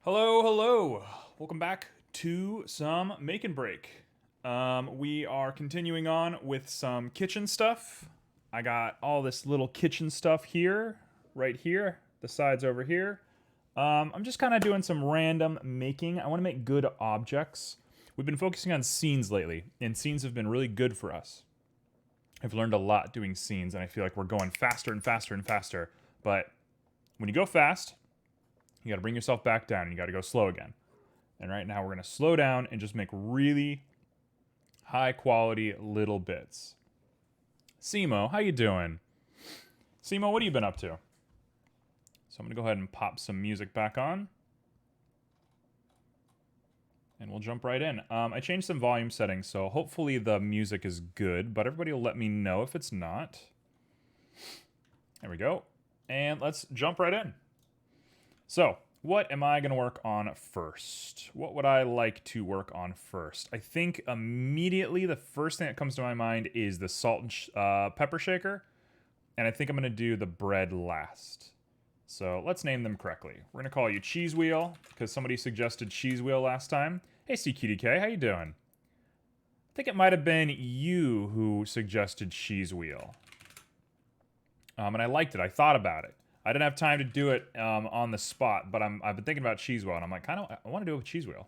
Hello, hello. Welcome back to some Make and Break. We are continuing on with some kitchen stuff. I got all this little kitchen stuff here, right here, the sides over here. I'm just kind of doing some random making. I want to make good objects. We've been focusing on scenes lately, and scenes have been really good for us. I've learned a lot doing scenes, and I feel like we're going faster and faster and faster. But when you go fast, you got to bring yourself back down, and you got to go slow again. And right now we're going to slow down and just make really high quality little bits. Simo, how you doing? Simo, what have you been up to? So I'm going to go ahead and pop some music back on. And we'll jump right in. I changed some volume settings, so hopefully the music is good, but everybody will let me know if it's not. There we go. And let's jump right in. So, what am I going to work on first? What would I like to work on first? I think immediately the first thing that comes to my mind is the salt and pepper shaker. And I think I'm going to do the bread last. So let's name them correctly. We're going to call you Cheese Wheel because somebody suggested Cheese Wheel last time. Hey, CQDK, how you doing? I think it might have been you who suggested Cheese Wheel. And I liked it. I thought about it. I didn't have time to do it on the spot, but I've been thinking about Cheese Wheel, and I'm like, I want to do it with Cheese Wheel.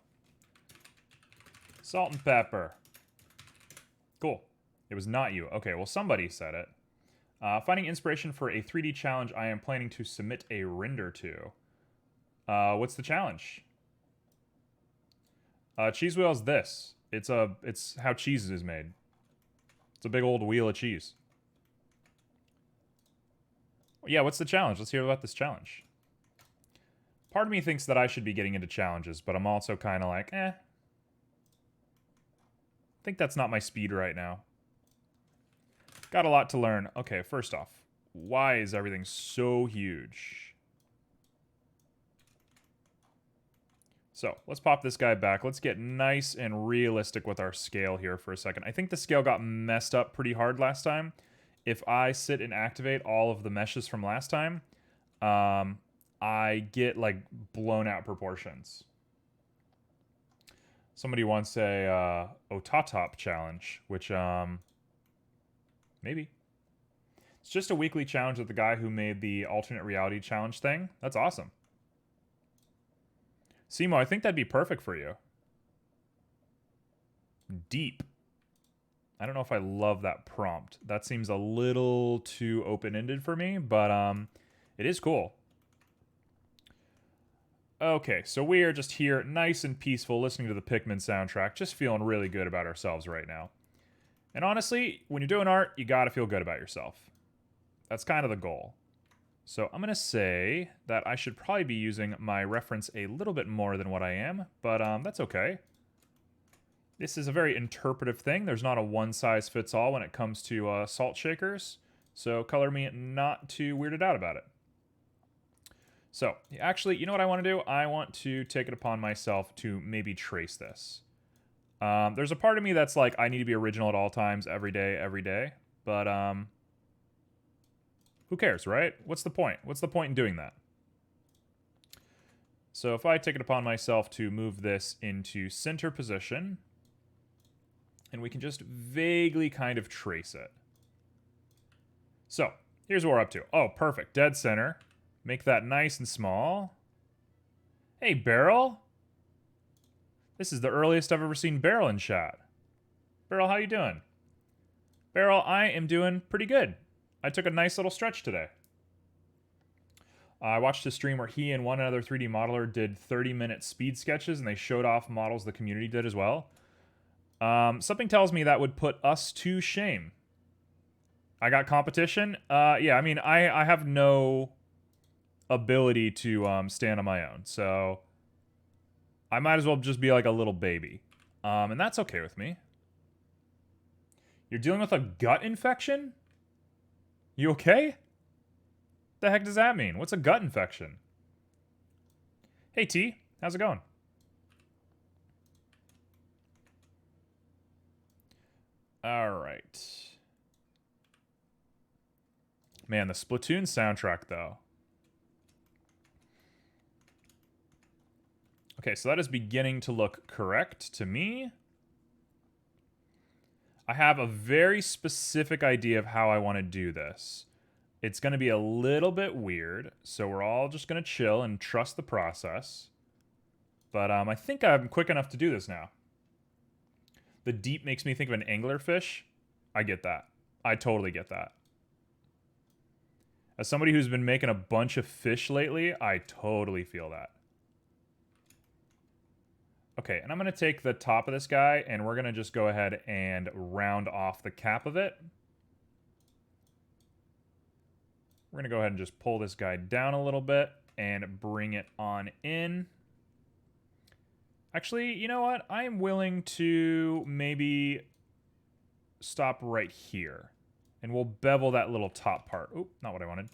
Salt and pepper. Cool. It was not you. Okay, well, somebody said it. Finding inspiration for a 3D challenge I am planning to submit a render to. What's the challenge? Cheese Wheel is this. It's how cheese is made. It's a big old wheel of cheese. Yeah, what's the challenge? Let's hear about this challenge. Part of me thinks that I should be getting into challenges, but I'm also kind of like, I think that's not my speed right now. Got a lot to learn. Okay, first off, why is everything so huge? So, let's pop this guy back. Let's get nice and realistic with our scale here for a second. I think the scale got messed up pretty hard last time. If I sit and activate all of the meshes from last time, I get like blown out proportions. Somebody wants a Otatop challenge, which maybe. It's just a weekly challenge with the guy who made the alternate reality challenge thing. That's awesome. Simo, I think that'd be perfect for you. Deep. I don't know if I love that prompt. That seems a little too open-ended for me, but it is cool. Okay, so we are just here, nice and peaceful, listening to the Pikmin soundtrack, just feeling really good about ourselves right now. And honestly, when you're doing art, you gotta feel good about yourself. That's kind of the goal. So I'm gonna say that I should probably be using my reference a little bit more than what I am, but that's okay. This is a very interpretive thing. There's not a one-size-fits-all when it comes to salt shakers, so color me not too weirded out about it. So, actually, you know what I want to do? I want to take it upon myself to maybe trace this. There's a part of me that's like, I need to be original at all times, every day. But, who cares, right? What's the point? What's the point in doing that? So if I take it upon myself to move this into center position, and we can just vaguely kind of trace it. So, here's what we're up to. Oh, perfect. Dead center. Make that nice and small. Hey, Beryl. This is the earliest I've ever seen Beryl in chat. Beryl, how you doing? Beryl, I am doing pretty good. I took a nice little stretch today. I watched a stream where he and one other 3D modeler did 30-minute speed sketches, and they showed off models the community did as well. Something tells me that would put us to shame. I got competition? Yeah, I mean, I have no ability to stand on my own, so I might as well just be like a little baby. And that's okay with me. You're dealing with a gut infection? You okay? The heck does that mean? What's a gut infection? Hey T, how's it going? All right. Man, the Splatoon soundtrack though. Okay, so that is beginning to look correct to me. I have a very specific idea of how I want to do this. It's going to be a little bit weird, so we're all just going to chill and trust the process. But I think I'm quick enough to do this now. The deep makes me think of an anglerfish. I get that. I totally get that. As somebody who's been making a bunch of fish lately, I totally feel that. Okay, and I'm going to take the top of this guy, and we're going to just go ahead and round off the cap of it. We're going to go ahead and just pull this guy down a little bit and bring it on in. Actually, you know what? I am willing to maybe stop right here. And we'll bevel that little top part. Oop, not what I wanted.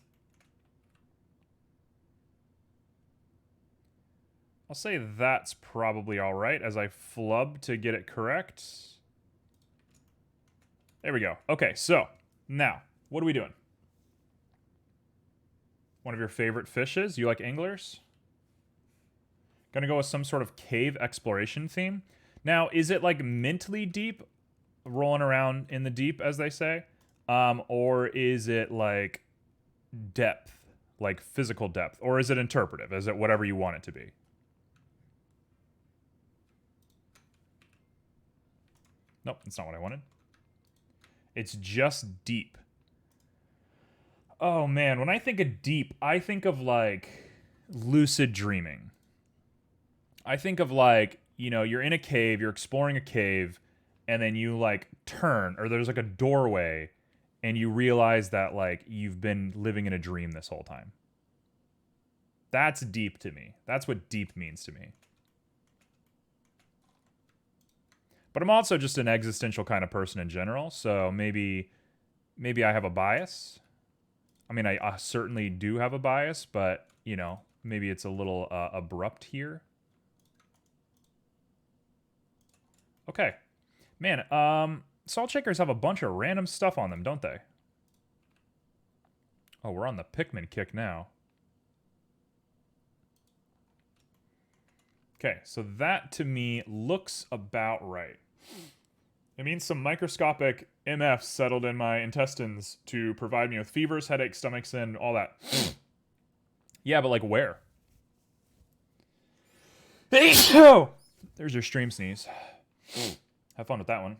I'll say that's probably all right as I flub to get it correct. There we go. Okay, so now, what are we doing? One of your favorite fishes? You like anglers? Gonna go with some sort of cave exploration theme. Now, is it like mentally deep, rolling around in the deep, as they say? Or is it like depth, like physical depth? Or is it interpretive? Is it whatever you want it to be? Nope, that's not what I wanted. It's just deep. Oh man, when I think of deep, I think of like lucid dreaming. I think of like, you know, you're in a cave, you're exploring a cave, and then you like turn, or there's like a doorway, and you realize that like you've been living in a dream this whole time. That's deep to me. That's what deep means to me. But I'm also just an existential kind of person in general, so maybe I have a bias. I mean, I certainly do have a bias, but, you know, maybe it's a little abrupt here. Okay. Man, salt shakers have a bunch of random stuff on them, don't they? Oh, we're on the Pikmin kick now. Okay, so that to me looks about right. It means some microscopic MFs settled in my intestines to provide me with fevers, headaches, stomachs, and all that. Yeah, but like where? Oh! There's your stream sneeze. Have fun with that one.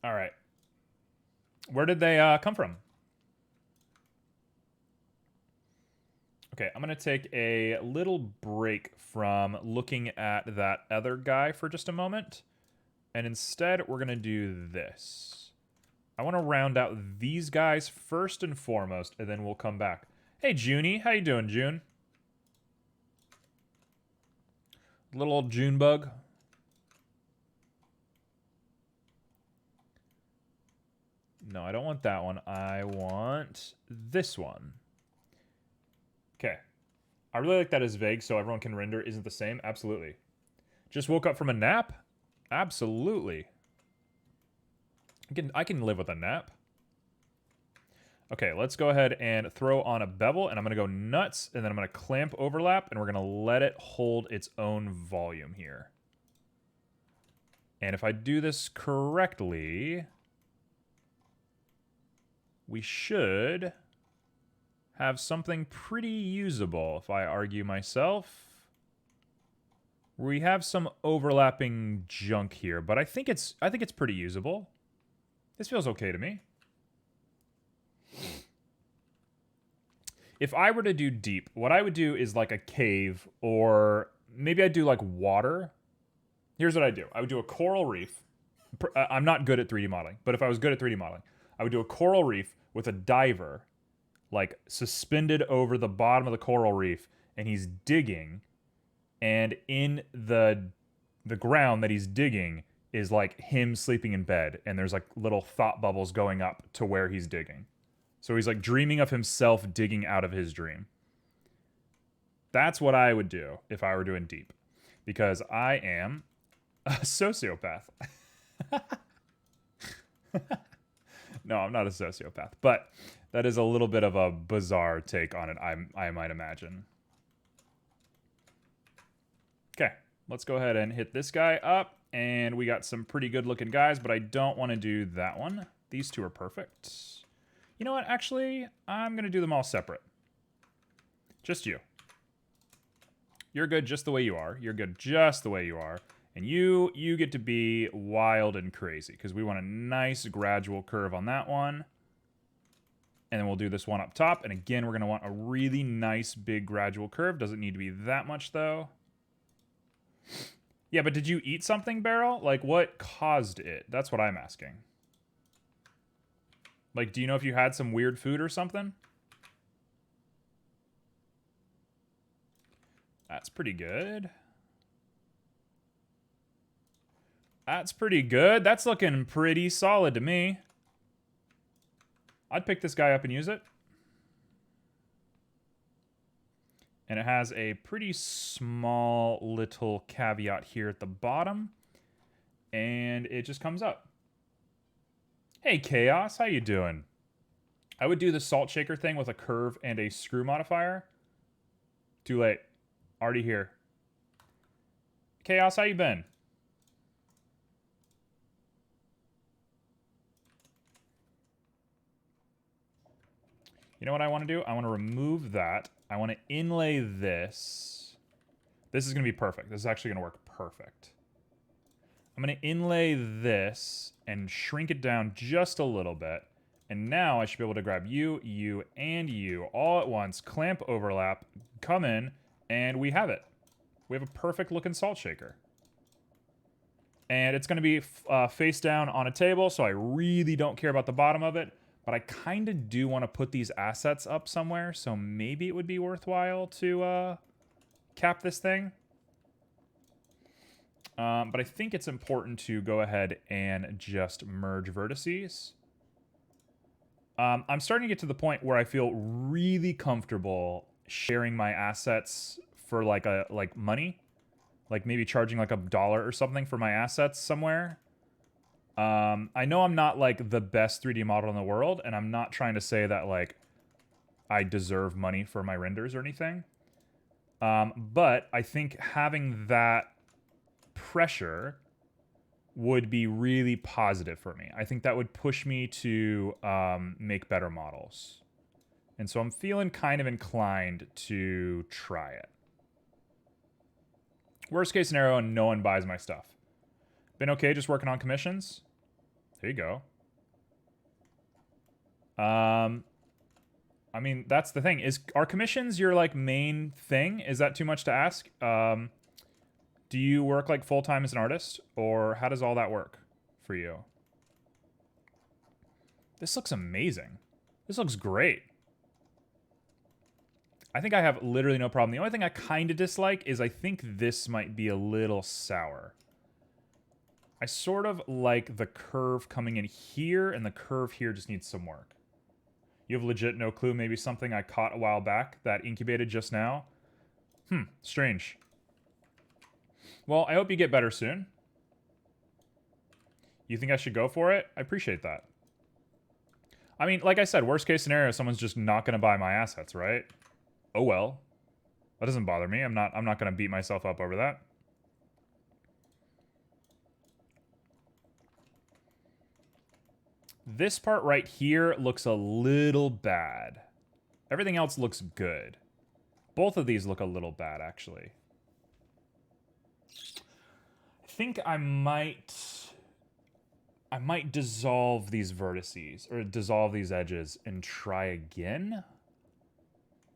All right. Where did they come from? Okay, I'm going to take a little break from looking at that other guy for just a moment. And instead, we're going to do this. I want to round out these guys first and foremost, and then we'll come back. Hey, Junie. How you doing, June? Little old June bug. No, I don't want that one. I want this one. Okay. I really like that as vague so everyone can render isn't the same. Absolutely. Just woke up from a nap? Absolutely. I can live with a nap. Okay, let's go ahead and throw on a bevel, and I'm going to go nuts, and then I'm going to clamp overlap, and we're going to let it hold its own volume here. And if I do this correctly, we should have something pretty usable, if I argue myself. We have some overlapping junk here, but I think it's pretty usable. This feels okay to me. If I were to do deep, what I would do is like a cave, or maybe I'd do like water. Here's what I do. I would do a coral reef. I'm not good at 3D modeling, but if I was good at 3D modeling, I would do a coral reef with a diver, like suspended over the bottom of the coral reef, and he's digging, and in the ground that he's digging is like him sleeping in bed, and there's like little thought bubbles going up to where he's digging. So he's like dreaming of himself digging out of his dream. That's what I would do if I were doing deep, because I am a sociopath. No, I'm not a sociopath, but that is a little bit of a bizarre take on it, I might imagine. Okay, let's go ahead and hit this guy up. And we got some pretty good looking guys, but I don't want to do that one. These two are perfect. You know what? Actually, I'm going to do them all separate. Just you. You're good just the way you are. You're good just the way you are. And you get to be wild and crazy because we want a nice gradual curve on that one. And then we'll do this one up top. And again, we're going to want a really nice big gradual curve. Doesn't need to be that much though. Yeah, but did you eat something, Beryl? Like, what caused it? That's what I'm asking. Like, do you know if you had some weird food or something? That's pretty good. That's pretty good. That's looking pretty solid to me. I'd pick this guy up and use it. And it has a pretty small little caveat here at the bottom. And it just comes up. Hey, Chaos, how you doing? I would do the salt shaker thing with a curve and a screw modifier. Too late. Already here. Chaos, how you been? You know what I want to do? I want to remove that. I want to inlay this. This is going to be perfect. This is actually going to work perfect. I'm going to inlay this and shrink it down just a little bit. And now I should be able to grab you, you, and you all at once, clamp overlap, come in, and we have it. We have a perfect looking salt shaker. And it's going to be face down on a table, so I really don't care about the bottom of it. But I kind of do want to put these assets up somewhere, so maybe it would be worthwhile to cap this thing. But I think it's important to go ahead and just merge vertices. I'm starting to get to the point where I feel really comfortable sharing my assets for like money. Like maybe charging like $1 or something for my assets somewhere. I know I'm not like the best 3D model in the world, and I'm not trying to say that like I deserve money for my renders or anything. But I think having that pressure would be really positive for me. I think that would push me to make better models. And so I'm feeling kind of inclined to try it. Worst case scenario, no one buys my stuff. Been okay just working on commissions? There you go. I mean, that's the thing. Are commissions your like main thing? Is that too much to ask? Do you work like full-time as an artist? Or how does all that work for you? This looks amazing. This looks great. I think I have literally no problem. The only thing I kind of dislike is I think this might be a little sour. I sort of like the curve coming in here, and the curve here just needs some work. You have legit no clue. Maybe something I caught a while back that incubated just now. Strange. Well, I hope you get better soon. You think I should go for it? I appreciate that. I mean, like I said, worst case scenario, someone's just not going to buy my assets, right? Oh well. That doesn't bother me. I'm not going to beat myself up over that. This part right here looks a little bad. Everything else looks good. Both of these look a little bad, actually. I think I might dissolve these vertices, or dissolve these edges, and try again.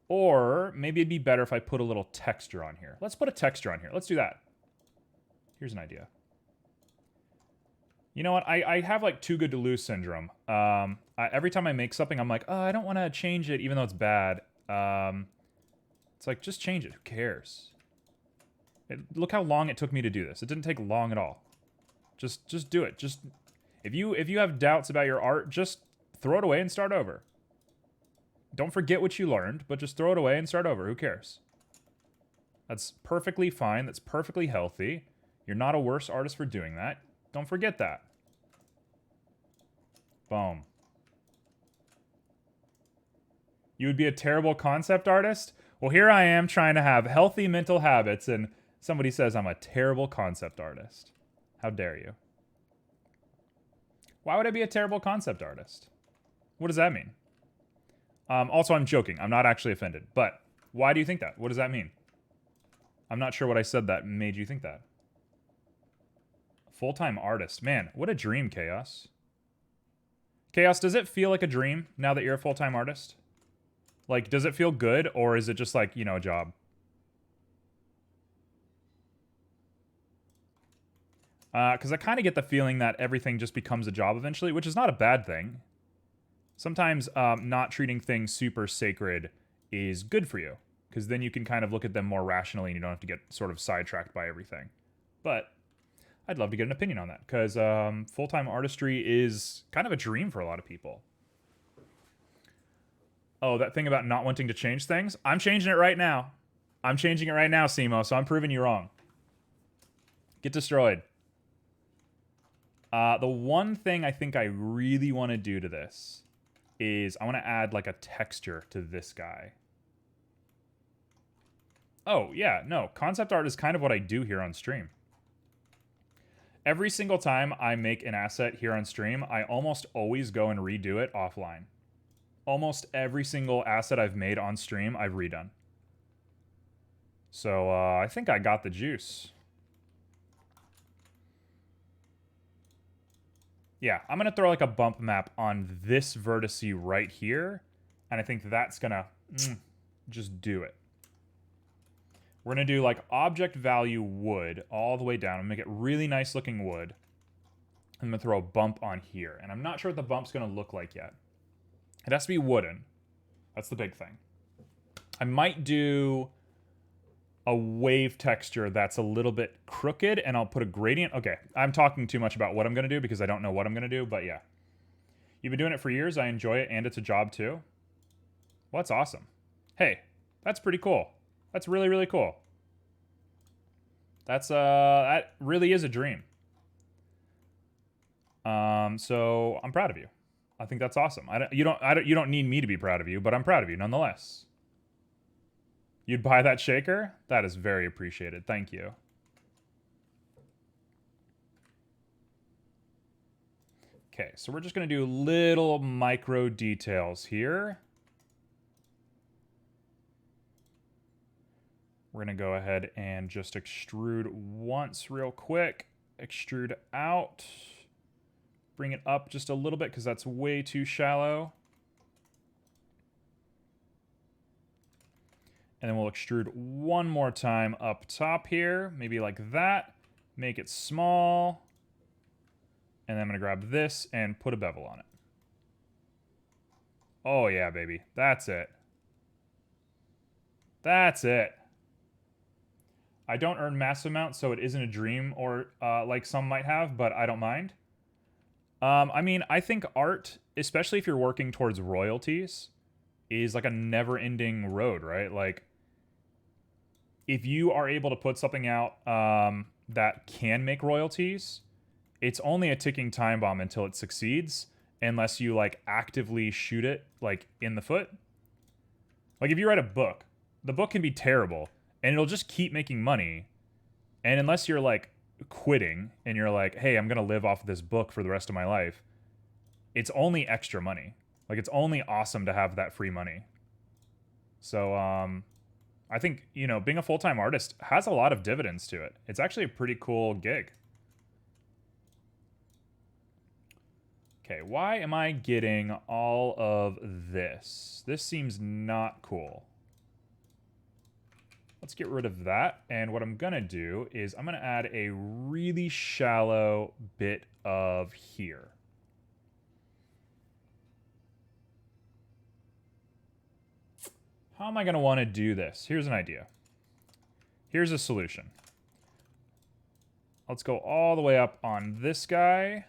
Or maybe it'd be better if I put a little texture on here. Let's put a texture on here. Let's do that. Here's an idea. You know what? I have like too good to lose syndrome. Every time I make something, I'm like, oh, I don't want to change it, even though it's bad. It's like, just change it. Who cares? Look how long it took me to do this. It didn't take long at all. Just do it. Just if you have doubts about your art, just throw it away and start over. Don't forget what you learned, but just throw it away and start over. Who cares? That's perfectly fine. That's perfectly healthy. You're not a worse artist for doing that. Don't forget that. Boom. You would be a terrible concept artist? Well, here I am trying to have healthy mental habits and Somebody says I'm a terrible concept artist. How dare you? Why would I be a terrible concept artist? What does that mean? Also, I'm joking. I'm not actually offended. But why do you think that? What does that mean? I'm not sure what I said that made you think that. Full-time artist. Man, what a dream, Chaos. Chaos, does it feel like a dream now that you're a full-time artist? Like, does it feel good, or is it just like, you know, a job? Because I kind of get the feeling that everything just becomes a job eventually, which is not a bad thing. Sometimes not treating things super sacred is good for you, because then you can kind of look at them more rationally and you don't have to get sort of sidetracked by everything. But I'd love to get an opinion on that, because full-time artistry is kind of a dream for a lot of people. Oh, that thing about not wanting to change things? I'm changing it right now. I'm changing it right now, Simo, so I'm proving you wrong. Get destroyed. The one thing I think I really want to do to this is I want to add like a texture to this guy. Oh, yeah, no. Concept art is kind of what I do here on stream. Every single time I make an asset here on stream, I almost always go and redo it offline. Almost every single asset I've made on stream, I've redone. So I think I got the juice. Yeah, I'm going to throw like a bump map on this vertice right here. And I think that's going to just do it. We're going to do like object value wood all the way down. I'm going to make it really nice looking wood. I'm going to throw a bump on here. And I'm not sure what the bump's going to look like yet. It has to be wooden. That's the big thing. I might do a wave texture that's a little bit crooked, and I'll put a gradient. Okay, I'm talking too much about what I'm going to do because I don't know what I'm going to do, but yeah. You've been doing it for years. I enjoy it, and it's a job too. Well, that's awesome. Hey, that's pretty cool. That's really, really cool. That's that really is a dream. So I'm proud of you. I think that's awesome. You don't need me to be proud of you, but I'm proud of you nonetheless. You'd buy that shaker? That is very appreciated. Thank you. Okay, so we're just going to do little micro details here. We're going to go ahead and just extrude once real quick. Extrude out. Bring it up just a little bit because that's way too shallow. And then we'll extrude one more time up top here. Maybe like that. Make it small. And then I'm going to grab this and put a bevel on it. Oh yeah, baby. That's it. That's it. I don't earn massive amounts, so it isn't a dream or like some might have, but I don't mind. I mean, I think art, especially if you're working towards royalties, is like a never-ending road, right? Like, if you are able to put something out that can make royalties, it's only a ticking time bomb until it succeeds, unless you like actively shoot it like in the foot. Like if you write a book, the book can be terrible and it'll just keep making money. And unless you're like quitting and you're like, hey, I'm going to live off of this book for the rest of my life, it's only extra money. Like it's only awesome to have that free money. So I think, you know, being a full-time artist has a lot of dividends to it. It's actually a pretty cool gig. Okay, why am I getting all of this? This seems not cool. Let's get rid of that. And what I'm going to do is I'm going to add a really shallow bit of here. How am I going to want to do this? Here's an idea. Here's a solution. Let's go all the way up on this guy.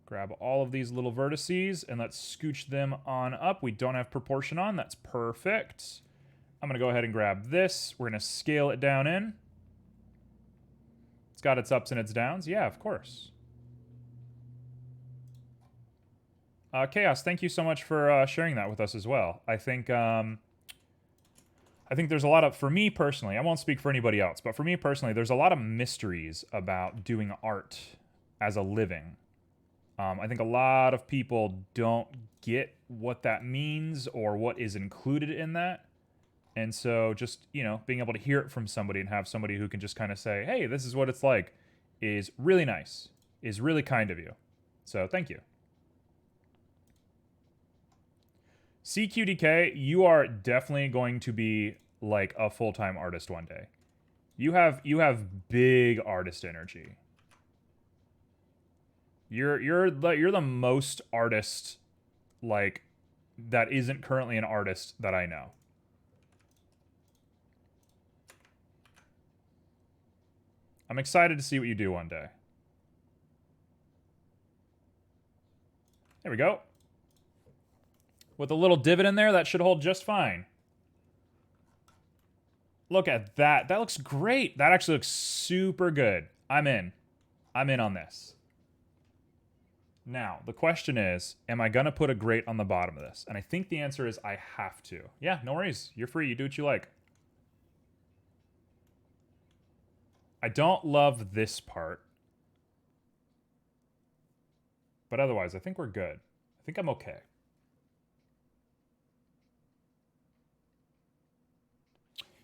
Grab all of these little vertices and let's scooch them on up. We don't have proportion on. That's perfect. I'm going to go ahead and grab this. We're going to scale it down in. It's got its ups and its downs. Yeah, of course. Chaos, thank you so much for sharing that with us as well. I think I think there's a lot of, for me personally, I won't speak for anybody else, but for me personally, there's a lot of mysteries about doing art as a living. I think a lot of people don't get what that means or what is included in that. And so just, you know, being able to hear it from somebody and have somebody who can just kind of say, hey, this is what it's like, is really nice, is really kind of you. So thank you. CQDK, you are definitely going to be like a full-time artist one day. You have big artist energy. You're the most artist, like, that isn't currently an artist that I know. I'm excited to see what you do one day. There we go. With a little divot in there, that should hold just fine. Look at that. That looks great. That actually looks super good. I'm in. I'm in on this. Now, the question is, am I going to put a grate on the bottom of this? And I think the answer is I have to. Yeah, no worries. You're free. You do what you like. I don't love this part. But otherwise, I think we're good. I think I'm okay.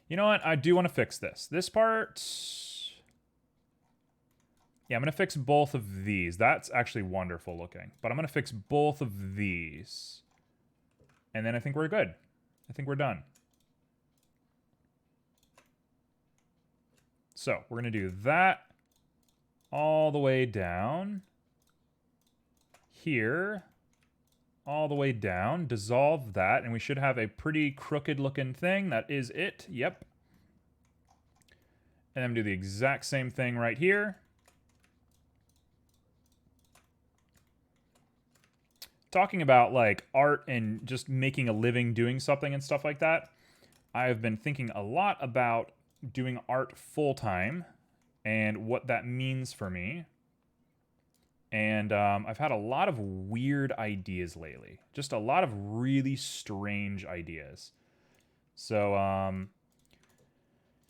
You know what? I do want to fix this. This part... Yeah, I'm going to fix both of these. That's actually wonderful looking. But I'm going to fix both of these. And then I think we're good. I think we're done. So, we're going to do that all the way down. Here. All the way down. Dissolve that. And we should have a pretty crooked looking thing. That is it. Yep. And then do the exact same thing right here. Talking about like art and just making a living doing something and stuff like that, I've been thinking a lot about doing art full-time and what that means for me. And I've had a lot of weird ideas lately. Just a lot of really strange ideas. So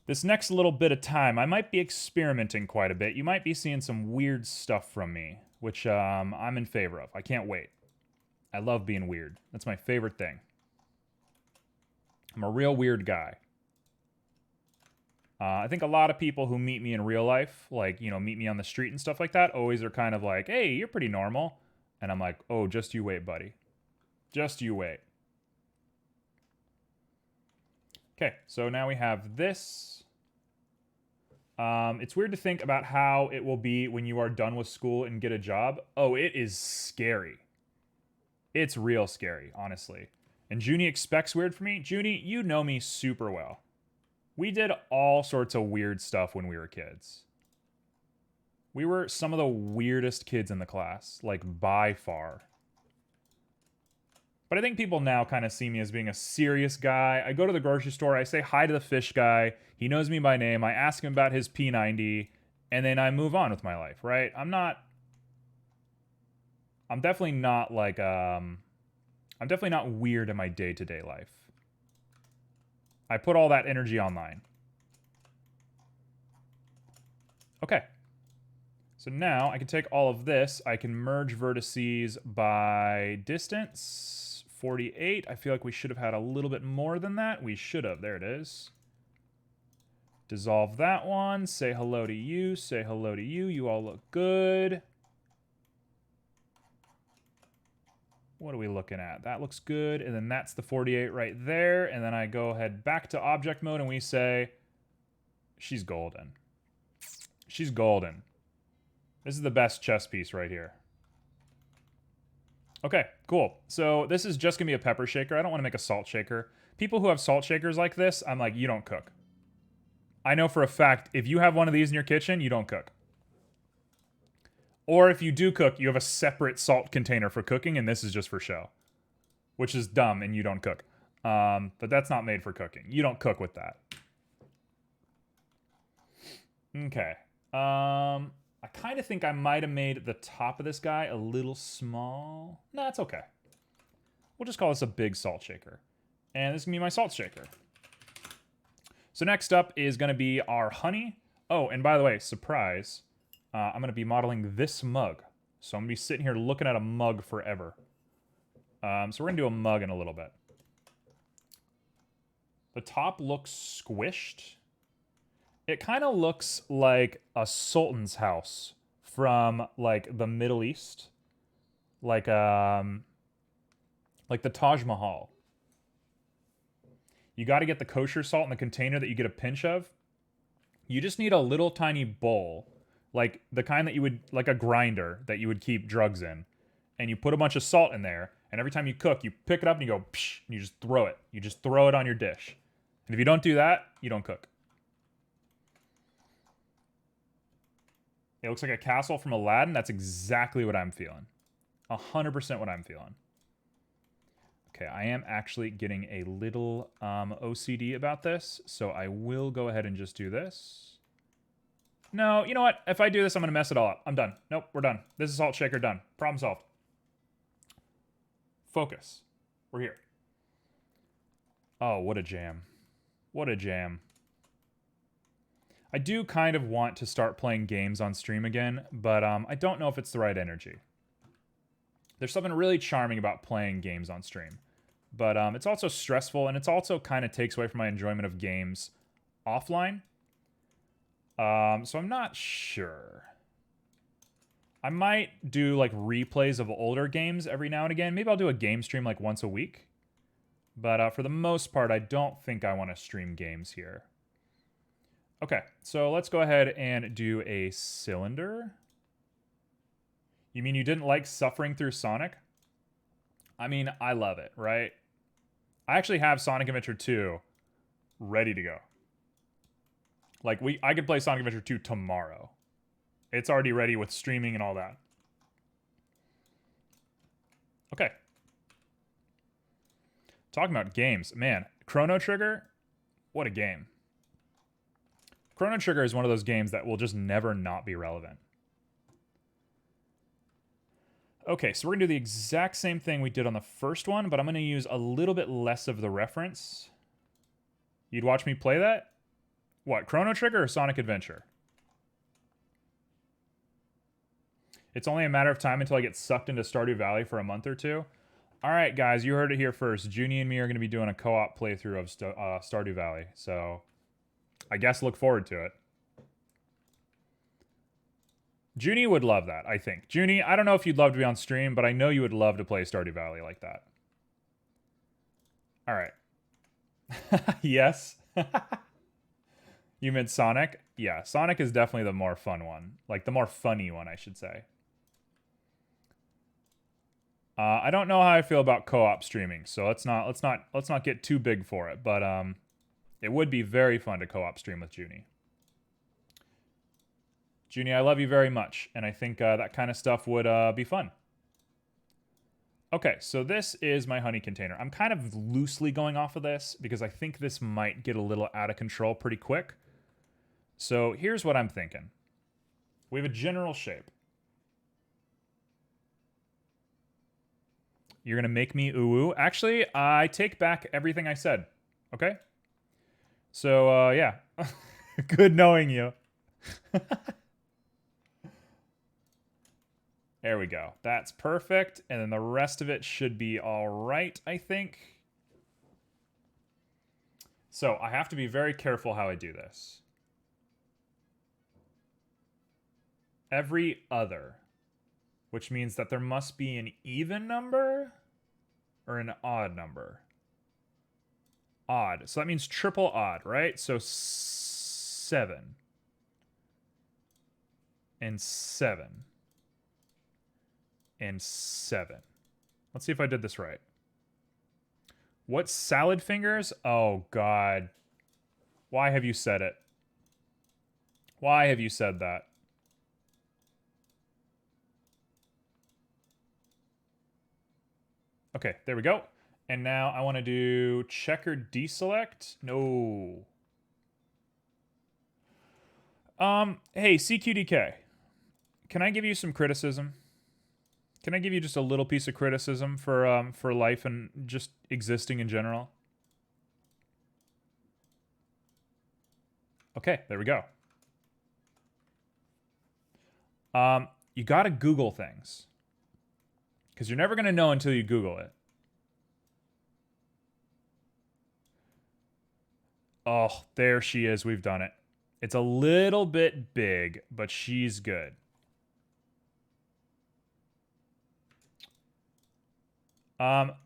this next little bit of time, I might be experimenting quite a bit. You might be seeing some weird stuff from me, which I'm in favor of. I can't wait. I love being weird. That's my favorite thing. I'm a real weird guy. I think a lot of people who meet me in real life, like, you know, meet me on the street and stuff like that, always are kind of like, hey, you're pretty normal. And I'm like, oh, just you wait, buddy. Just you wait. Okay, so now we have this. It's weird to think about how it will be when you are done with school and get a job. Oh, it is scary. It's real scary, honestly. And Junie expects weird from me. Junie, you know me super well. We did all sorts of weird stuff when we were kids. We were some of the weirdest kids in the class, like by far. But I think people now kind of see me as being a serious guy. I go to the grocery store, I say hi to the fish guy. He knows me by name. I ask him about his P90, and then I move on with my life, right? I'm definitely not like, I'm definitely not weird in my day-to-day life. I put all that energy online. Okay. So now I can take all of this. I can merge vertices by distance. 48. I feel like we should have had a little bit more than that. We should have. There it is. Dissolve that one. Say hello to you. Say hello to you. You all look good. What are we looking at? That looks good. And then that's the 48 right there. And then I go ahead back to object mode and we say, she's golden. She's golden. This is the best chess piece right here. Okay, cool. So this is just going to be a pepper shaker. I don't want to make a salt shaker. People who have salt shakers like this, I'm like, you don't cook. I know for a fact, if you have one of these in your kitchen, you don't cook. Or if you do cook, you have a separate salt container for cooking, and this is just for show. Which is dumb, and you don't cook. But that's not made for cooking. You don't cook with that. Okay. I kind of think I might have made the top of this guy a little small. No, that's okay. We'll just call this a big salt shaker. And this is going to be my salt shaker. So next up is going to be our honey. Oh, and by the way, surprise, I'm going to be modeling this mug. So I'm going to be sitting here looking at a mug forever. So we're going to do a mug in a little bit. The top looks squished. It kind of looks like a sultan's house from like the Middle East. Like the Taj Mahal. You got to get the kosher salt in the container that you get a pinch of. You just need a little tiny bowl, like the kind that you would, like a grinder that you would keep drugs in. And you put a bunch of salt in there, and every time you cook, you pick it up and you go, psh, and you just throw it. You just throw it on your dish. And if you don't do that, you don't cook. It looks like a castle from Aladdin. That's exactly what I'm feeling. 100% what I'm feeling. Okay, I am actually getting a little OCD about this, so I will go ahead and just do this. No, you know what? If I do this, I'm going to mess it all up. I'm done. Nope, we're done. This is Salt Shaker done. Problem solved. Focus. We're here. Oh, what a jam. What a jam. I do kind of want to start playing games on stream again, but I don't know if it's the right energy. There's something really charming about playing games on stream. But it's also stressful, and it's also kind of takes away from my enjoyment of games offline. So I'm not sure. I might do like replays of older games every now and again. Maybe I'll do a game stream like once a week. But for the most part, I don't think I want to stream games here. Okay, so let's go ahead and do a cylinder. You mean you didn't like suffering through Sonic? I mean, I love it, right? I actually have Sonic Adventure 2 ready to go. Like, I could play Sonic Adventure 2 tomorrow. It's already ready with streaming and all that. Okay. Talking about games. Man, Chrono Trigger, what a game. Chrono Trigger is one of those games that will just never not be relevant. Okay, so we're going to do the exact same thing we did on the first one, but I'm going to use a little bit less of the reference. You'd watch me play that? What, Chrono Trigger or Sonic Adventure? It's only a matter of time until I get sucked into Stardew Valley for a month or two. All right, guys, you heard it here first. Junie and me are going to be doing a co-op playthrough of Stardew Valley, so I guess look forward to it. Junie would love that, I think. Junie, I don't know if you'd love to be on stream, but I know you would love to play Stardew Valley like that. All right. Yes. You meant Sonic? Yeah, Sonic is definitely the more fun one. Like, the more funny one, I should say. I don't know how I feel about co-op streaming, so let's not get too big for it, but it would be very fun to co-op stream with Junie. Junie, I love you very much, and I think that kind of stuff would be fun. Okay, so this is my honey container. I'm kind of loosely going off of this because I think this might get a little out of control pretty quick. So here's what I'm thinking. We have a general shape. You're going to make me ooh-ooh. Actually, I take back everything I said. Okay? So, yeah. Good knowing you. There we go. That's perfect. And then the rest of it should be all right, I think. So I have to be very careful how I do this. Every other, which means that there must be an even number or an odd number. Odd. So that means triple odd, right? So 7 and 7 and 7. Let's see if I did this right. What salad fingers? Oh, God. Why have you said it? Why have you said that? Okay, there we go. And now I want to do checkered deselect. No. Hey, CQDK. Can I give you some criticism? Can I give you just a little piece of criticism for life and just existing in general? Okay, there we go. You got to Google things. Because you're never going to know until you Google it. Oh, there she is. We've done it. It's a little bit big, but she's good.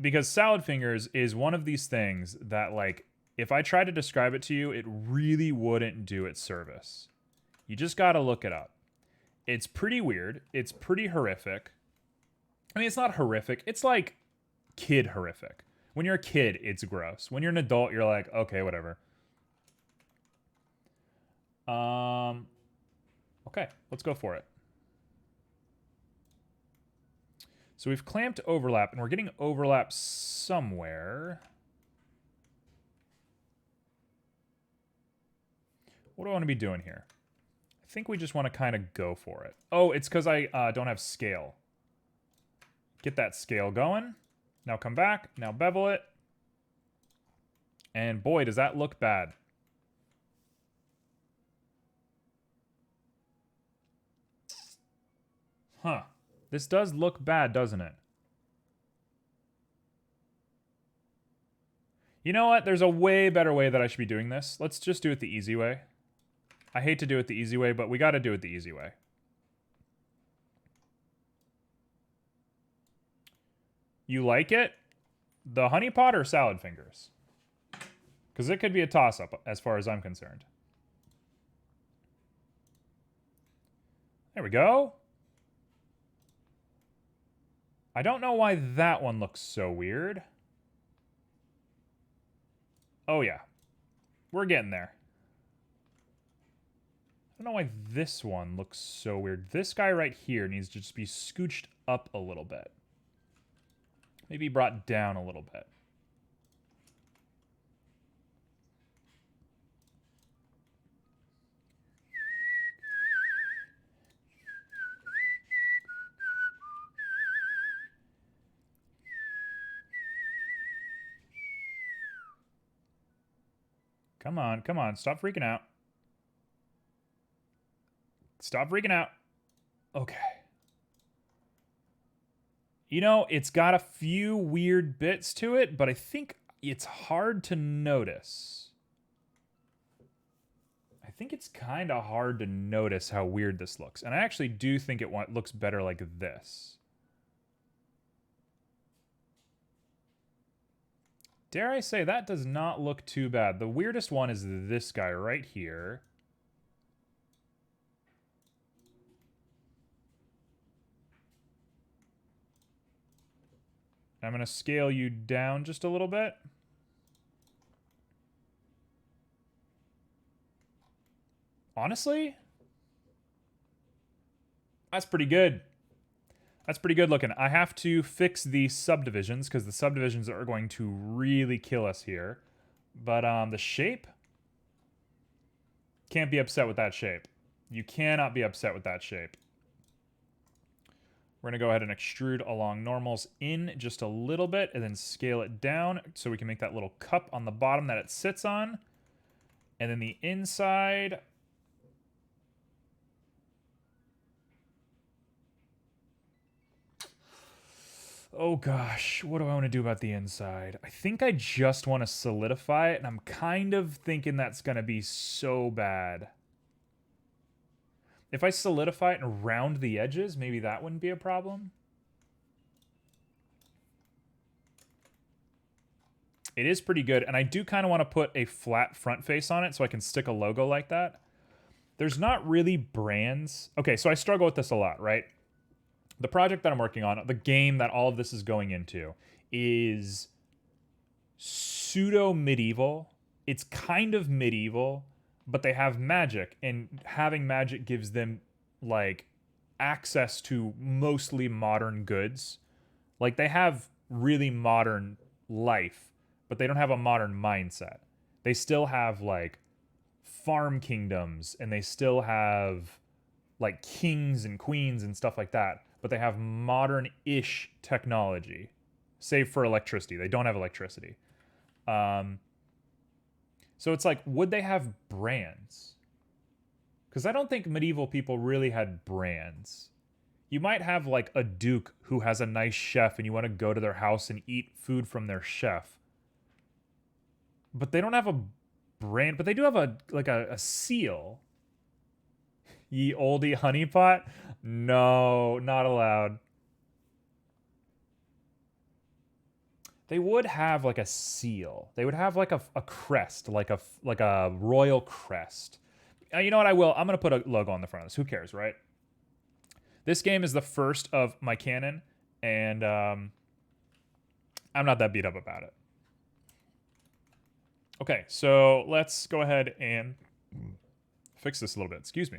Because salad fingers is one of these things that, like, if I tried to describe it to you, it really wouldn't do its service. You just got to look it up. It's pretty weird. It's pretty horrific. I mean, it's not horrific. It's like kid horrific. When you're a kid, it's gross. When you're an adult, you're like, okay, whatever. Okay, let's go for it. So we've clamped overlap, and we're getting overlap somewhere. What do I want to be doing here? I think we just want to kind of go for it. Oh, it's because I don't have scale. Get that scale going. Now come back. Now bevel it. And boy, does that look bad. Huh. This does look bad, doesn't it? You know what? There's a way better way that I should be doing this. Let's just do it the easy way. I hate to do it the easy way, but we got to do it the easy way. You like it? The honey pot or salad fingers? Because it could be a toss-up as far as I'm concerned. There we go. I don't know why that one looks so weird. Oh yeah. We're getting there. I don't know why this one looks so weird. This guy right here needs to just be scooched up a little bit. Maybe brought down a little bit. Come on, come on. Stop freaking out. Stop freaking out. Okay. You know, it's got a few weird bits to it, but I think it's hard to notice. I think it's kind of hard to notice how weird this looks. And I actually do think it looks better like this. Dare I say, that does not look too bad. The weirdest one is this guy right here. I'm going to scale you down just a little bit. Honestly, that's pretty good. That's pretty good looking. I have to fix the subdivisions because the subdivisions are going to really kill us here. But the shape, can't be upset with that shape. You cannot be upset with that shape. We're going to go ahead and extrude along normals in just a little bit and then scale it down so we can make that little cup on the bottom that it sits on. And then the inside... Oh gosh, what do I want to do about the inside? I think I just want to solidify it, and I'm kind of thinking that's going to be so bad. If I solidify it and round the edges, maybe that wouldn't be a problem. It is pretty good, and I do kind of want to put a flat front face on it so I can stick a logo like that. There's not really brands. Okay, so I struggle with this a lot, right? The project that I'm working on, the game that all of this is going into, is pseudo-medieval. It's kind of medieval, but they have magic, and having magic gives them, like, access to mostly modern goods. Like, they have really modern life, but they don't have a modern mindset. They still have, like, farm kingdoms, and they still have, like, kings and queens and stuff like that. But they have modern-ish technology, save for electricity. They don't have electricity. So it's like, would they have brands? Because I don't think medieval people really had brands. You might have like a duke who has a nice chef and you want to go to their house and eat food from their chef. But they don't have a brand, but they do have a seal. Ye oldie honeypot? No, not allowed. They would have like a seal. They would have like a crest, like a royal crest. You know what? I will. I'm gonna put a logo on the front of this. Who cares, right? This game is the first of my canon, and I'm not that beat up about it. Okay, so let's go ahead and fix this a little bit. Excuse me.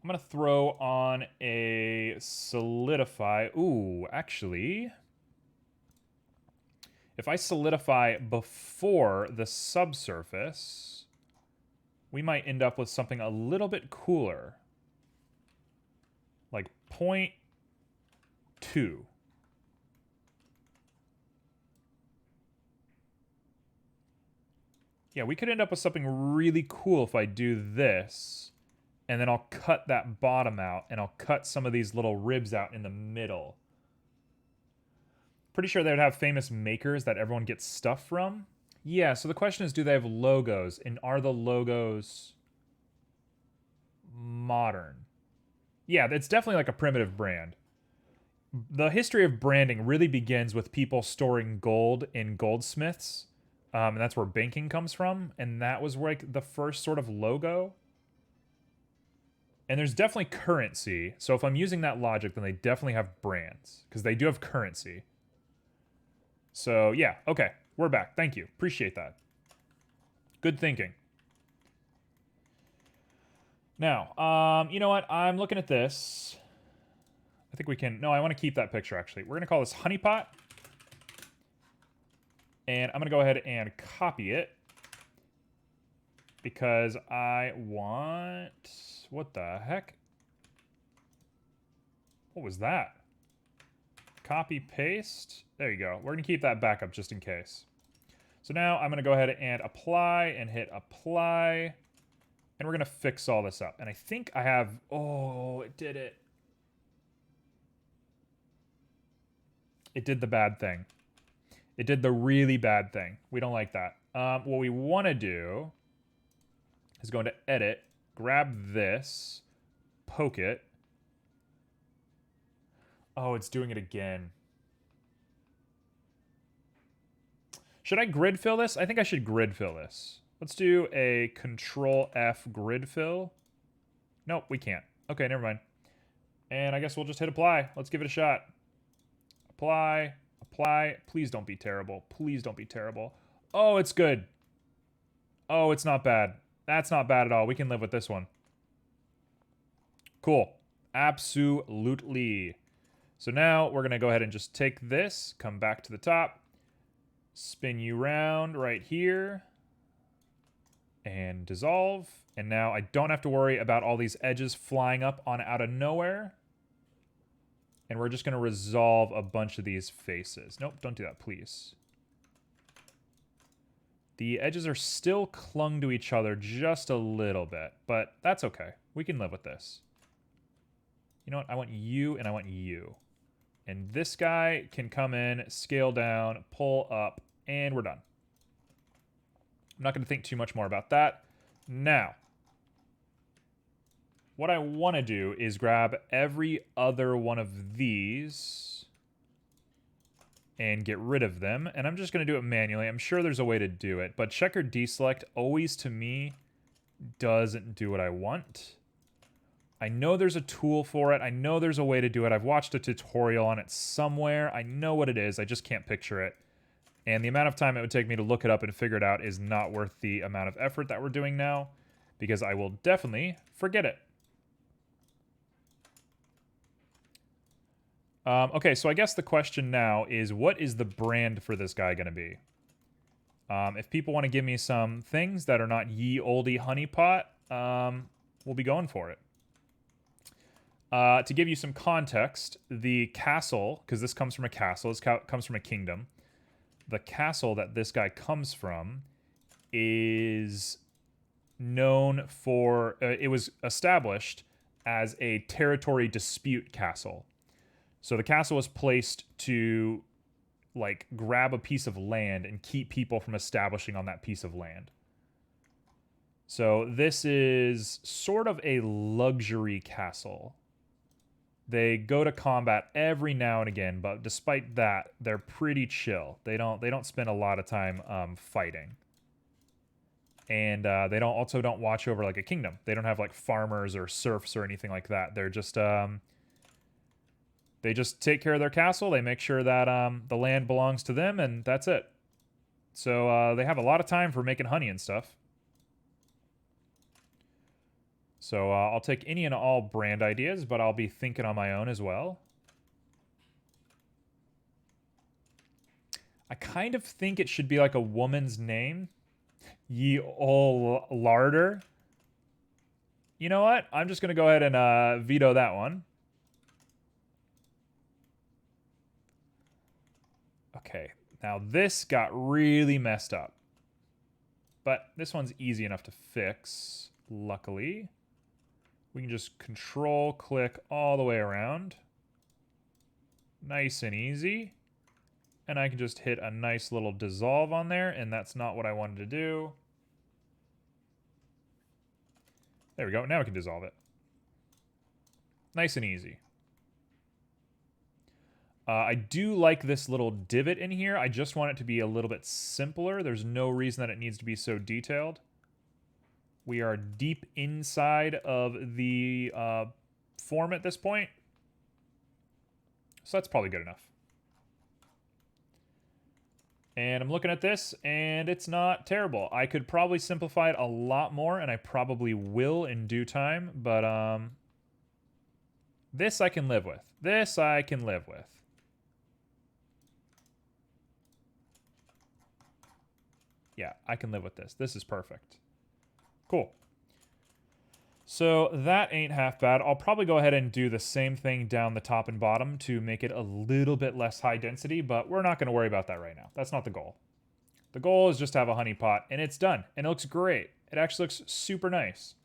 I'm gonna throw on a solidify. Ooh, actually, if I solidify before the subsurface, we might end up with something a little bit cooler. Like 0.2. Yeah, we could end up with something really cool if I do this. And then I'll cut that bottom out, and I'll cut some of these little ribs out in the middle. Pretty sure they would have famous makers that everyone gets stuff from. Yeah, so the question is, do they have logos? And are the logos modern? Yeah, it's definitely like a primitive brand. The history of branding really begins with people storing gold in goldsmiths. And that's where banking comes from. And that was like the first sort of logo. And there's definitely currency. So if I'm using that logic, then they definitely have brands. Because they do have currency. So yeah, okay. We're back. Thank you. Appreciate that. Good thinking. Now, you know what? I'm looking at this. I think we can... No, I want to keep that picture, actually. We're going to call this Honeypot. And I'm going to go ahead and copy it. Because I want... What the heck? What was that? Copy, paste. There you go. We're going to keep that backup just in case. So now I'm going to go ahead and apply and hit apply. And we're going to fix all this up. And I think I have... Oh, it did it. It did the bad thing. It did the really bad thing. We don't like that. What we want to do is go into edit, grab this, poke it. Oh, it's doing it again. Should I grid fill this? I think I should grid fill this. Let's do a Control F grid fill. Nope, we can't. Okay, never mind. And I guess we'll just hit apply. Let's give it a shot. Apply, apply. Please don't be terrible. Please don't be terrible. Oh, it's good. Oh, it's not bad. That's not bad at all. We can live with this one. Cool. Absolutely. So now we're going to go ahead and just take this, come back to the top, spin you round right here, and dissolve. And now I don't have to worry about all these edges flying up on out of nowhere. And we're just going to resolve a bunch of these faces. Nope, don't do that, please. The edges are still clung to each other just a little bit, but that's okay. We can live with this. You know what? I want you and I want you. And this guy can come in, scale down, pull up, and we're done. I'm not going to think too much more about that. Now, what I want to do is grab every other one of these and get rid of them. And I'm just going to do it manually. I'm sure there's a way to do it, but checkered deselect always, to me, doesn't do what I want. I know there's a tool for it. I know there's a way to do it. I've watched a tutorial on it somewhere. I know what it is. I just can't picture it. And the amount of time it would take me to look it up and figure it out is not worth the amount of effort that we're doing now, because I will definitely forget it. Okay, so I guess the question now is, what is the brand for this guy going to be? If people want to give me some things that are not ye olde honeypot, we'll be going for it. To give you some context, the castle, because this comes from a castle, this comes from a kingdom. The castle that this guy comes from is known for, it was established as a territory dispute castle. So the castle was placed to like grab a piece of land and keep people from establishing on that piece of land. So this is sort of a luxury castle. They go to combat every now and again, but despite that, they're pretty chill. They don't spend a lot of time fighting. And they don't watch over like a kingdom. They don't have like farmers or serfs or anything like that. They're just they just take care of their castle. They make sure that the land belongs to them, and that's it. So they have a lot of time for making honey and stuff. So I'll take any and all brand ideas, but I'll be thinking on my own as well. I kind of think it should be like a woman's name. Ye ol' larder. You know what? I'm just going to go ahead and veto that one. Okay, now this got really messed up. But this one's easy enough to fix, luckily. We can just control click all the way around. Nice and easy. And I can just hit a nice little dissolve on there, and that's not what I wanted to do. There we go. Now we can dissolve it. Nice and easy. I do like this little divot in here. I just want it to be a little bit simpler. There's no reason that it needs to be so detailed. We are deep inside of the form at this point. So that's probably good enough. And I'm looking at this, and it's not terrible. I could probably simplify it a lot more, and I probably will in due time. But this I can live with. This I can live with. Yeah, I can live with this. This is perfect. Cool. So that ain't half bad. I'll probably go ahead and do the same thing down the top and bottom to make it a little bit less high density, but we're not going to worry about that right now. That's not the goal. The goal is just to have a honey pot, and it's done. And it looks great. It actually looks super nice.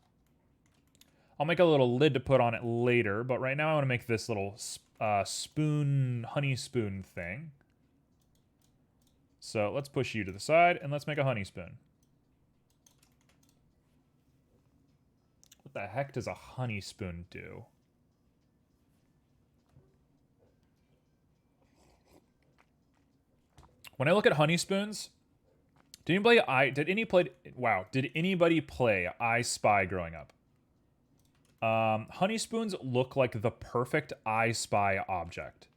I'll make a little lid to put on it later, but right now I want to make this little spoon, honey spoon thing. So let's push you to the side, and let's make a honey spoon. What the heck does a honey spoon do? When I look at honey spoons, did anybody play I Spy growing up? Honey spoons look like the perfect I Spy object.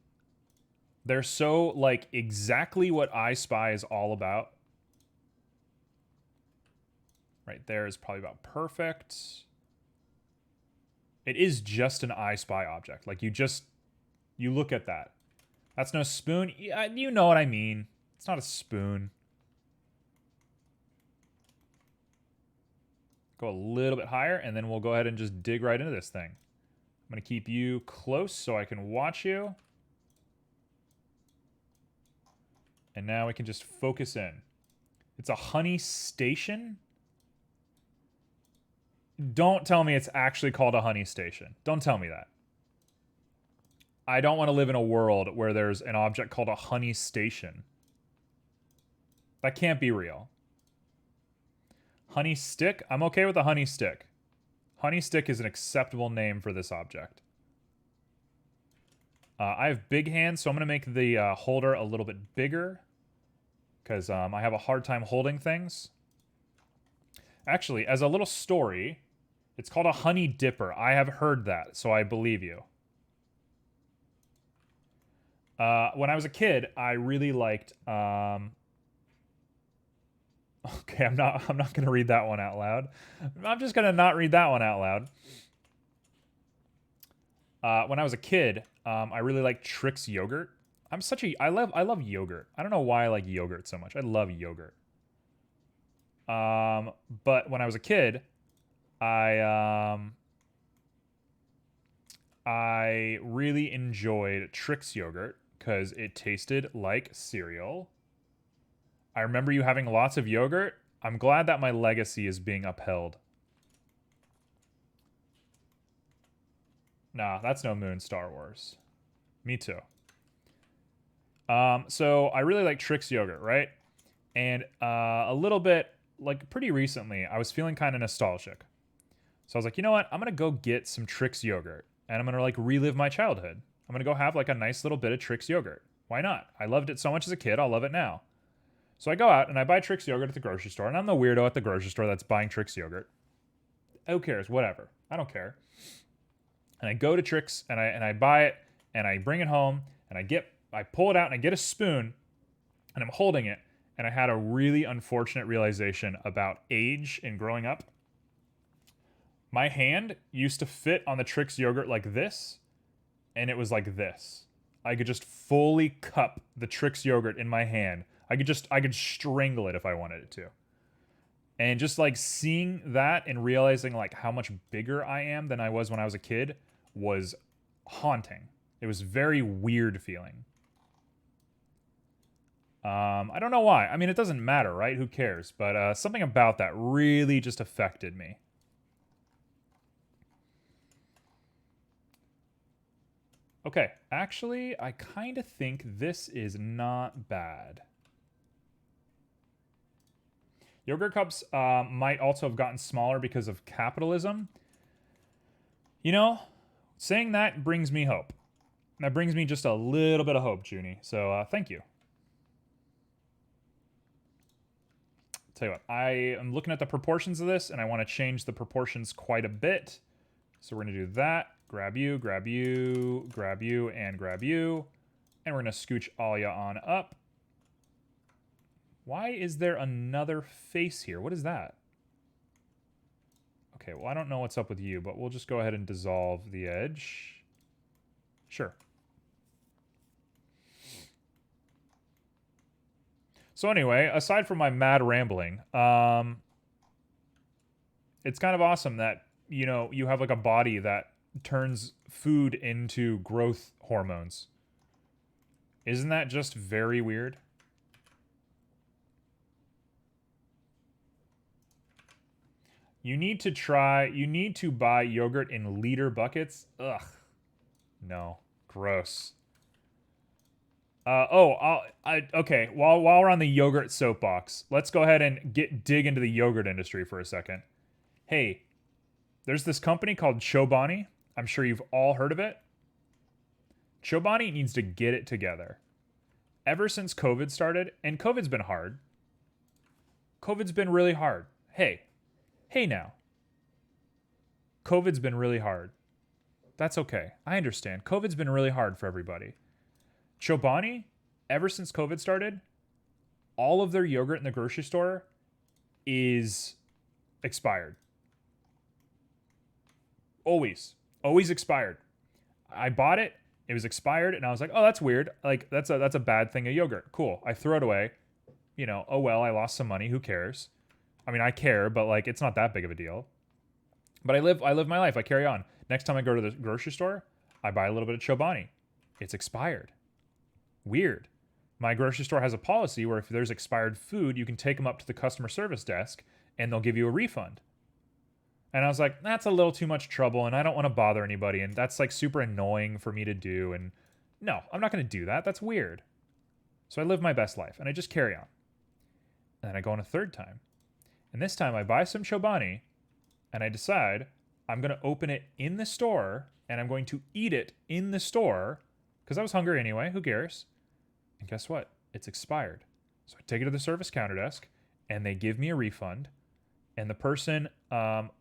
They're so like exactly what I Spy is all about. Right there is probably about perfect. It is just an I Spy object. Like you look at that. That's no spoon. You know what I mean. It's not a spoon. Go a little bit higher, and then we'll go ahead and just dig right into this thing. I'm going to keep you close so I can watch you. And now we can just focus in. It's a honey station. Don't tell me it's actually called a honey station. Don't tell me that. I don't want to live in a world where there's an object called a honey station. That can't be real. Honey stick? I'm okay with a honey stick. Honey stick is an acceptable name for this object. I have big hands, so I'm going to make the holder a little bit bigger because I have a hard time holding things. Actually, as a little story, it's called a honey dipper. I have heard that, so I believe you. When I was a kid, I really liked... Okay, I'm not going to read that one out loud. I'm just going to not read that one out loud. When I was a kid, I really liked Trix yogurt. I love yogurt. I don't know why I like yogurt so much. I love yogurt. But when I was a kid, I really enjoyed Trix yogurt because it tasted like cereal. I remember you having lots of yogurt. I'm glad that my legacy is being upheld Nah, that's no moon Star Wars. Me too. So I really like Trix yogurt, right? And a little bit, like pretty recently, I was feeling kind of nostalgic. So I was like, you know what? I'm gonna go get some Trix yogurt, and I'm gonna like relive my childhood. I'm gonna go have like a nice little bit of Trix yogurt. Why not? I loved it so much as a kid. I'll love it now. So I go out and I buy Trix yogurt at the grocery store, and I'm the weirdo at the grocery store that's buying Trix yogurt. Who cares? Whatever. I don't care. And I go to Trix and I buy it and I bring it home and I pull it out and I get a spoon and I'm holding it, and I had a really unfortunate realization about age and growing up. My hand used to fit on the Trix yogurt like this, and it was like this. I could just fully cup the Trix yogurt in my hand. I could strangle it if I wanted it to. And just like seeing that and realizing like how much bigger I am than I was when I was a kid was haunting. It was very weird feeling. I don't know why. I mean, it doesn't matter, right? Who cares? But something about that really just affected me. Okay, actually, I kind of think this is not bad. Yogurt cups might also have gotten smaller because of capitalism. You know, saying that brings me hope. That brings me just a little bit of hope, Junie. So thank you. Tell you what, I am looking at the proportions of this, and I want to change the proportions quite a bit. So we're going to do that. Grab you, grab you, grab you, and grab you. And we're going to scooch all ya on up. Why is there another face here? What is that? Okay, well, I don't know what's up with you, but we'll just go ahead and dissolve the edge. Sure. So anyway, aside from my mad rambling, it's kind of awesome that, you know, you have like a body that turns food into growth hormones. Isn't that just very weird? You need to buy yogurt in liter buckets. Ugh. No. Gross. Okay. While we're on the yogurt soapbox, let's go ahead and dig into the yogurt industry for a second. Hey, there's this company called Chobani. I'm sure you've all heard of it. Chobani needs to get it together. Ever since COVID started, and COVID's been hard. COVID's been really hard. Hey now. COVID's been really hard. That's okay. I understand. COVID's been really hard for everybody. Chobani, ever since COVID started, all of their yogurt in the grocery store is expired. Always expired. I bought it, it was expired, and I was like, oh, that's weird. Like, that's a bad thing of yogurt. Cool. I throw it away. You know, oh well, I lost some money. Who cares? I mean, I care, but like, it's not that big of a deal. But I live my life. I carry on. Next time I go to the grocery store, I buy a little bit of Chobani. It's expired. Weird. My grocery store has a policy where if there's expired food, you can take them up to the customer service desk and they'll give you a refund. And I was like, that's a little too much trouble and I don't want to bother anybody. And that's like super annoying for me to do. And no, I'm not going to do that. That's weird. So I live my best life and I just carry on. And then I go on a third time. And this time I buy some Chobani and I decide I'm going to open it in the store and I'm going to eat it in the store because I was hungry anyway. Who cares? And guess what? It's expired. So I take it to the service counter desk and they give me a refund. And the person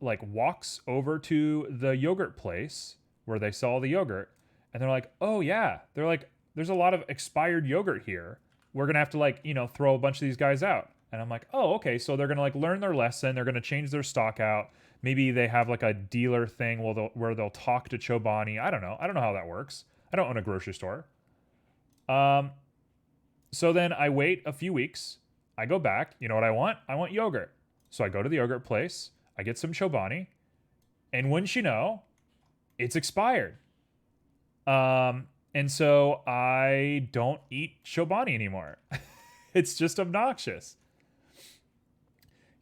like walks over to the yogurt place where they sell the yogurt. And they're like, oh yeah. They're like, there's a lot of expired yogurt here. We're going to have to like, you know, throw a bunch of these guys out. And I'm like, oh, okay. So they're going to like learn their lesson. They're going to change their stock out. Maybe they have like a dealer thing where they'll talk to Chobani. I don't know. I don't know how that works. I don't own a grocery store. So then I wait a few weeks. I go back. You know what I want? I want yogurt. So I go to the yogurt place. I get some Chobani. And wouldn't you know, it's expired. And so I don't eat Chobani anymore. It's just obnoxious.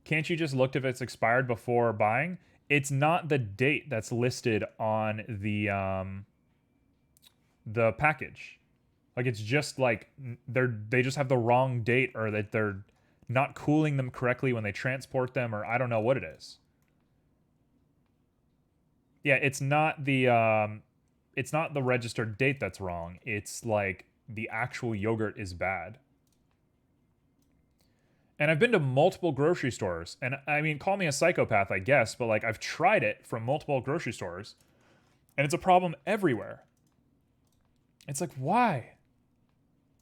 Can't you just look if it's expired before buying? It's not the date that's listed on the package. Like it's just like they just have the wrong date, or that they're not cooling them correctly when they transport them, or I don't know what it is. Yeah, it's not the registered date that's wrong. It's like the actual yogurt is bad. And I've been to multiple grocery stores, and I mean, call me a psychopath, I guess, but like I've tried it from multiple grocery stores, and it's a problem everywhere. It's like, why?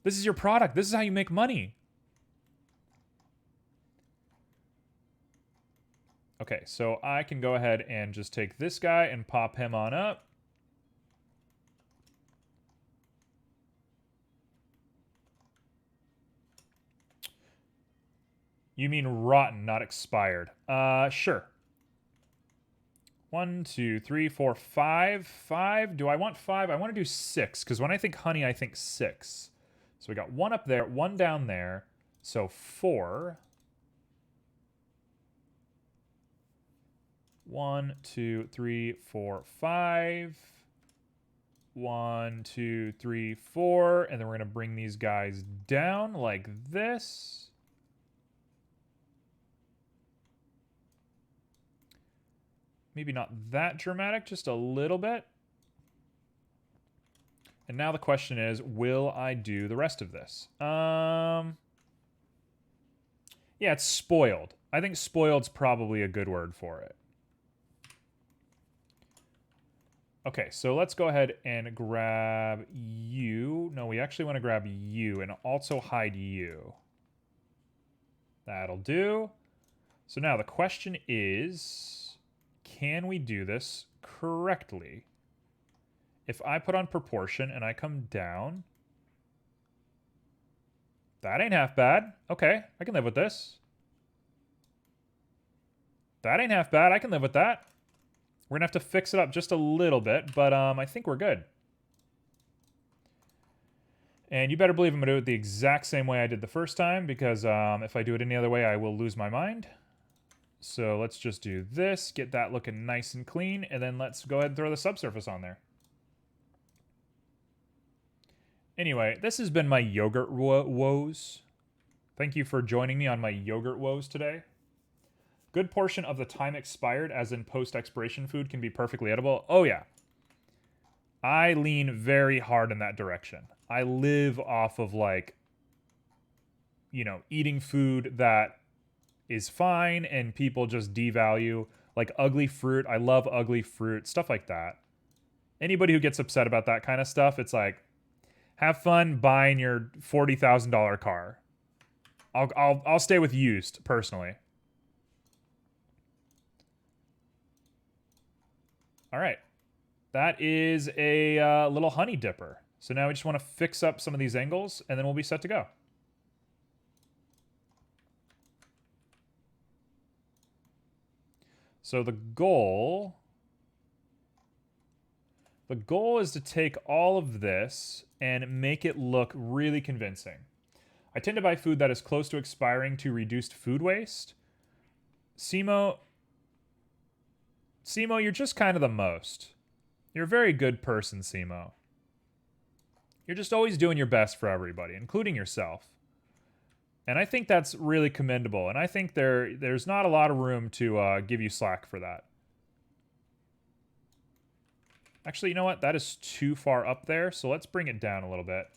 This is your product. This is how you make money. Okay, so I can go ahead and just take this guy and pop him on up. You mean rotten, not expired. Sure. 1, 2, 3, 4, 5. 5. Do I want 5? I want to do 6, because when I think honey, I think 6. So we got 1 up there, 1 down there. So 4. 1, 2, 3, 4, 5. 1, 2, 3, 4. And then we're going to bring these guys down like this. Maybe not that dramatic, just a little bit. And now the question is, will I do the rest of this? Yeah, it's spoiled. I think spoiled's probably a good word for it. Okay, so let's go ahead and grab you. No, we actually want to grab you and also hide you. That'll do. So now the question is, can we do this correctly? If I put on proportion and I come down, that ain't half bad. Okay, I can live with this. That ain't half bad. I can live with that. We're gonna have to fix it up just a little bit, but I think we're good. And you better believe I'm gonna do it the exact same way I did the first time, because if I do it any other way, I will lose my mind. So let's just do this, get that looking nice and clean, and then let's go ahead and throw the subsurface on there. Anyway, this has been my yogurt woes. Thank you for joining me on my yogurt woes today. Good portion of the time expired, as in post-expiration food, can be perfectly edible. Oh yeah. I lean very hard in that direction. I live off of, like, you know, eating food that is fine and people just devalue. Like ugly fruit. I love ugly fruit. Stuff like that. Anybody who gets upset about that kind of stuff, it's like, have fun buying your $40,000 car. I'll stay with used, personally. All right. That is a little honey dipper. So now we just want to fix up some of these angles, and then we'll be set to go. So the goal is to take all of this and make it look really convincing. I tend to buy food that is close to expiring to reduce food waste. Simo, you're just kind of the most. You're a very good person, Simo. You're just always doing your best for everybody, including yourself. And I think that's really commendable. And I think there's not a lot of room to give you slack for that. Actually, you know what? That is too far up there, so let's bring it down a little bit.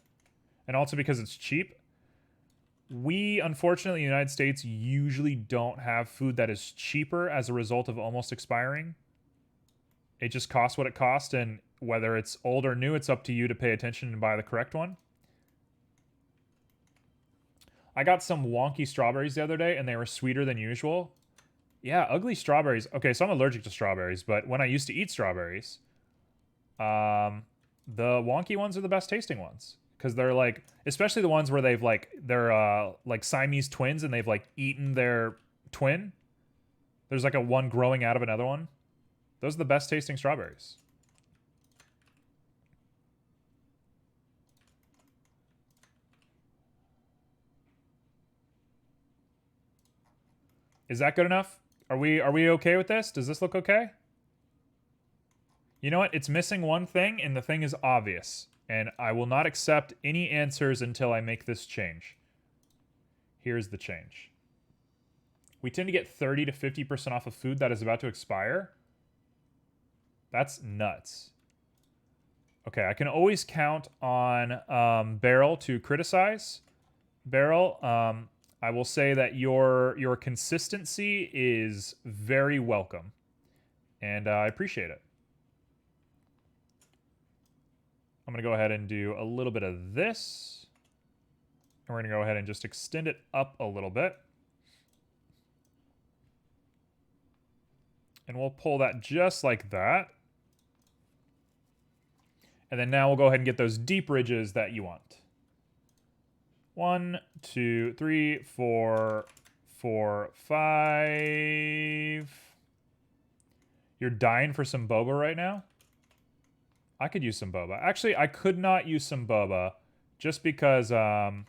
And also because it's cheap. We, unfortunately, in the United States, usually don't have food that is cheaper as a result of almost expiring. It just costs what it costs, and whether it's old or new, it's up to you to pay attention and buy the correct one. I got some wonky strawberries the other day, and they were sweeter than usual. Yeah, ugly strawberries. Okay, so I'm allergic to strawberries, but when I used to eat strawberries, the wonky ones are the best tasting ones. Because they're like, especially the ones where they've like, they're like Siamese twins and they've like eaten their twin. There's like a one growing out of another one. Those are the best tasting strawberries. Is that good enough? Are we okay with this? Does this look okay? You know what? It's missing one thing, and the thing is obvious. And I will not accept any answers until I make this change. Here's the change. We tend to get 30 to 50% off of food that is about to expire. That's nuts. Okay, I can always count on Beryl to criticize. Beryl, I will say that your consistency is very welcome, and I appreciate it. I'm going to go ahead and do a little bit of this. And we're going to go ahead and just extend it up a little bit. And we'll pull that just like that. And then now we'll go ahead and get those deep ridges that you want. 1, 2, 3, 4, 4, 5. You're dying for some boba right now? I could use some boba. Actually, I could not use some boba just because I'm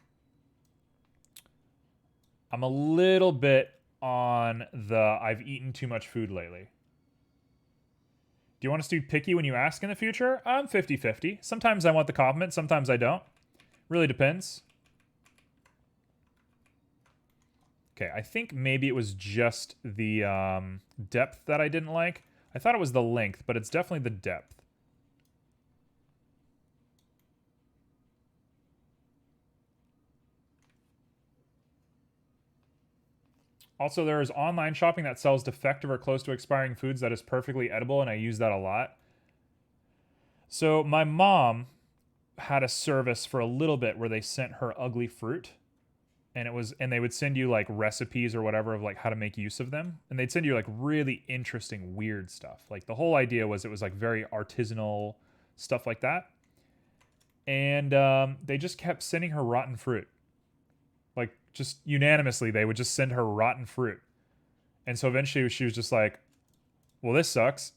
a little bit on the I've eaten too much food lately. Do you want us to be picky when you ask in the future? I'm 50-50. Sometimes I want the compliment, sometimes I don't. Really depends. Okay, I think maybe it was just the depth that I didn't like. I thought it was the length, but it's definitely the depth. Also, there is online shopping that sells defective or close to expiring foods that is perfectly edible, and I use that a lot. So my mom had a service for a little bit where they sent her ugly fruit, and they would send you like recipes or whatever of like how to make use of them, and they'd send you like really interesting weird stuff. Like the whole idea was it was like very artisanal stuff like that, and they just kept sending her rotten fruit. Like, just unanimously, they would just send her rotten fruit. And so eventually she was just like, well, this sucks.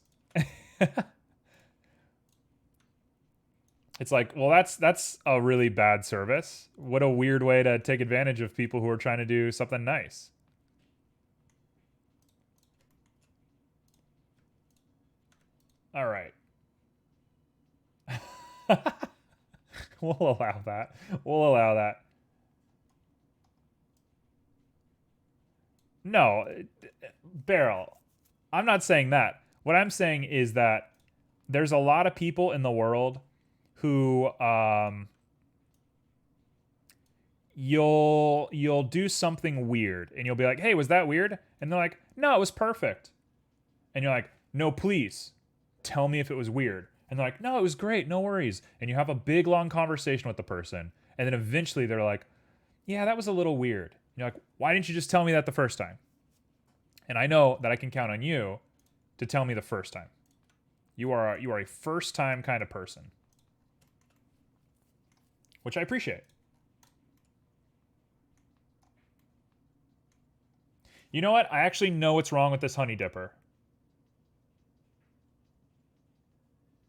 It's like, well, that's a really bad service. What a weird way to take advantage of people who are trying to do something nice. All right. We'll allow that. We'll allow that. No, Beryl, I'm not saying that. What I'm saying is that there's a lot of people in the world who you'll do something weird and you'll be like, "Hey, was that weird?" And they're like, "No, it was perfect." And you're like, "No, please tell me if it was weird." And they're like, "No, it was great. No worries." And you have a big long conversation with the person, and then eventually they're like, "Yeah, that was a little weird." And you're like, "Why didn't you just tell me that the first time?" And I know that I can count on you to tell me the first time. You are a first time kind of person, which I appreciate. You know what? I actually know what's wrong with this honey dipper.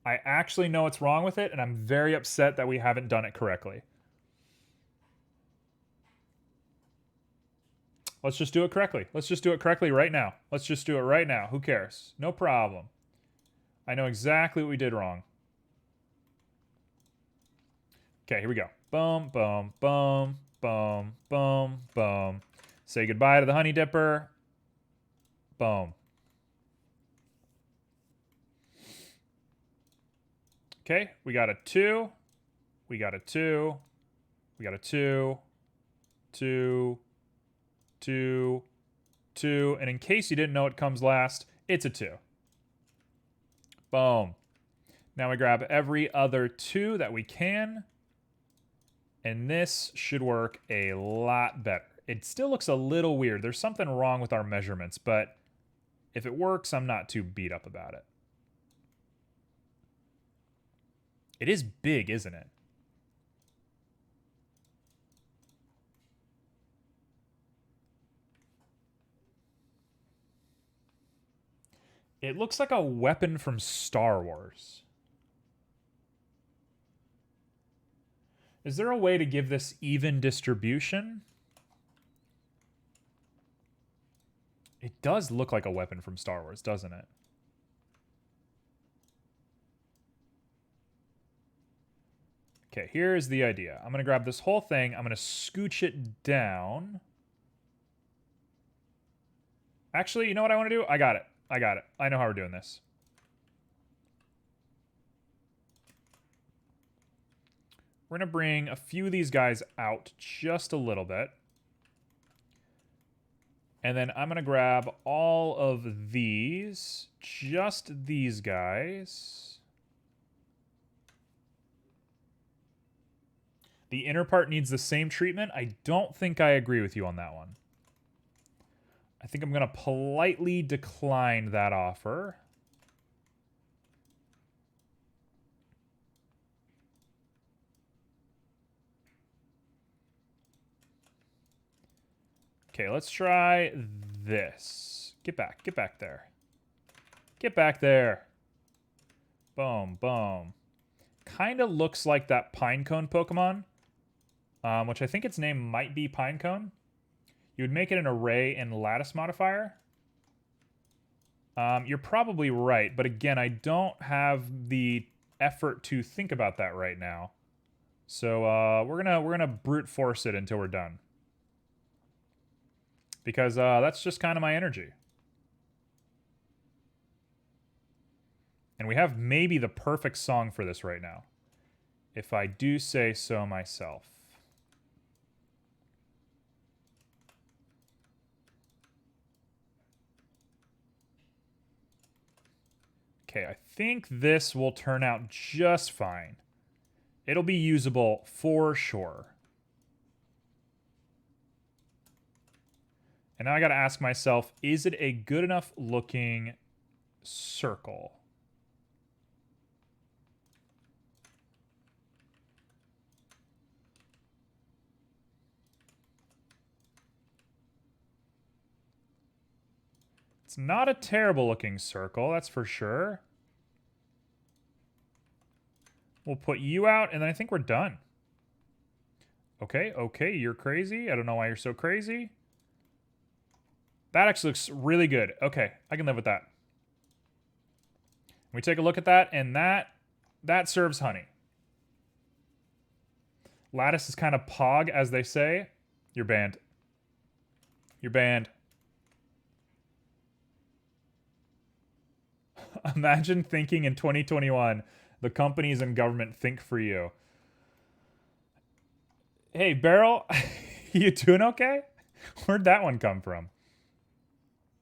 I actually know what's wrong with it, and I'm very upset that we haven't done it correctly. Let's just do it correctly. Let's just do it correctly right now. Let's just do it right now. Who cares? No problem. I know exactly what we did wrong. Okay, here we go. Boom, boom, boom, boom, boom, boom. Say goodbye to the honey dipper. Boom. Okay, we got a 2. We got a 2. We got a 2. 2. 2. 2. And in case you didn't know what comes last, it's a 2. Boom. Now we grab every other 2 that we can. And this should work a lot better. It still looks a little weird. There's something wrong with our measurements, but if it works, I'm not too beat up about it. It is big, isn't it? It looks like a weapon from Star Wars. Is there a way to give this even distribution? It does look like a weapon from Star Wars, doesn't it? Okay, here's the idea. I'm going to grab this whole thing. I'm going to scooch it down. Actually, you know what I want to do? I got it. I got it. I know how we're doing this. We're going to bring a few of these guys out just a little bit. And then I'm going to grab all of these, just these guys. The inner part needs the same treatment. I don't think I agree with you on that one. I think I'm going to politely decline that offer. Okay, let's try this. Get back there. Get back there. Boom, boom. Kind of looks like that Pinecone Pokemon, which I think its name might be Pinecone. You would make it an array and lattice modifier. You're probably right, but again, I don't have the effort to think about that right now. So we're gonna brute force it until we're done, because that's just kind of my energy. And we have maybe the perfect song for this right now, if I do say so myself. Okay, I think this will turn out just fine. It'll be usable for sure. And now I gotta ask myself, is it a good enough looking circle? It's not a terrible looking circle, that's for sure. We'll put you out, and then I think we're done. Okay, okay, you're crazy. I don't know why you're so crazy. That actually looks really good. Okay, I can live with that. We take a look at that, and that serves honey. Lattice is kind of pog, as they say. You're banned. You're banned. Imagine thinking in 2021, the companies and government think for you. Hey, Beryl, you doing okay? Where'd that one come from?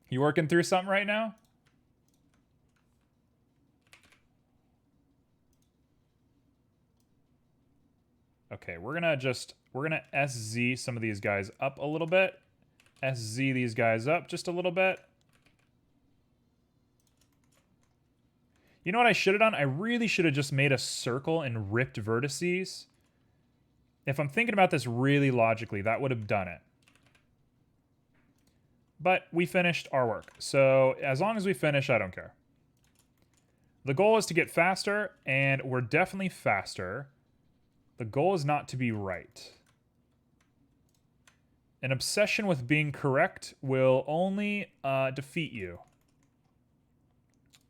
You working through something right now? Okay, we're gonna SZ some of these guys up a little bit. SZ these guys up just a little bit. You know what I should have done? I really should have just made a circle and ripped vertices. If I'm thinking about this really logically, that would have done it. But we finished our work. So as long as we finish, I don't care. The goal is to get faster, and we're definitely faster. The goal is not to be right. An obsession with being correct will only defeat you.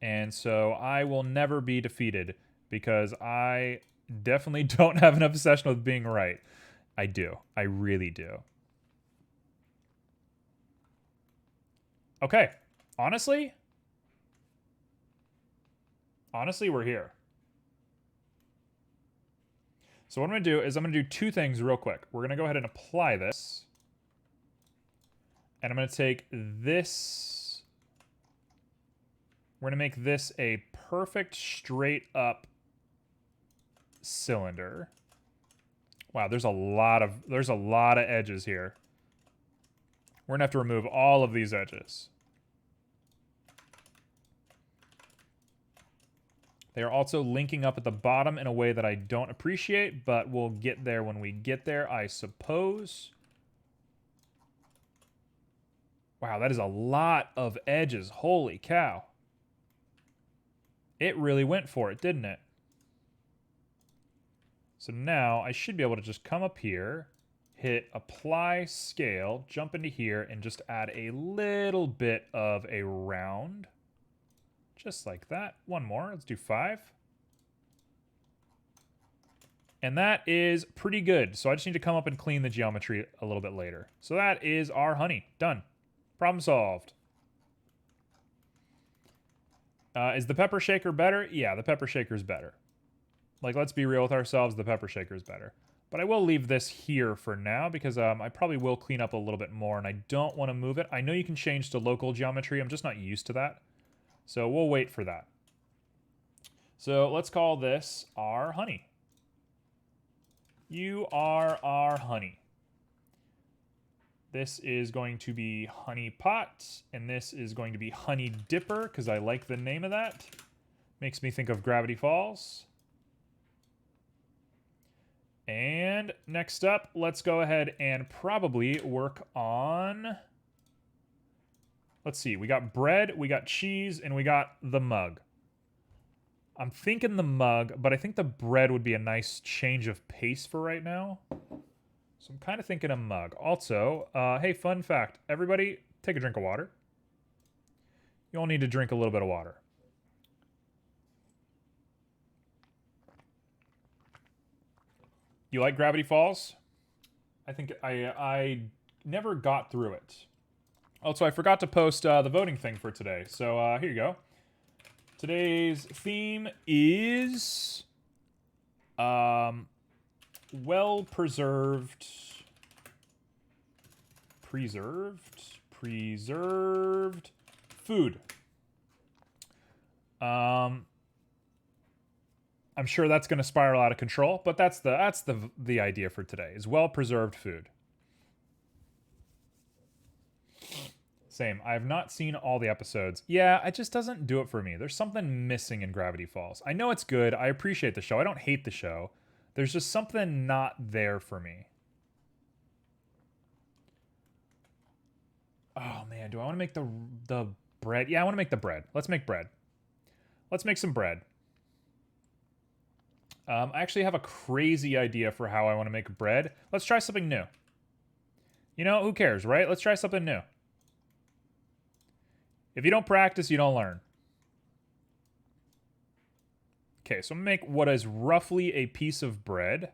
And so I will never be defeated, because I definitely don't have an obsession with being right. I do. I really do. Okay. Honestly, we're here. So what I'm going to do is I'm going to do two things real quick. We're going to go ahead and apply this. And I'm going to take this. We're going to make this a perfect straight up cylinder. Wow, there's a lot of edges here. We're going to have to remove all of these edges. They are also linking up at the bottom in a way that I don't appreciate, but we'll get there when we get there, I suppose. Wow, that is a lot of edges. Holy cow. It really went for it, didn't it? So now I should be able to just come up here, hit apply scale, jump into here, and just add a little bit of a round. Just like that. One more. Let's do 5. And that is pretty good. So I just need to come up and clean the geometry a little bit later. So that is our honey. Done. Problem solved. Is the pepper shaker better? Yeah, the pepper shaker is better. Like, let's be real with ourselves. The pepper shaker is better. But I will leave this here for now because I probably will clean up a little bit more and I don't want to move it. I know you can change to local geometry. I'm just not used to that. So we'll wait for that. So let's call this our honey. You are our honey. This is going to be honey pot, and this is going to be honey dipper because I like the name of that. Makes me think of Gravity Falls. And next up, let's go ahead and probably work on... Let's see, we got bread, we got cheese, and we got the mug. I'm thinking the mug, but I think the bread would be a nice change of pace for right now. So I'm kind of thinking a mug. Also, hey, fun fact. Everybody, take a drink of water. You all need to drink a little bit of water. You like Gravity Falls? I think I never got through it. Also, I forgot to post the voting thing for today. So here you go. Today's theme is well-preserved, preserved food. I'm sure that's going to spiral out of control, but that's the idea for today, is well-preserved food. Same. I have not seen all the episodes. Yeah, it just doesn't do it for me. There's something missing in Gravity Falls. I know it's good. I appreciate the show. I don't hate the show. There's just something not there for me. Oh, man. Do I want to make the bread? Yeah, I want to make the bread. Let's make bread. Let's make some bread. I actually have a crazy idea for how I want to make bread. Let's try something new. You know, who cares, right? Let's try something new. If you don't practice, you don't learn. Okay, so I'm going to make what is roughly a piece of bread.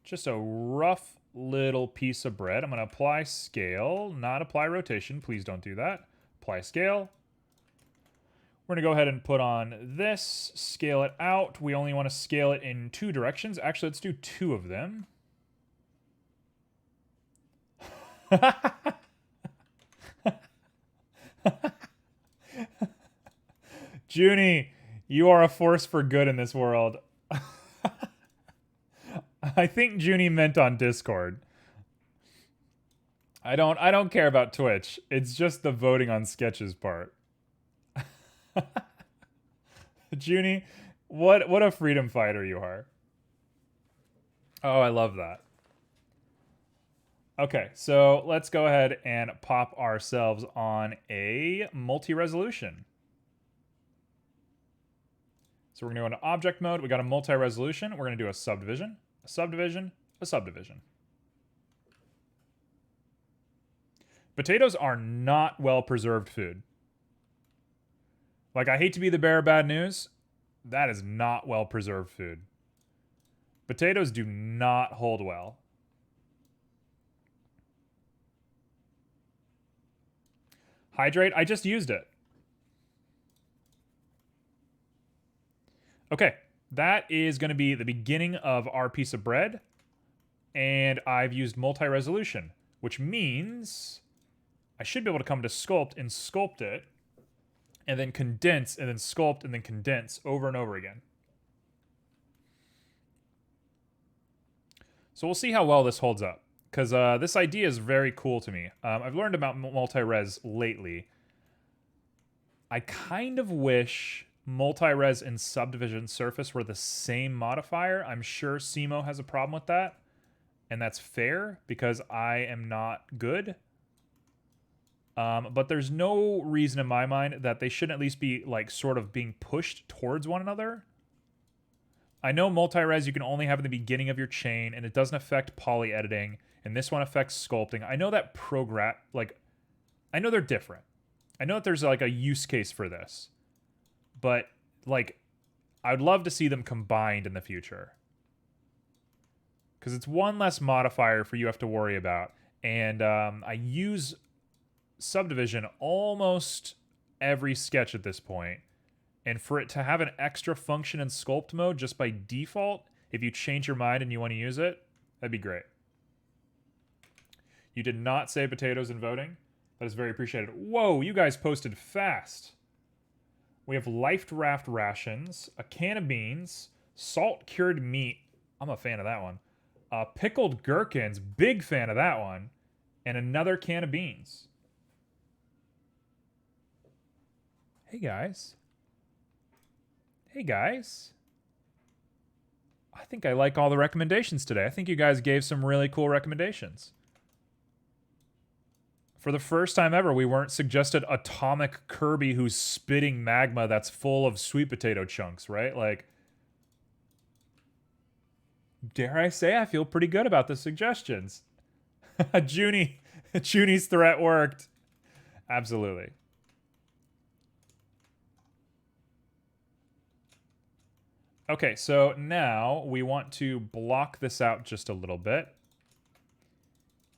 Just a rough little piece of bread. I'm going to apply scale, not apply rotation. Please don't do that. Apply scale. We're going to go ahead and put on this, scale it out. We only want to scale it in 2 directions. Actually, let's do 2 of them. Junie, you are a force for good in this world. I think Junie meant on Discord. I don't care about Twitch. It's just the voting on sketches part. Junie, what a freedom fighter you are. Oh, I love that. Okay, so let's go ahead and pop ourselves on a multi-resolution. So we're going to go into object mode. We got a multi-resolution. We're going to do a subdivision, a subdivision, a subdivision. Potatoes are not well-preserved food. Like, I hate to be the bearer of bad news. That is not well-preserved food. Potatoes do not hold well. Hydrate, I just used it. Okay, that is going to be the beginning of our piece of bread. And I've used multi-resolution, which means I should be able to come to sculpt and sculpt it, and then condense, and then sculpt, and then condense over and over again. So we'll see how well this holds up, because this idea is very cool to me. I've learned about multi-res lately. I kind of wish multi-res and subdivision surface were the same modifier. I'm sure Simo has a problem with that, and that's fair, because I am not good. But there's no reason in my mind that they shouldn't at least be, like, sort of being pushed towards one another. I know multi-res you can only have in the beginning of your chain, and it doesn't affect poly editing, and this one affects sculpting. I know that I know they're different. I know that there's like a use case for this, but like, I would love to see them combined in the future. Because it's one less modifier for you have to worry about. And I use subdivision almost every sketch at this point. And for it to have an extra function in sculpt mode just by default, if you change your mind and you want to use it, that'd be great. You did not say potatoes in voting. That is very appreciated. Whoa, you guys posted fast. We have Life Raft rations, a can of beans, salt cured meat. I'm a fan of that one. Pickled gherkins, big fan of that one. And another can of beans. Hey guys. Hey guys. I think I like all the recommendations today. I think you guys gave some really cool recommendations. For the first time ever, we weren't suggested Atomic Kirby who's spitting magma that's full of sweet potato chunks, right? Like, dare I say I feel pretty good about the suggestions. Junie's threat worked. Absolutely. Okay, so now we want to block this out just a little bit.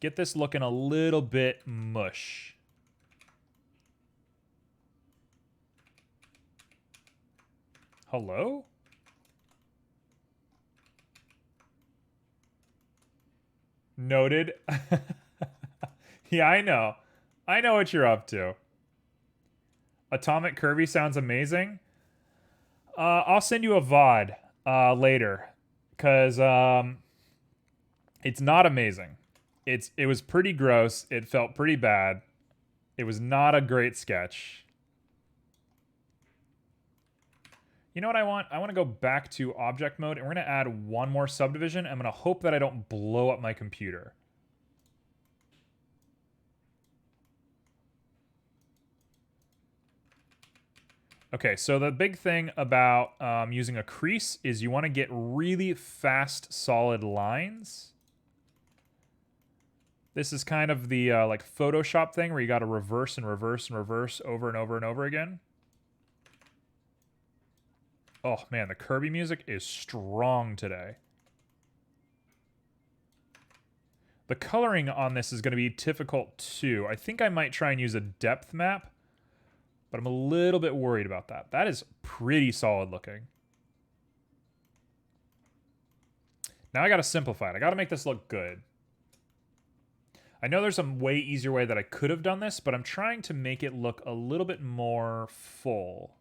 Get this looking a little bit mush. Hello? Noted. Yeah, I know. I know what you're up to. Atomic Kirby sounds amazing. I'll send you a VOD later. Because it's not amazing. It was pretty gross. It felt pretty bad. It was not a great sketch. You know what I want? I want to go back to object mode, and we're going to add one more subdivision. I'm going to hope that I don't blow up my computer. Okay, so the big thing about using a crease is you want to get really fast, solid lines. This is kind of the like Photoshop thing where you got to reverse and reverse and reverse over and over and over again. Oh man, the Kirby music is strong today. The coloring on this is going to be difficult too. I think I might try and use a depth map, but I'm a little bit worried about that. That is pretty solid looking. Now I got to simplify it. I got to make this look good. I know there's a way easier way that I could have done this, but I'm trying to make it look a little bit more full.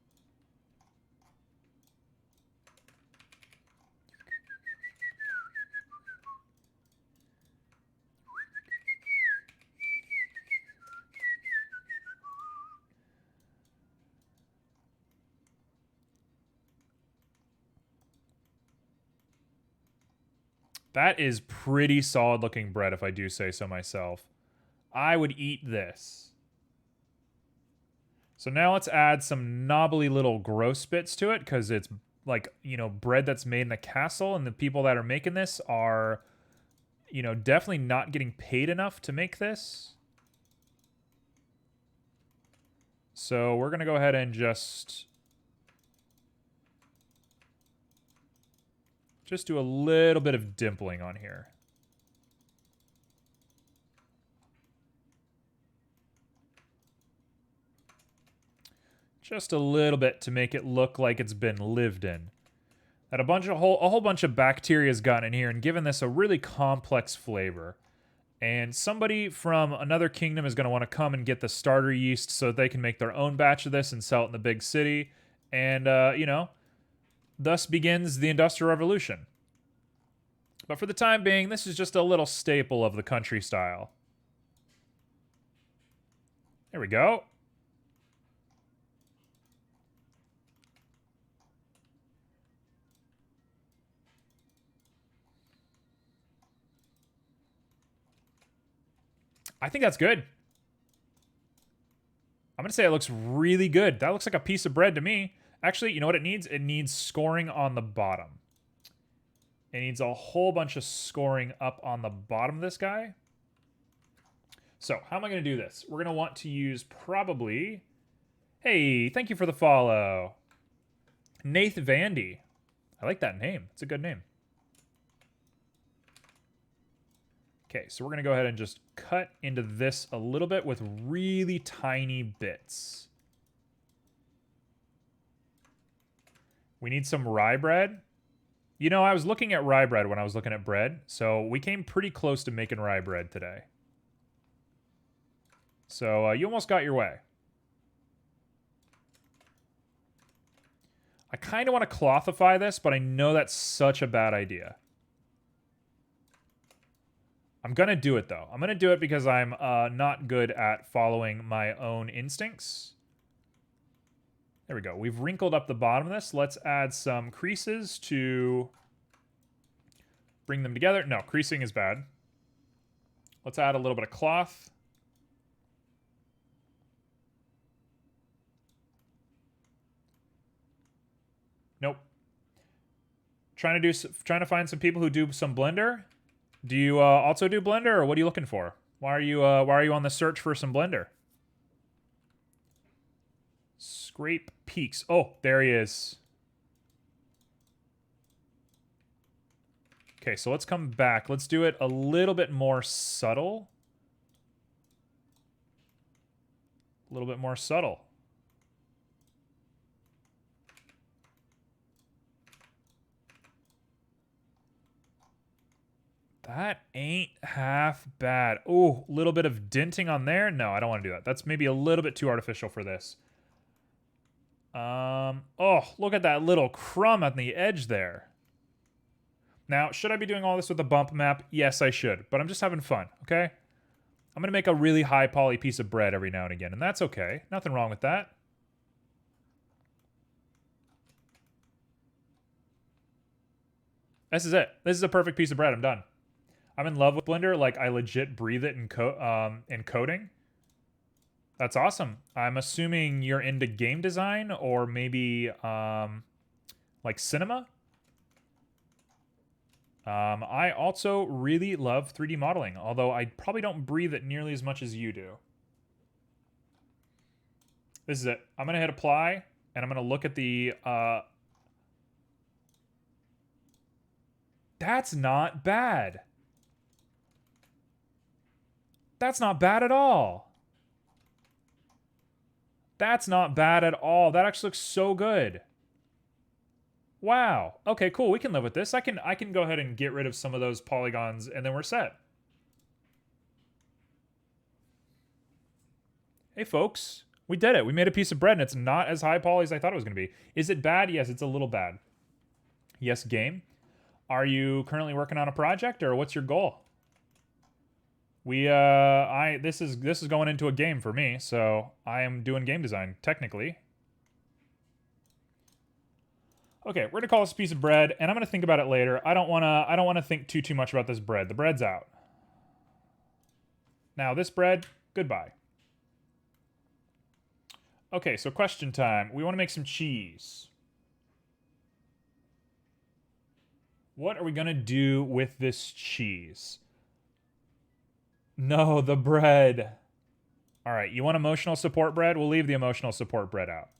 That is pretty solid looking bread, if I do say so myself. I would eat this. So now let's add some knobbly little gross bits to it, because it's like, you know, bread that's made in a castle, and the people that are making this are, you know, definitely not getting paid enough to make this. So we're going to go ahead and just do a little bit of dimpling on here. Just a little bit to make it look like it's been lived in. That a whole bunch of bacteria has gotten in here and given this a really complex flavor. And somebody from another kingdom is going to want to come and get the starter yeast so that they can make their own batch of this and sell it in the big city. And, you know, thus begins the Industrial Revolution. But for the time being, this is just a little staple of the country style. There we go. I think that's good. I'm going to say it looks really good. That looks like a piece of bread to me. Actually, you know what it needs? It needs scoring on the bottom. It needs a whole bunch of scoring up on the bottom of this guy. So how am I going to do this? We're going to want to use probably... Hey, thank you for the follow. Nath Vandy. I like that name. It's a good name. Okay, so we're going to go ahead and just cut into this a little bit with really tiny bits. We need some rye bread. You know, I was looking at rye bread when I was looking at bread, so we came pretty close to making rye bread today. So you almost got your way. I kind of want to clothify this, but I know that's such a bad idea. I'm going to do it, though. I'm going to do it because I'm not good at following my own instincts. There we go. We've wrinkled up the bottom of this. Let's add some creases to bring them together. No, creasing is bad. Let's add a little bit of cloth. Nope. Trying to find some people who do some Blender. Do you also do Blender, or what are you looking for? Why are you on the search for some Blender? Scrape peaks. Oh, there he is. Okay, so let's come back. Let's do it a little bit more subtle. A little bit more subtle. That ain't half bad. Oh, a little bit of denting on there. No, I don't want to do that. That's maybe a little bit too artificial for this. Oh, look at that little crumb on the edge there. Now, should I be doing all this with a bump map? Yes, I should, but I'm just having fun, okay? I'm going to make a really high poly piece of bread every now and again, and that's okay. Nothing wrong with that. This is it. This is a perfect piece of bread. I'm done. I'm in love with Blender. Like, I legit breathe it in coding. That's awesome. I'm assuming you're into game design or maybe like cinema. I also really love 3D modeling, although I probably don't breathe it nearly as much as you do. This is it. I'm going to hit apply, and I'm going to look at the... That's not bad. That's not bad at all. That's not bad at all. That actually looks so good. Wow. Okay, cool. We can live with this. I can go ahead and get rid of some of those polygons, and then we're set. Hey, folks. We did it. We made a piece of bread, and it's not as high poly as I thought it was going to be. Is it bad? Yes, it's a little bad. Yes, game. Are you currently working on a project, or what's your goal? This is going into a game for me, so I am doing game design, technically. Okay, we're gonna call this a piece of bread, and I'm gonna think about it later. I don't wanna think too much about this bread. The bread's out. Now this bread, goodbye. Okay, so question time. We want to make some cheese. What are we gonna do with this cheese? No, the bread. All right, you want emotional support bread? We'll leave the emotional support bread out.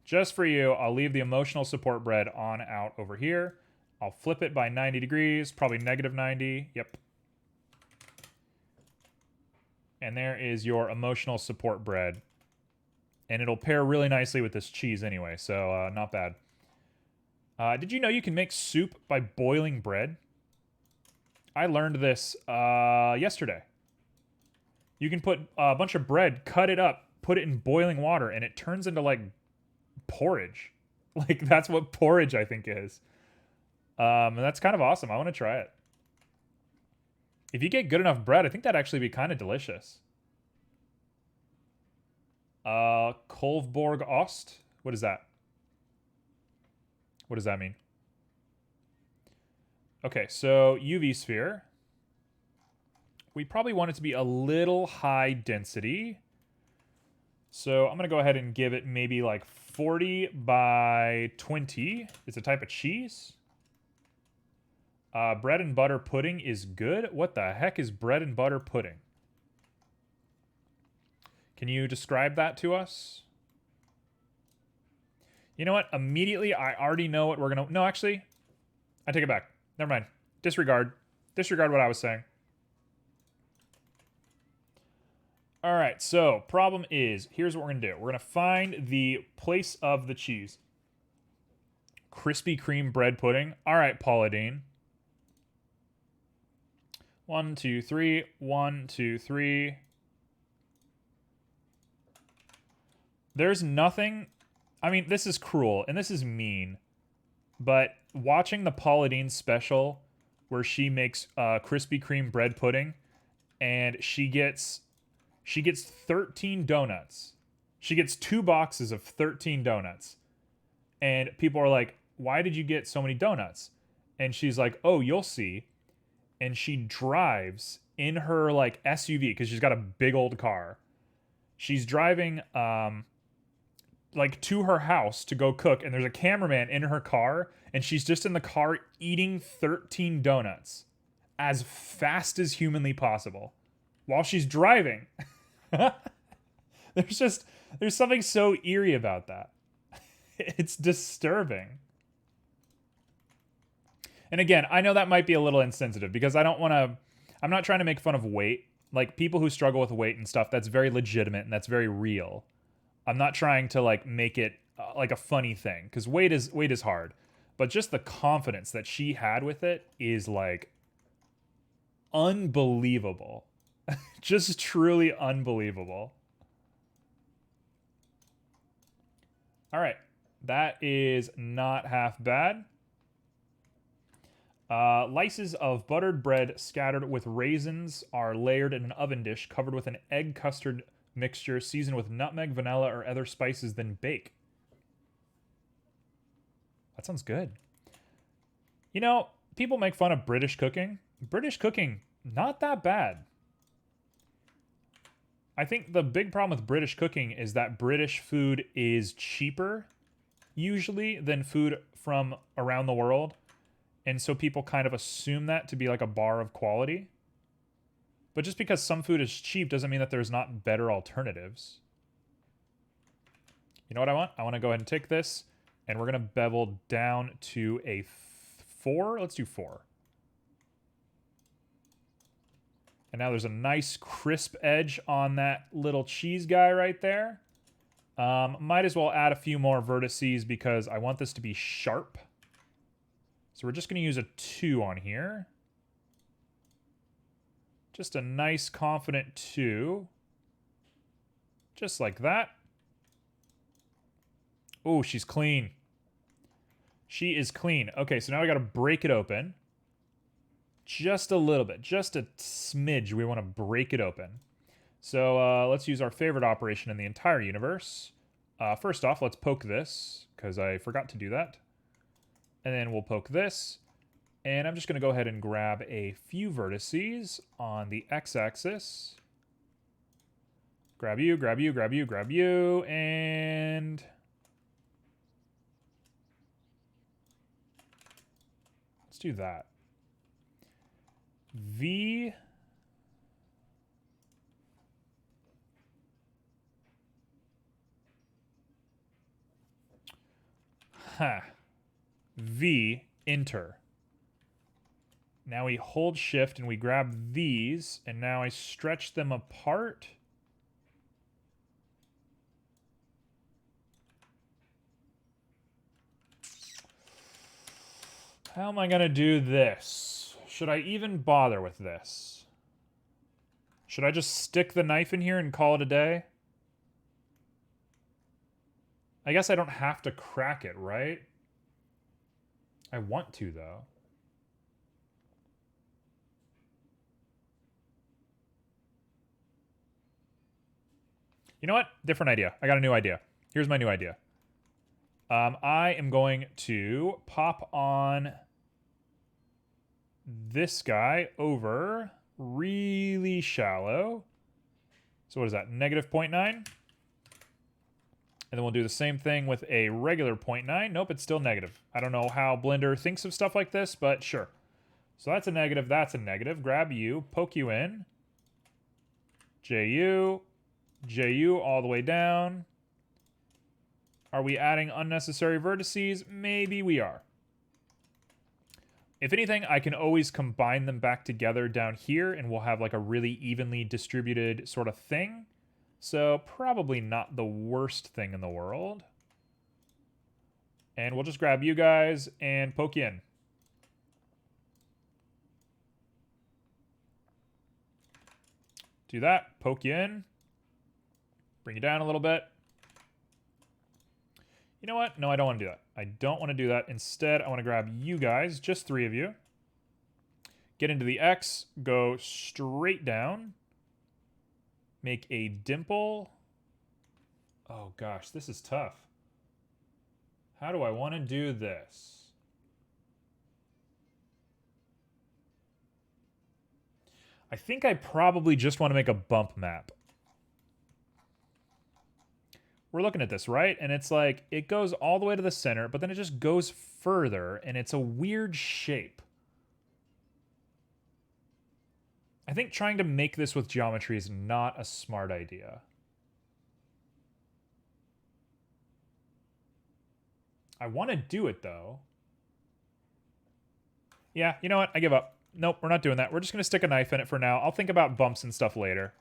Just for you, I'll leave the emotional support bread on out over here. I'll flip it by 90 degrees, probably negative 90. Yep. And there is your emotional support bread. And it'll pair really nicely with this cheese anyway, so not bad. Did you know you can make soup by boiling bread? I learned this yesterday. You can put a bunch of bread, cut it up, put it in boiling water, and it turns into, like, porridge. Like, that's what porridge, I think, is. And that's kind of awesome. I want to try it. If you get good enough bread, I think that'd actually be kind of delicious. Kolvborg Ost? What is that? What does that mean? Okay, so UV sphere. We probably want it to be a little high density. So I'm going to go ahead and give it maybe like 40 by 20. It's a type of cheese. Bread and butter pudding is good. What the heck is bread and butter pudding? Can you describe that to us? You know what? Immediately, I already know what we're going to... No, actually, I take it back. Never mind. Disregard. Disregard what I was saying. All right, so problem is, here's what we're going to do. We're going to find the place of the cheese. Krispy Kreme bread pudding. All right, Paula Deen. 1, 2, 3. 1, 2, 3. There's nothing... I mean, this is cruel, and this is mean. But watching the Paula Deen special, where she makes Krispy Kreme bread pudding, and she gets 13 donuts. She gets 2 boxes of 13 donuts. And people are like, why did you get so many donuts? And she's like, oh, you'll see. And she drives in her like SUV, because she's got a big old car. She's driving like to her house to go cook, and there's a cameraman in her car, and she's just in the car eating 13 donuts as fast as humanly possible while she's driving. There's something so eerie about that. It's disturbing. And again, I know that might be a little insensitive, because I'm not trying to make fun of weight. Like, people who struggle with weight and stuff, that's very legitimate and that's very real. I'm not trying to like make it like a funny thing, because weight is hard. But just the confidence that she had with it is like unbelievable. Just truly unbelievable. All right. That is not half bad. Slices of buttered bread scattered with raisins are layered in an oven dish covered with an egg custard mixture seasoned with nutmeg, vanilla, or other spices, then bake. That sounds good. You know, people make fun of British cooking. British cooking, not that bad. I think the big problem with British cooking is that British food is cheaper, usually, than food from around the world. And so people kind of assume that to be like a bar of quality. But just because some food is cheap doesn't mean that there's not better alternatives. You know what I want? I want to go ahead and take this, and we're going to bevel down to a 4. Let's do 4. And now there's a nice crisp edge on that little cheese guy right there. Might as well add a few more vertices because I want this to be sharp. So we're just going to use a 2 on here. Just a nice, confident 2. Just like that. Oh, she's clean. She is clean. Okay, so now we got to break it open. Just a little bit. Just a smidge. We want to break it open. So let's use our favorite operation in the entire universe. First off, let's poke this, because I forgot to do that. And then we'll poke this. And I'm just going to go ahead and grab a few vertices on the x-axis. Grab you, grab you, grab you, grab you, and... let's do that. V... huh. V, enter. Now we hold shift and we grab these, and now I stretch them apart. How am I going to do this? Should I even bother with this? Should I just stick the knife in here and call it a day? I guess I don't have to crack it, right? I want to, though. You know what? Different idea. I got a new idea. Here's my new idea. I am going to pop on this guy over really shallow. So what is that? Negative 0.9. And then we'll do the same thing with a regular 0.9. Nope, it's still negative. I don't know how Blender thinks of stuff like this, but sure. So that's a negative, that's a negative. Grab you, poke you in. JU, JU all the way down. Are we adding unnecessary vertices? Maybe we are. If anything, I can always combine them back together down here and we'll have like a really evenly distributed sort of thing. So probably not the worst thing in the world. And we'll just grab you guys and poke you in. Do that, poke you in. Bring you down a little bit. You know what? No, I don't want to do that. I don't want to do that. Instead, I want to grab you guys, just 3 of you. Get into the X, go straight down. Make a dimple. Oh gosh, this is tough. How do I want to do this? I think I probably just want to make a bump map. We're looking at this, right? And it's like, it goes all the way to the center, but then it just goes further, and it's a weird shape. I think trying to make this with geometry is not a smart idea. I want to do it, though. Yeah, you know what? I give up. Nope, we're not doing that. We're just going to stick a knife in it for now. I'll think about bumps and stuff later.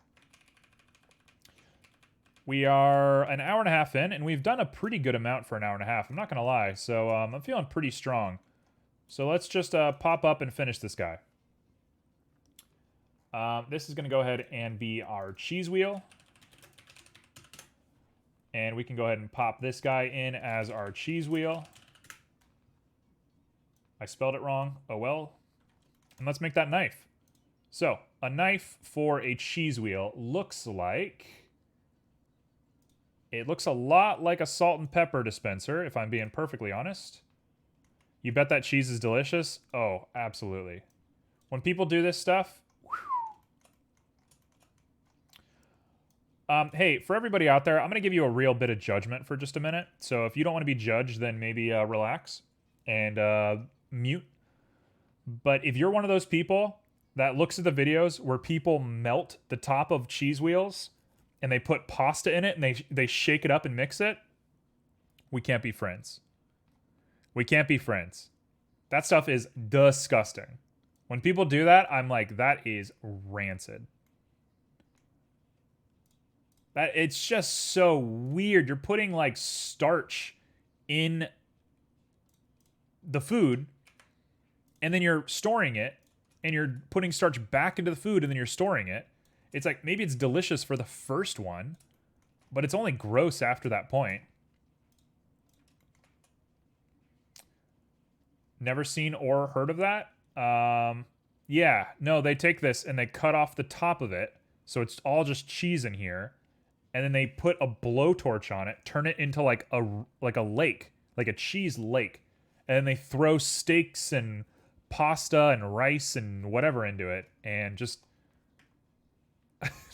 We are an hour and a half in, and we've done a pretty good amount for an hour and a half. I'm not going to lie. So I'm feeling pretty strong. So let's just pop up and finish this guy. This is going to go ahead and be our cheese wheel. And we can go ahead and pop this guy in as our cheese wheel. I spelled it wrong. Oh well. And let's make that knife. So, a knife for a cheese wheel looks like... It looks a lot like a salt and pepper dispenser, if I'm being perfectly honest. You bet that cheese is delicious? Oh, absolutely. When people do this stuff... hey, for everybody out there, I'm going to give you a real bit of judgment for just a minute. So if you don't want to be judged, then maybe relax and mute. But if you're one of those people that looks at the videos where people melt the top of cheese wheels and they put pasta in it and they shake it up and mix it, we can't be friends. We can't be friends. That stuff is disgusting. When people do that, I'm like, that is rancid. It's just so weird. You're putting like starch in the food and then you're storing it and you're putting starch back into the food and then you're storing it. It's like, maybe it's delicious for the first one, but it's only gross after that point. Never seen or heard of that? Yeah, no, they take this and they cut off the top of it, so it's all just cheese in here, and then they put a blowtorch on it, turn it into like a lake, like a cheese lake, and then they throw steaks and pasta and rice and whatever into it, and just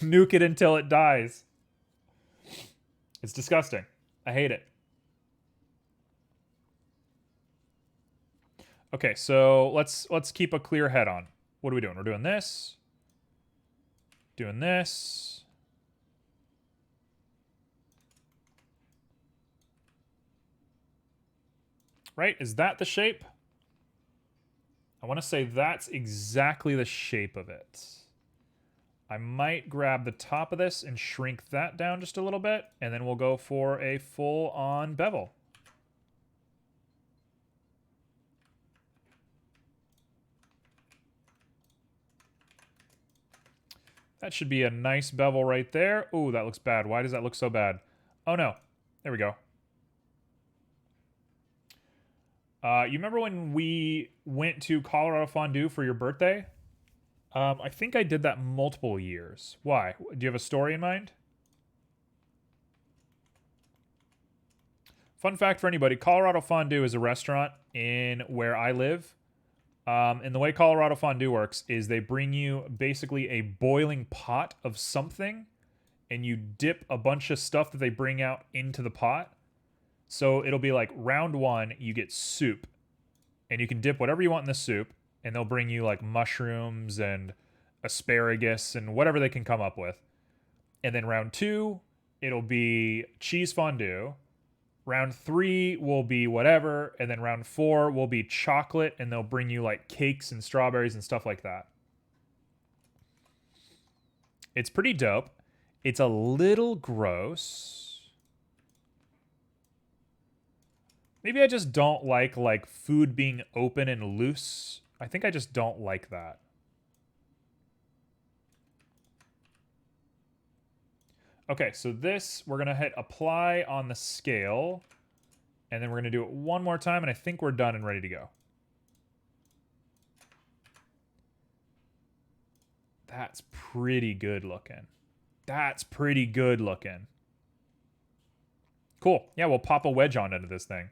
nuke it until it dies. It's disgusting. I hate it. Okay, so let's keep a clear head on. What are we doing? We're doing this. Doing this. Right? Is that the shape? I want to say that's exactly the shape of it. I might grab the top of this and shrink that down just a little bit, and then we'll go for a full-on bevel. That should be a nice bevel right there. Ooh, that looks bad. Why does that look so bad? Oh no. There we go. You remember when we went to Colorado Fondue for your birthday? I think I did that multiple years. Why? Do you have a story in mind? Fun fact for anybody, Colorado Fondue is a restaurant in where I live. And the way Colorado Fondue works is they bring you basically a boiling pot of something, and you dip a bunch of stuff that they bring out into the pot. So it'll be like round one, you get soup, and you can dip whatever you want in the soup. and they'll bring you like mushrooms and asparagus and whatever they can come up with. And then round 2, it'll be cheese fondue. Round 3 will be whatever, and then round 4 will be chocolate, and they'll bring you like cakes and strawberries and stuff like that. It's pretty dope. It's a little gross. Maybe I just don't like food being open and loose. I think I just don't like that. Okay, so this, we're going to hit apply on the scale, and then we're going to do it one more time, and I think we're done and ready to go. That's pretty good looking. That's pretty good looking. Cool. Yeah, we'll pop a wedge on into this thing.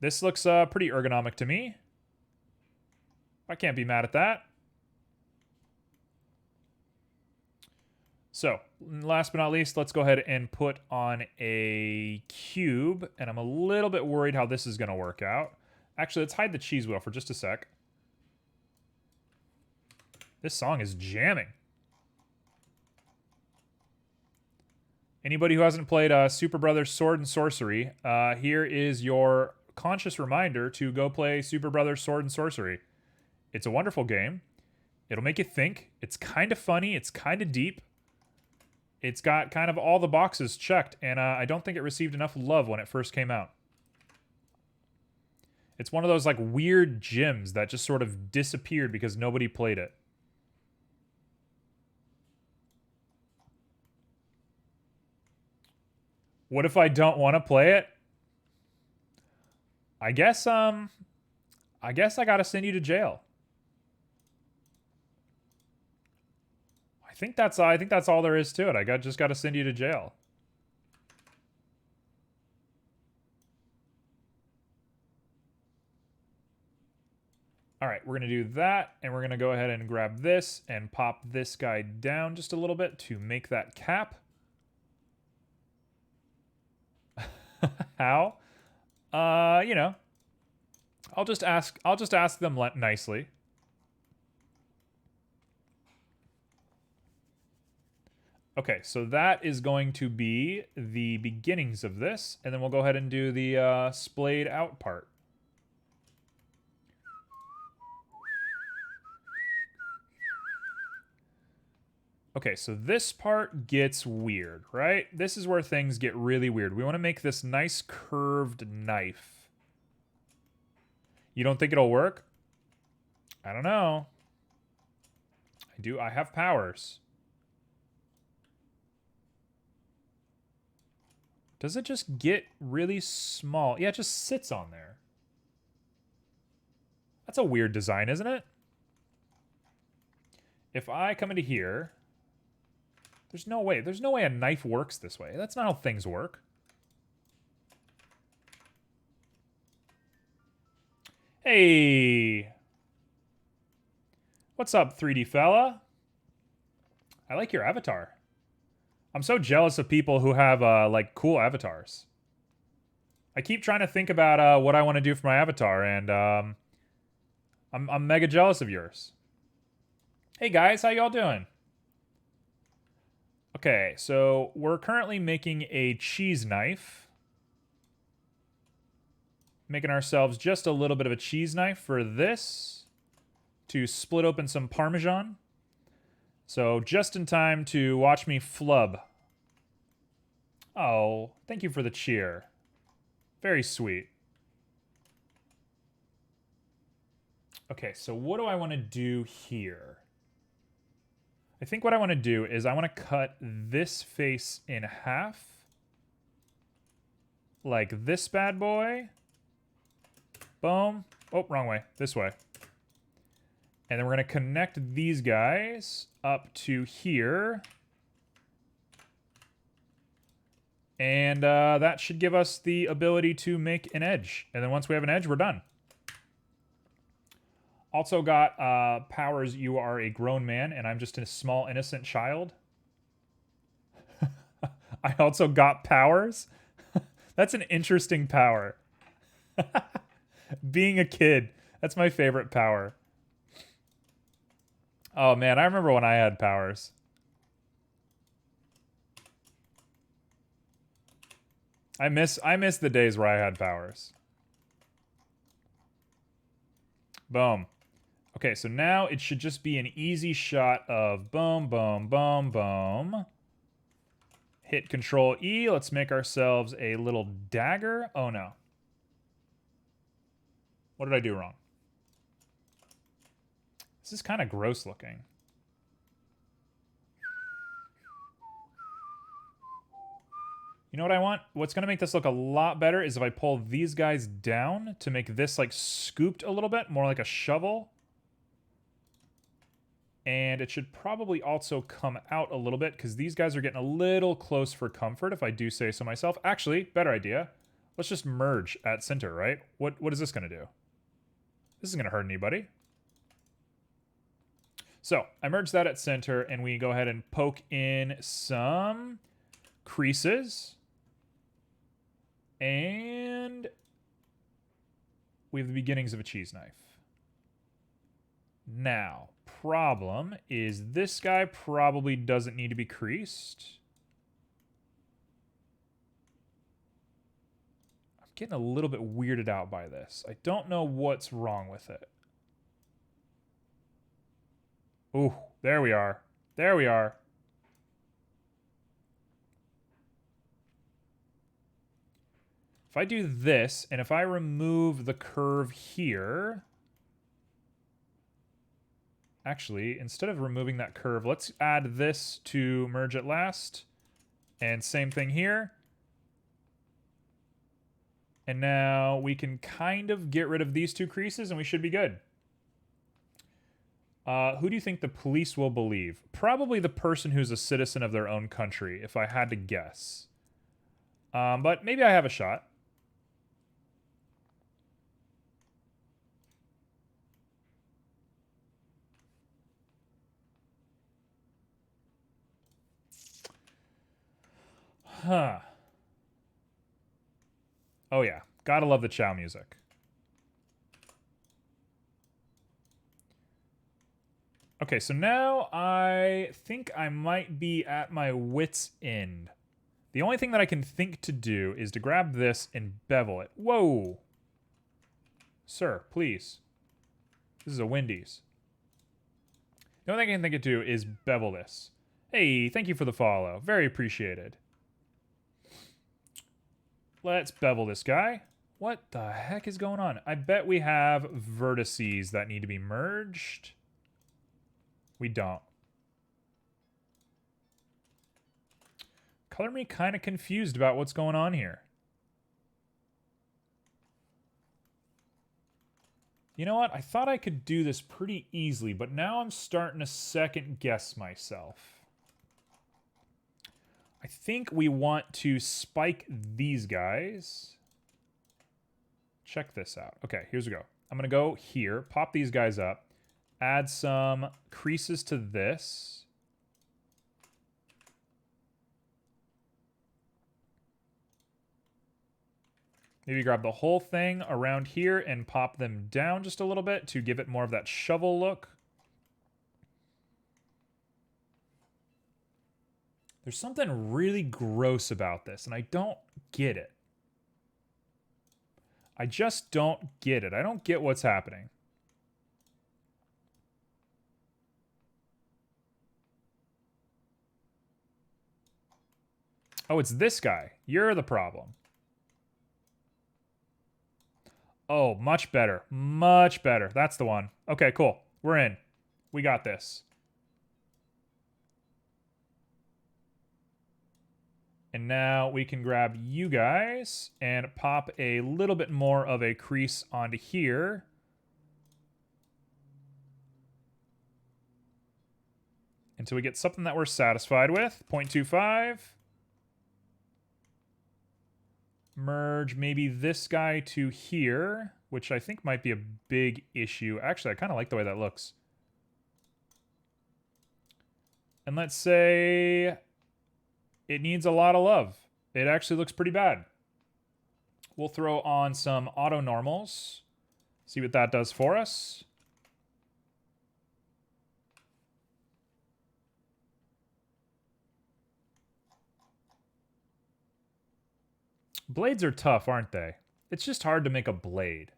This looks pretty ergonomic to me. I can't be mad at that. So, last but not least, let's go ahead and put on a cube. And I'm a little bit worried how this is going to work out. Actually, let's hide the cheese wheel for just a sec. This song is jamming. Anybody who hasn't played Super Brothers Sword and Sorcery, here is your conscious reminder to go play Super Brothers Sword and Sorcery. It's a wonderful game. It'll make you think. It's kind of funny. It's kind of deep. It's got kind of all the boxes checked, and I don't think it received enough love when it first came out. It's one of those like weird gems that just sort of disappeared because nobody played it. What if I don't want to play it? I guess I gotta send you to jail. I think that's all there is to it. Just gotta send you to jail. All right, we're gonna do that, and we're gonna go ahead and grab this and pop this guy down just a little bit to make that cap. How? You know, I'll just ask them nicely. Okay, so that is going to be the beginnings of this, and then we'll go ahead and do the splayed out part. Okay, so this part gets weird, right? This is where things get really weird. We want to make this nice curved knife. You don't think it'll work? I don't know. I have powers. Does it just get really small? Yeah, it just sits on there. That's a weird design, isn't it? If I come into here, there's no way a knife works this way. That's not how things work. Hey! What's up, 3D fella? I like your avatar. I'm so jealous of people who have, like, cool avatars. I keep trying to think about what I want to do for my avatar, and I'm mega jealous of yours. Hey guys, how y'all doing? Okay, so we're currently making a cheese knife. Making ourselves just a little bit of a cheese knife for this to split open some Parmesan. So just in time to watch me flub. Oh, thank you for the cheer. Very sweet. Okay, so what do I want to do here? I think what I want to do is I want to cut this face in half. Like this bad boy. Boom. Oh, wrong way. This way. And then we're going to connect these guys up to here. And that should give us the ability to make an edge. And then once we have an edge, we're done. Also got powers, you are a grown man, and I'm just a small, innocent child. I also got powers. That's an interesting power. Being a kid. That's my favorite power. Oh man, I remember when I had powers. I miss the days where I had powers. Boom. Okay, so now it should just be an easy shot of boom, boom, boom, boom. Hit Control E. Let's make ourselves a little dagger. Oh no. What did I do wrong? This is kind of gross looking. You know what I want? What's going to make this look a lot better is if I pull these guys down to make this like scooped a little bit, more like a shovel. And it should probably also come out a little bit because these guys are getting a little close for comfort, if I do say so myself. Actually, better idea. Let's just merge at center, right? What is this going to do? This isn't going to hurt anybody. So I merge that at center, and we go ahead and poke in some creases. And we have the beginnings of a cheese knife. Now, problem is this guy probably doesn't need to be creased. I'm getting a little bit weirded out by this. I don't know what's wrong with it. Ooh, there we are. There we are. If I do this, and if I remove the curve here... Actually, instead of removing that curve, let's add this to merge at last. And same thing here. And now we can kind of get rid of these two creases, and we should be good. Who do you think the police will believe? Probably the person who's a citizen of their own country, if I had to guess. But maybe I have a shot. Huh. Oh yeah, gotta love the Chow music. Okay, so now I think I might be at my wit's end. The only thing that I can think to do is to grab this and bevel it. Whoa! Sir, please. This is a Wendy's. The only thing I can think to do is bevel this. Hey, thank you for the follow. Very appreciated. Let's bevel this guy. What the heck is going on? I bet we have vertices that need to be merged. We don't. Color me kind of confused about what's going on here. You know what? I thought I could do this pretty easily, but now I'm starting to second guess myself. I think we want to spike these guys. Check this out. Okay, here's we go. I'm going to go here, pop these guys up, add some creases to this. Maybe grab the whole thing around here and pop them down just a little bit to give it more of that shovel look. There's something really gross about this, and I don't get it. I just don't get it. I don't get what's happening. Oh, it's this guy. You're the problem. Oh, much better. Much better. That's the one. Okay, cool. We're in. We got this. And now we can grab you guys and pop a little bit more of a crease onto here. Until we get something that we're satisfied with. 0.25. Merge maybe this guy to here, which I think might be a big issue. Actually, I kind of like the way that looks. And let's say it needs a lot of love. It actually looks pretty bad. We'll throw on some auto normals See what that does for us. Blades are tough, aren't they? It's just hard to make a blade.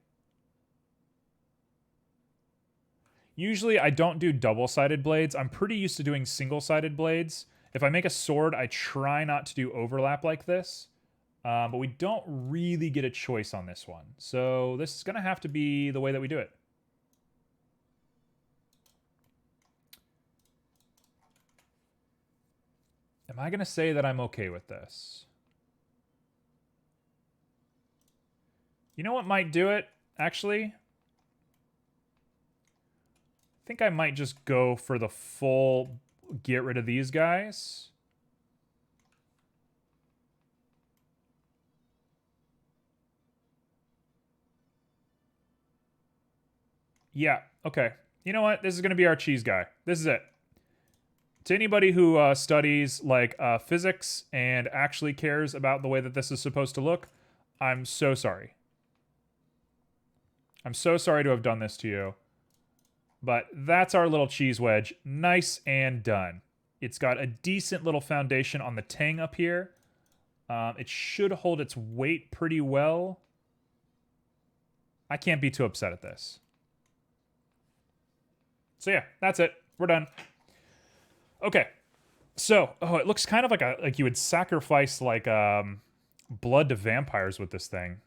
Usually I don't do double-sided blades. I'm pretty used to doing single-sided blades. If I make a sword, I try not to do overlap like this. But we don't really get a choice on this one. So this is going to have to be the way that we do it. Am I going to say that I'm okay with this? You know what might do it, actually? I think I might just go for the full get rid of these guys. Yeah, okay. You know what? This is going to be our cheese guy. This is it. To anybody who studies like physics and actually cares about the way that this is supposed to look, I'm so sorry. I'm so sorry to have done this to you. But that's our little cheese wedge. Nice and done. It's got a decent little foundation on the tang up here. It should hold its weight pretty well. I can't be too upset at this. So yeah, that's it. We're done. Okay. So, it looks kind of like you would sacrifice like blood to vampires with this thing.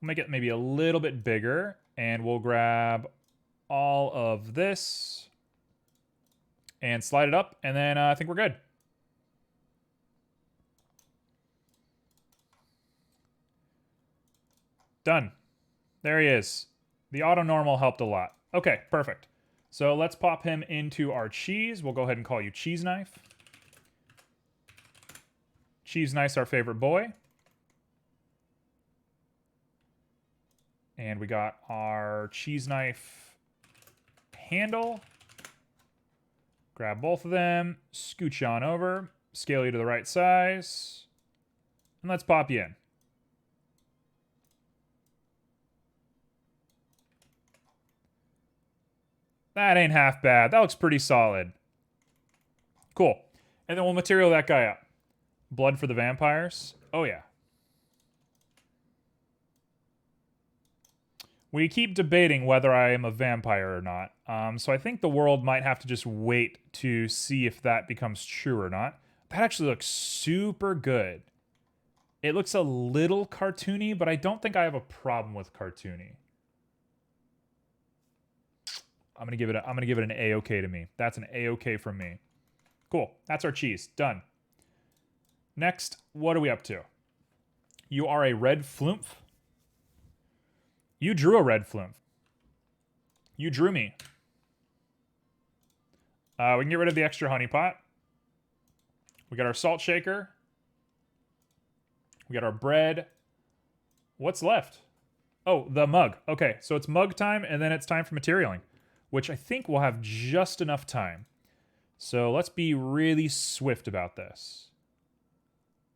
Make it maybe a little bit bigger, and we'll grab all of this and slide it up, and then I think we're good. Done. There he is. The auto normal helped a lot. Okay, perfect. So let's pop him into our cheese. We'll go ahead and call you Cheese Knife. Cheese Knife's our favorite boy. And we got our cheese knife handle. Grab both of them, scooch you on over, scale you to the right size, and let's pop you in. That ain't half bad. That looks pretty solid. Cool. And then we'll material that guy up. Blood for the vampires. Oh, yeah. We keep debating whether I am a vampire or not. So I think the world might have to just wait to see if that becomes true or not. That actually looks super good. It looks a little cartoony, but I don't think I have a problem with cartoony. I'm gonna give it an A-OK to me. That's an A-OK from me. Cool. That's our cheese. Done. Next, what are we up to? You are a red flumph. You drew a red flumph. You drew me. We can get rid of the extra honey pot. We got our salt shaker. We got our bread. What's left? Oh, the mug. Okay, so it's mug time, and then it's time for materialing, which I think we'll have just enough time. So let's be really swift about this.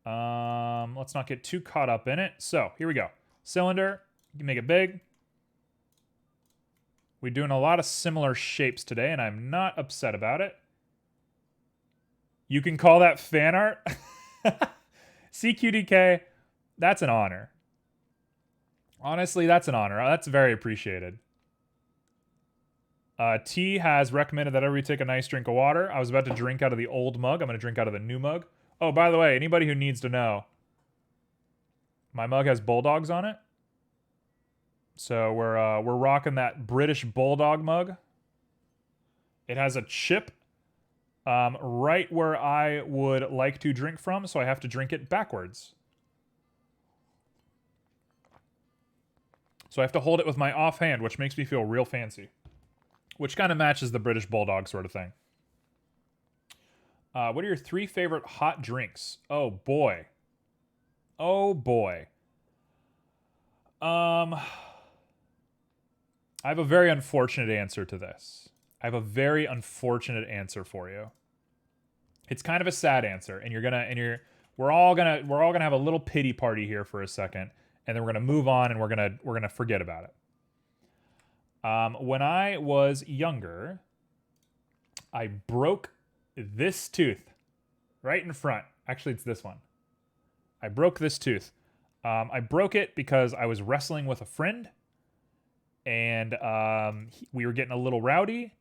Let's not get too caught up in it. So here we go. Cylinder. You can make it big. We're doing a lot of similar shapes today, and I'm not upset about it. You can call that fan art? CQDK, that's an honor. Honestly, that's an honor. That's very appreciated. T has recommended that everybody take a nice drink of water. I was about to drink out of the old mug. I'm going to drink out of the new mug. Oh, by the way, anybody who needs to know, my mug has bulldogs on it. So we're rocking that British Bulldog mug. It has a chip right where I would like to drink from, so I have to drink it backwards. So I have to hold it with my offhand, which makes me feel real fancy. Which kind of matches the British Bulldog sort of thing. What are your 3 favorite hot drinks? Oh, boy. Oh, boy. I have a very unfortunate answer to this. I have a very unfortunate answer for you. It's kind of a sad answer, and We're all gonna have a little pity party here for a second, and then we're gonna move on and we're gonna forget about it. When I was younger, I broke this tooth right in front. Actually, it's this one. I broke this tooth. I broke it because I was wrestling with a friend, and we were getting a little rowdy,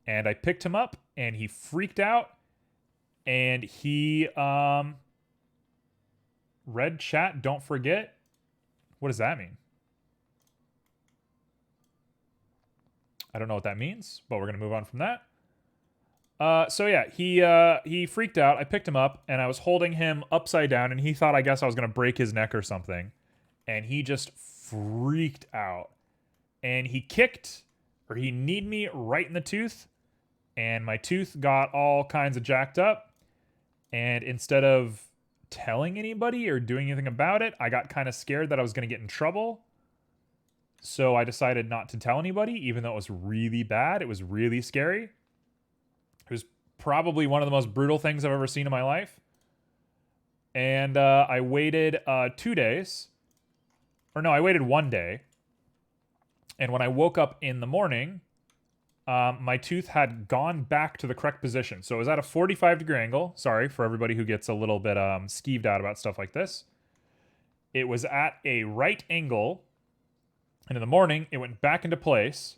and I picked him up, and he freaked out, and he red chat, don't forget. What does that mean? I don't know what that means, but we're gonna move on from that. So yeah, he freaked out. I picked him up, and I was holding him upside down, and he thought, I guess, I was gonna break his neck or something, and he just freaked out, and he kicked, or he kneed me right in the tooth, and my tooth got all kinds of jacked up, and instead of telling anybody or doing anything about it, I got kind of scared that I was gonna get in trouble. So I decided not to tell anybody, even though it was really bad. It was really scary. It was probably one of the most brutal things I've ever seen in my life. And I waited 2 days. Or no, I waited 1 day. And when I woke up in the morning, my tooth had gone back to the correct position. So it was at a 45-degree angle. Sorry for everybody who gets a little bit skeeved out about stuff like this. It was at a right angle. And in the morning, it went back into place.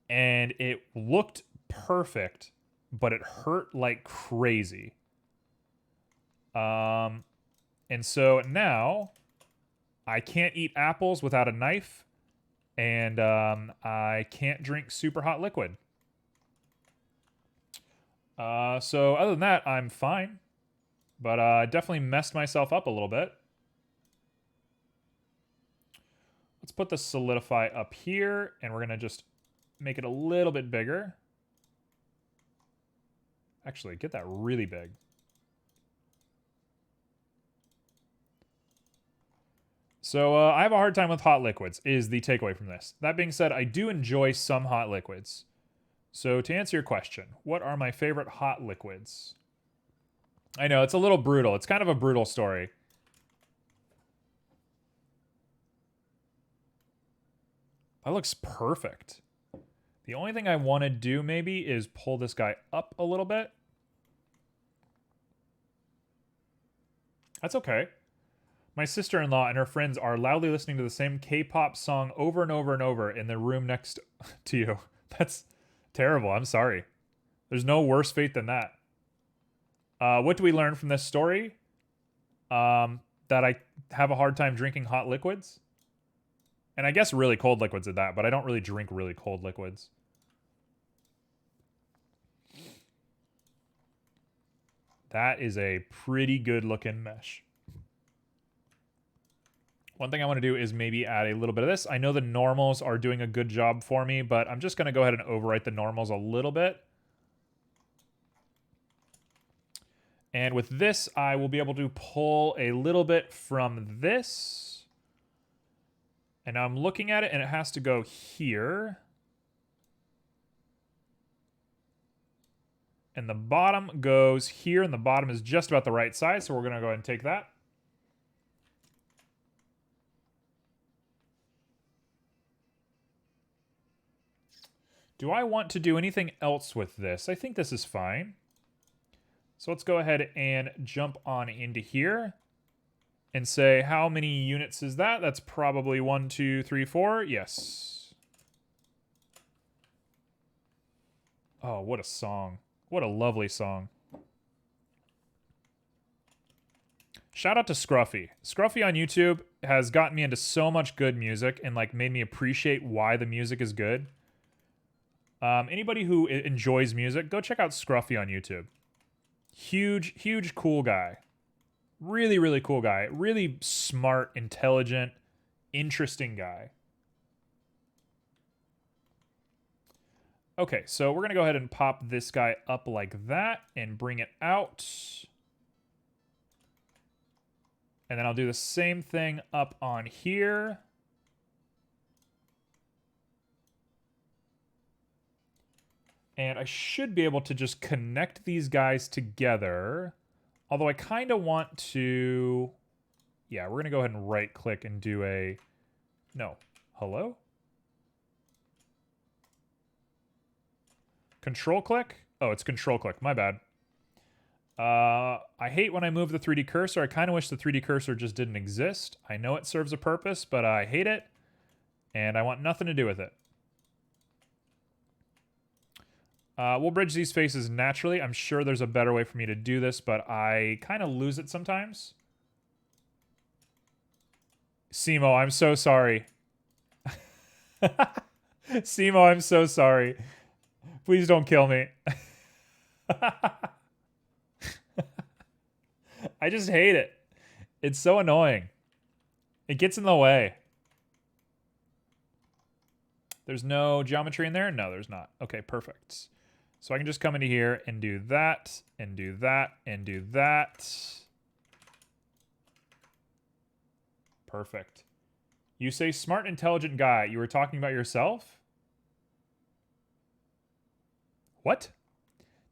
And it looked perfect, but it hurt like crazy. And so now I can't eat apples without a knife, and I can't drink super hot liquid. So other than that, I'm fine, but I definitely messed myself up a little bit. Let's put the solidify up here, and we're gonna just make it a little bit bigger. Actually, get that really big. So I have a hard time with hot liquids, is the takeaway from this. That being said, I do enjoy some hot liquids. So to answer your question, what are my favorite hot liquids? I know, it's a little brutal. It's kind of a brutal story. That looks perfect. The only thing I want to do maybe is pull this guy up a little bit. That's okay. My sister-in-law and her friends are loudly listening to the same K-pop song over and over and over in the room next to you. That's terrible. I'm sorry. There's no worse fate than that. What do we learn from this story? That I have a hard time drinking hot liquids. And I guess really cold liquids at that, but I don't really drink really cold liquids. That is a pretty good looking mesh. One thing I want to do is maybe add a little bit of this. I know the normals are doing a good job for me, but I'm just going to go ahead and overwrite the normals a little bit. And with this, I will be able to pull a little bit from this. And now I'm looking at it, and it has to go here. And the bottom goes here, and the bottom is just about the right size, so we're going to go ahead and take that. Do I want to do anything else with this? I think this is fine. So let's go ahead and jump on into here and say, how many units is that? That's probably 1, 2, 3, 4. Yes. Oh, what a song. What a lovely song. Shout out to Scruffy. Scruffy on YouTube has gotten me into so much good music and like made me appreciate why the music is good. Anybody who enjoys music, go check out Scruffy on YouTube. Huge, cool guy. Really, really cool guy. Really smart, intelligent, interesting guy. Okay, so we're going to go ahead and pop this guy up like that and bring it out. And then I'll do the same thing up on here. And I should be able to just connect these guys together. Although I kind of want to... Yeah, we're going to go ahead and right-click and do a... No. Hello? Control click? Oh, it's control click. My bad. I hate when I move the 3D cursor. I kind of wish the 3D cursor just didn't exist. I know it serves a purpose, but I hate it. And I want nothing to do with it. We'll bridge these faces naturally. I'm sure there's a better way for me to do this, but I kind of lose it sometimes. Simo, I'm so sorry. Simo, I'm so sorry. Please don't kill me. I just hate it. It's so annoying. It gets in the way. There's no geometry in there? No, there's not. Okay, perfect. So I can just come into here and do that, and do that, and do that. Perfect. You say smart, intelligent guy. You were talking about yourself? What?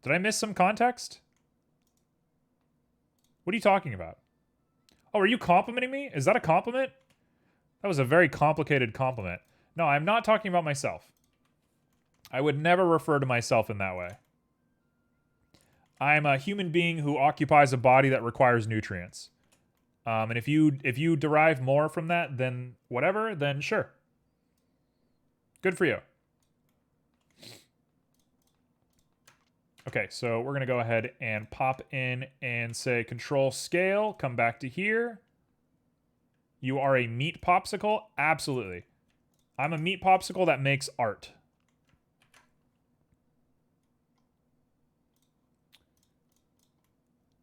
Did I miss some context? What are you talking about? Oh, are you complimenting me? Is that a compliment? That was a very complicated compliment. No, I'm not talking about myself. I would never refer to myself in that way. I'm a human being who occupies a body that requires nutrients. And if you derive more from that than whatever, then sure. Good for you. Okay, so we're going to go ahead and pop in and say control scale, come back to here. You are a meat popsicle? Absolutely. I'm a meat popsicle that makes art.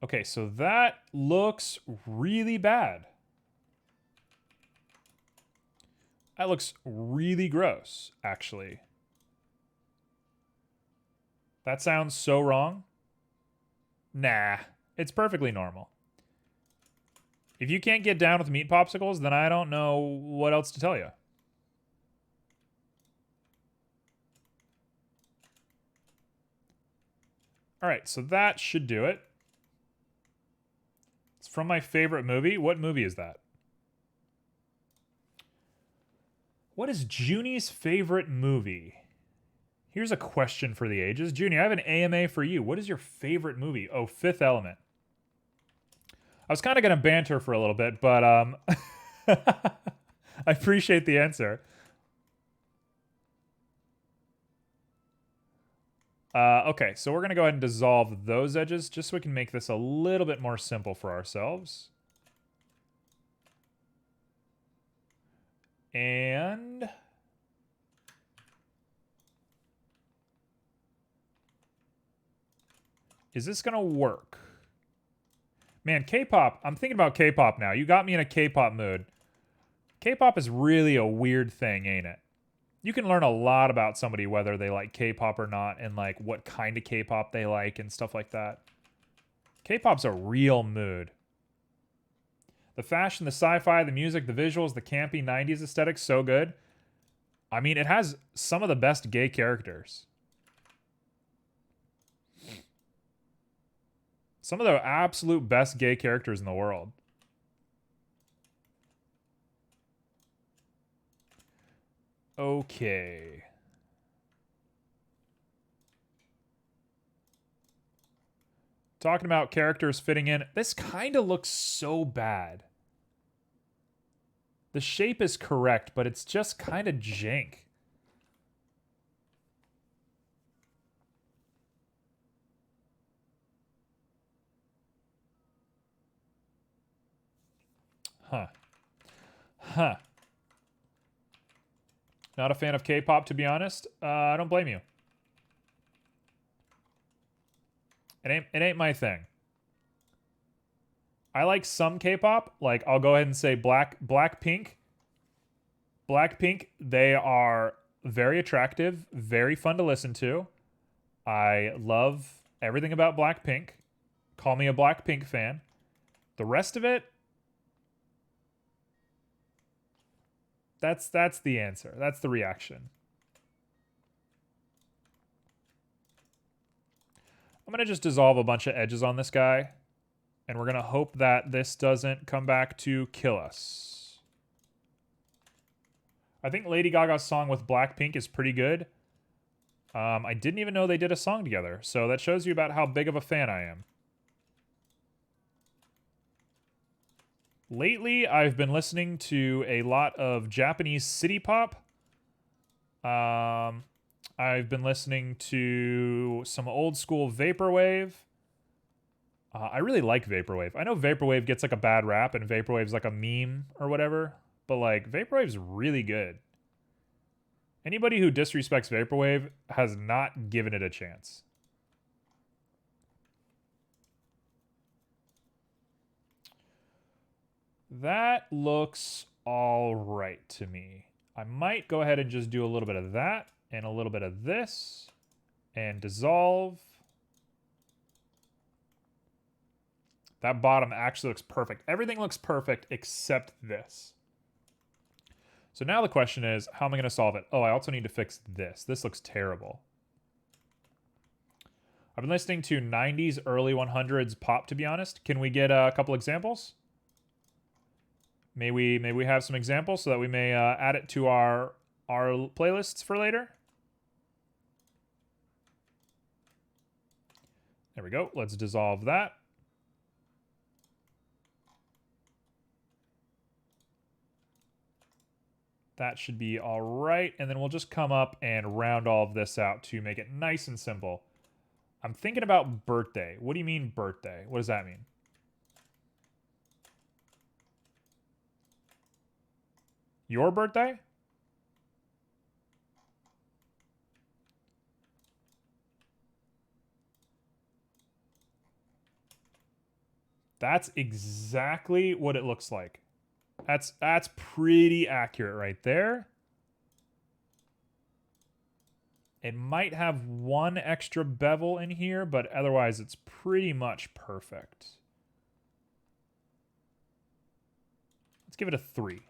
Okay, so that looks really bad. That looks really gross, actually. That sounds so wrong. Nah, it's perfectly normal. If you can't get down with meat popsicles, then I don't know what else to tell you. All right, so that should do it. It's from my favorite movie. What movie is that? What is Junie's favorite movie? Here's a question for the ages. Junie, I have an AMA for you. What is your favorite movie? Oh, Fifth Element. I was kind of going to banter for a little bit, but I appreciate the answer. Okay, so we're going to go ahead and dissolve those edges just so we can make this a little bit more simple for ourselves. And... is this going to work? Man, K-pop. I'm thinking about K-pop now. You got me in a K-pop mood. K-pop is really a weird thing, ain't it? You can learn a lot about somebody, whether they like K-pop or not, and like what kind of K-pop they like and stuff like that. K-pop's a real mood. The fashion, the sci-fi, the music, the visuals, the campy 90s aesthetic, so good. I mean, it has some of the best gay characters. Some of the absolute best gay characters in the world. Okay. Talking about characters fitting in. This kind of looks so bad. The shape is correct, but it's just kind of jank. Huh. Huh. Not a fan of K-pop, to be honest. I don't blame you. It ain't my thing. I like some K-pop. Like, I'll go ahead and say Blackpink. Blackpink, they are very attractive, very fun to listen to. I love everything about Blackpink. Call me a Blackpink fan. The rest of it, that's the answer. That's the reaction. I'm going to just dissolve a bunch of edges on this guy. And we're going to hope that this doesn't come back to kill us. I think Lady Gaga's song with Blackpink is pretty good. I didn't even know they did a song together, so that shows you about how big of a fan I am. Lately, I've been listening to a lot of Japanese city pop. I've been listening to some old school vaporwave. I really like vaporwave. I know vaporwave gets like a bad rap, and vaporwave's like a meme or whatever, but like vaporwave's really good. Anybody who disrespects vaporwave has not given it a chance. That looks all right to me. I might go ahead and just do a little bit of that and a little bit of this and dissolve. That bottom actually looks perfect. Everything looks perfect except this. So now the question is, how am I going to solve it? Oh, I also need to fix this. This looks terrible. I've been listening to 90s, early 100s pop, to be honest. Can we get a couple examples? May we have some examples so that we may add it to our playlists for later? There we go. Let's dissolve that. That should be all right. And then we'll just come up and round all of this out to make it nice and simple. I'm thinking about birthday. What do you mean birthday? What does that mean? Your birthday? That's exactly what it looks like. That's pretty accurate right there. It might have one extra bevel in here, but otherwise it's pretty much perfect. Let's give it a 3.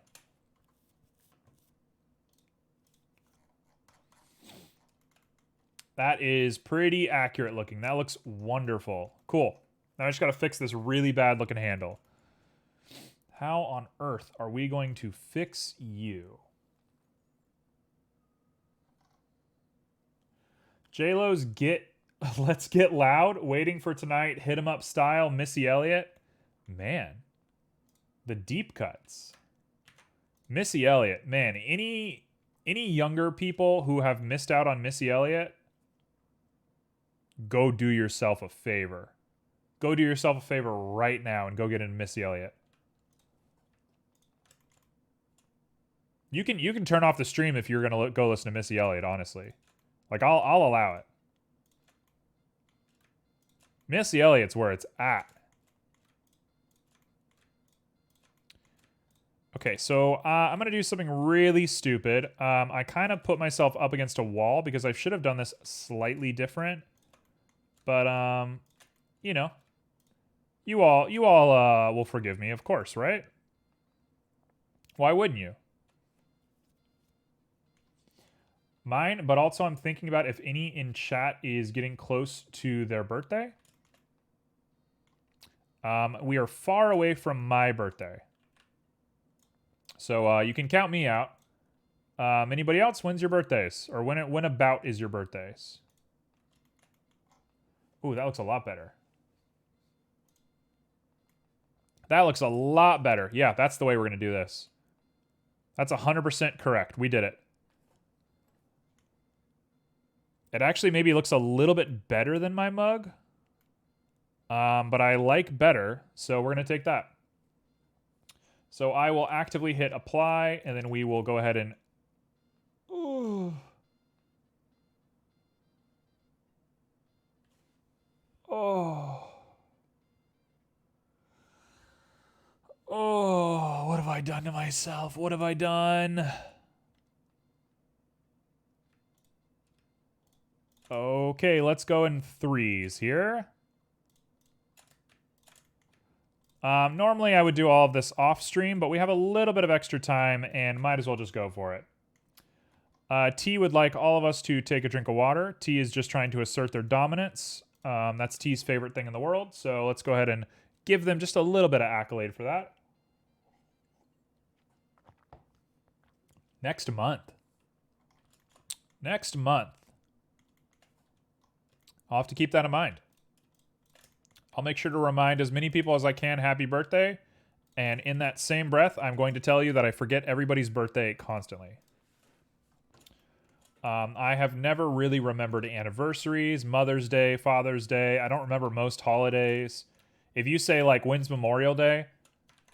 That is pretty accurate looking. That looks wonderful. Cool. Now I just got to fix this really bad looking handle. How on earth are we going to fix you? J-Lo's Let's Get Loud, Waiting for Tonight, Hit 'Em Up Style, Missy Elliott. Man, the deep cuts. Missy Elliott, man, any younger people who have missed out on Missy Elliott, go do yourself a favor. Go do yourself a favor right now and go get into Missy Elliott. You can turn off the stream if you're gonna go listen to Missy Elliott. Honestly, like I'll allow it. Missy Elliott's where it's at. Okay, so I'm gonna do something really stupid. I kind of put myself up against a wall because I should have done this slightly different, but you know, you all will forgive me, of course, right? Why wouldn't you? Mine, but also I'm thinking about if any in chat is getting close to their birthday. We are far away from my birthday. So you can count me out. Anybody else? When's your birthdays? Or when about is your birthdays? Ooh, that looks a lot better. That looks a lot better. Yeah, that's the way we're going to do this. That's 100% correct. We did it. It actually maybe looks a little bit better than my mug. But I like better, so we're going to take that. So I will actively hit apply, and then we will go ahead and... Ooh. Oh. Oh, what have I done to myself? What have I done? Okay, let's go in 3s here. Normally I would do all of this off stream, but we have a little bit of extra time and might as well just go for it. T would like all of us to take a drink of water. T is just trying to assert their dominance. That's T's favorite thing in the world. So let's go ahead and give them just a little bit of accolade for that. Next month. Next month. I'll have to keep that in mind. I'll make sure to remind as many people as I can happy birthday. And in that same breath, I'm going to tell you that I forget everybody's birthday constantly. I have never really remembered anniversaries, Mother's Day, Father's Day. I don't remember most holidays. If you say, like, when's Memorial Day?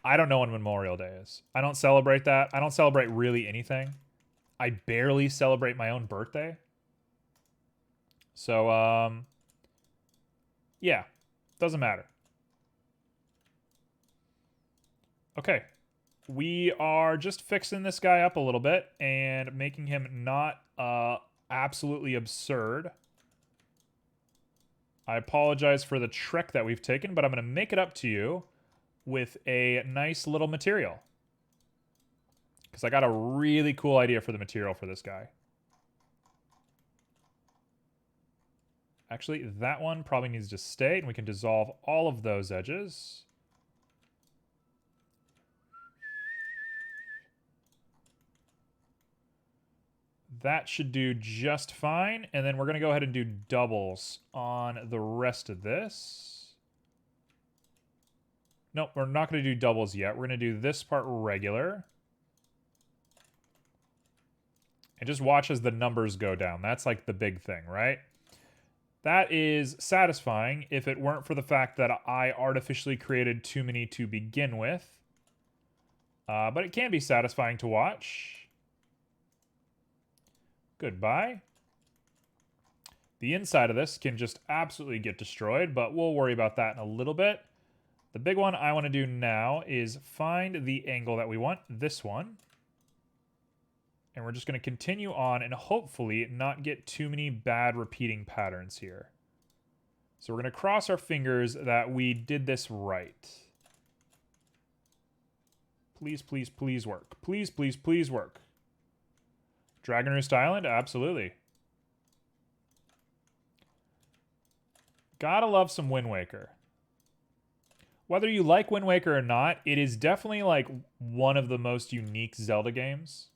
I don't know when Memorial Day is. I don't celebrate that. I don't celebrate really anything. I barely celebrate my own birthday. So, yeah, doesn't matter. Okay, we are just fixing this guy up a little bit and making him not absolutely absurd. I apologize for the trek that we've taken, but I'm going to make it up to you with a nice little material. Because I got a really cool idea for the material for this guy. Actually, that one probably needs to stay, and we can dissolve all of those edges. That should do just fine. And then we're going to go ahead and do doubles on the rest of this. Nope, we're not going to do doubles yet. We're going to do this part regular. And just watch as the numbers go down. That's like the big thing, right? That is satisfying if it weren't for the fact that I artificially created too many to begin with. But it can be satisfying to watch. Goodbye. The inside of this can just absolutely get destroyed, but we'll worry about that in a little bit. The big one I want to do now is find the angle that we want, this one. And we're just going to continue on and hopefully not get too many bad repeating patterns here. So we're going to cross our fingers that we did this right. Please, please, please work. Please, please, please work. Dragon Roost Island? Absolutely. Gotta love some Wind Waker. Whether you like Wind Waker or not, it is definitely like one of the most unique Zelda games.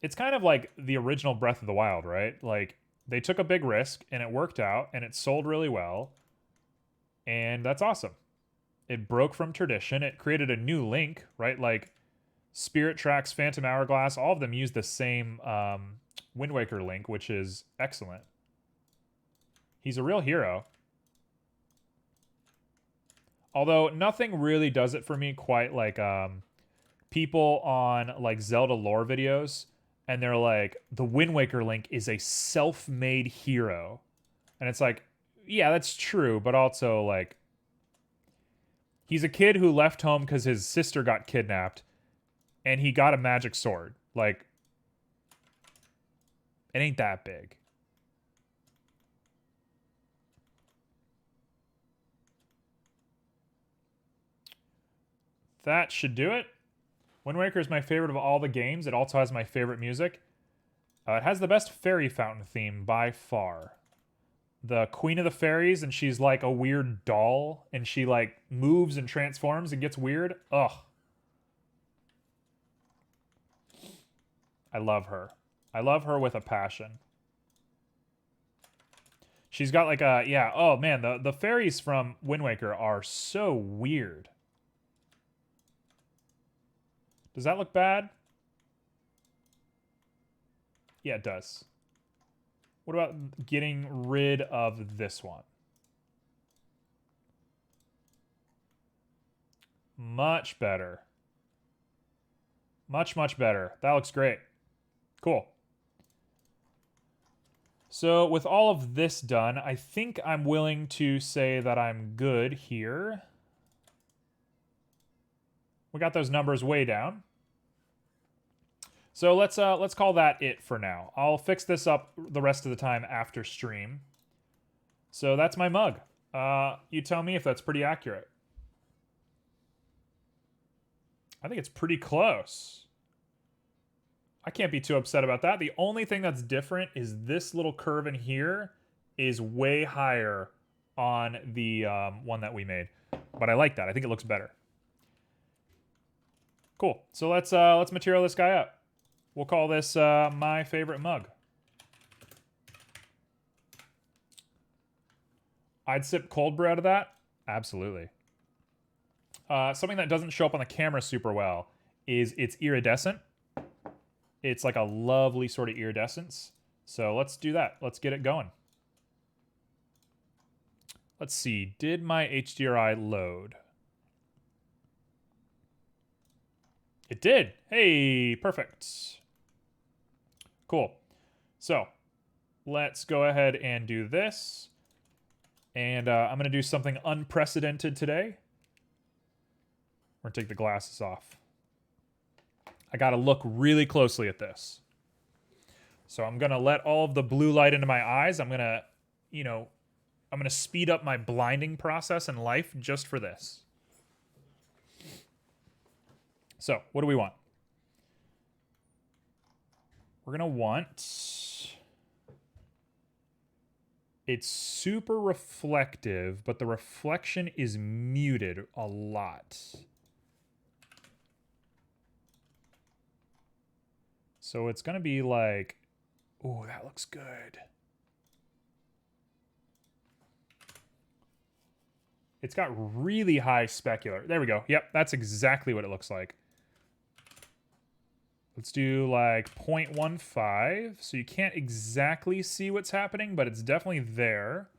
It's kind of like the original Breath of the Wild, right? Like, they took a big risk, and it worked out, and it sold really well. And that's awesome. It broke from tradition. It created a new Link, right? Like, Spirit Tracks, Phantom Hourglass, all of them use the same Wind Waker Link, which is excellent. He's a real hero. Although nothing really does it for me quite like people on like Zelda lore videos, and they're like, the Wind Waker Link is a self-made hero. And it's like, yeah, that's true, but also like, he's a kid who left home because his sister got kidnapped, and he got a magic sword. Like, it ain't that big. That should do it. Wind Waker is my favorite of all the games. It also has my favorite music. It has the best fairy fountain theme by far. The Queen of the Fairies, and she's like a weird doll, and she like moves and transforms and gets weird. Ugh. I love her. I love her with a passion. She's got like a, yeah, oh man, the fairies from Wind Waker are so weird. Does that look bad? Yeah, it does. What about getting rid of this one? Much better. Much, much better. That looks great. Cool. So with all of this done, I think I'm willing to say that I'm good here. We got those numbers way down. So let's call that it for now. I'll fix this up the rest of the time after stream. So that's my mug. You tell me if that's pretty accurate. I think it's pretty close. I can't be too upset about that. The only thing that's different is this little curve in here is way higher on the one that we made. But I like that. I think it looks better. Cool. So let's material this guy up. We'll call this my favorite mug. I'd sip cold brew out of that. Absolutely. Something that doesn't show up on the camera super well is it's iridescent. It's like a lovely sort of iridescence. So let's do that. Let's get it going. Let's see. Did my HDRI load? It did. Hey, perfect. Cool. So let's go ahead and do this. And I'm going to do something unprecedented today. We're going to take the glasses off. I got to look really closely at this. So I'm going to let all of the blue light into my eyes. I'm going to, I'm going to speed up my blinding process in life just for this. So what do we want? We're going to want... It's super reflective, but the reflection is muted a lot. So it's going to be like, oh, that looks good. It's got really high specular. There we go. Yep, that's exactly what it looks like. Let's do like 0.15. So you can't exactly see what's happening, but it's definitely there.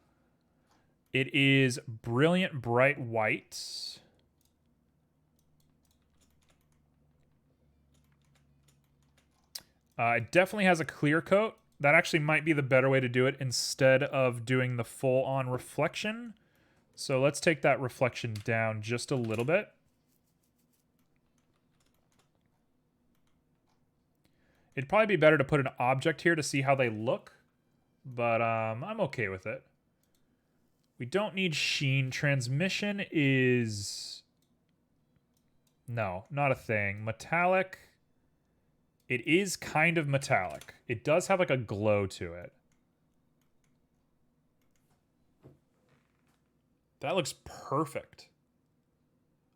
It is brilliant bright white. It definitely has a clear coat. That actually might be the better way to do it instead of doing the full-on reflection. So let's take that reflection down just a little bit. It'd probably be better to put an object here to see how they look, but I'm okay with it. We don't need sheen. Transmission is... No, not a thing. Metallic... It is kind of metallic. It does have like a glow to it. That looks perfect.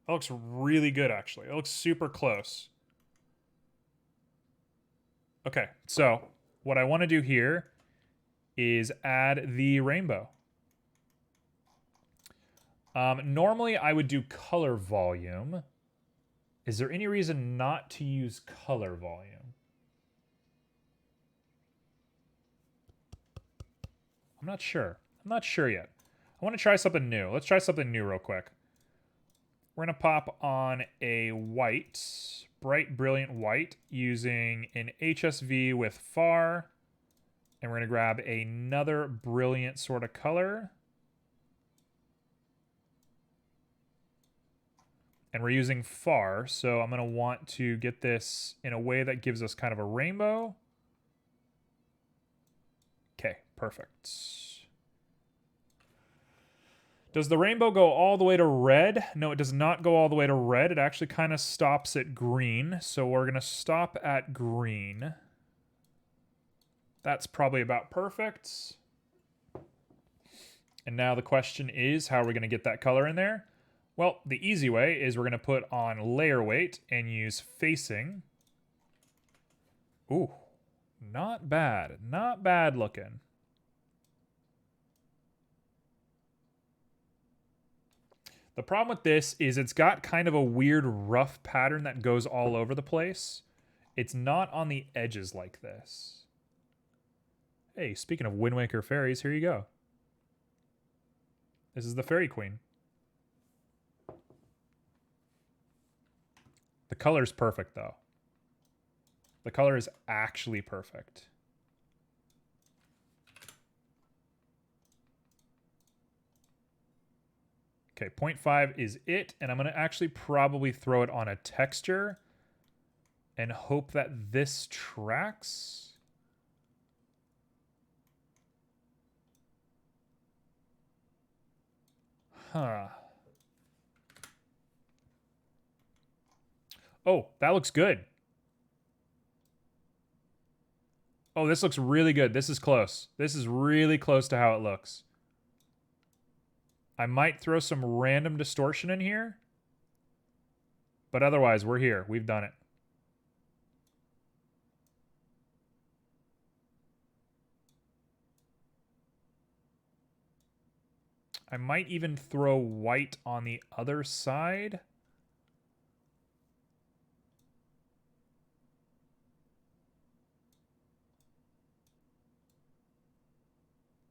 That looks really good, actually. It looks super close. Okay, so what I want to do here is add the rainbow. Normally, I would do color volume. Is there any reason not to use color volume? I'm not sure. I'm not sure yet. I want to try something new. Let's try something new real quick. We're going to pop on a white, bright, brilliant white, using an HSV with far. And we're going to grab another brilliant sort of color. And we're using far, so I'm going to want to get this in a way that gives us kind of a rainbow. Okay, perfect. Does the rainbow go all the way to red? No, it does not go all the way to red. It actually kind of stops at green. So we're going to stop at green. That's probably about perfect. And now the question is, how are we going to get that color in there? Well, the easy way is we're going to put on layer weight and use facing. Ooh, not bad. Not bad looking. The problem with this is it's got kind of a weird rough pattern that goes all over the place. It's not on the edges like this. Hey, speaking of Wind Waker fairies, here you go. This is the Fairy Queen. The color's perfect, though. The color is actually perfect. Okay, 0.5 is it, and I'm going to actually probably throw it on a texture and hope that this tracks. Huh. Oh, that looks good. Oh, this looks really good. This is close. This is really close to how it looks. I might throw some random distortion in here. But otherwise, we're here. We've done it. I might even throw white on the other side.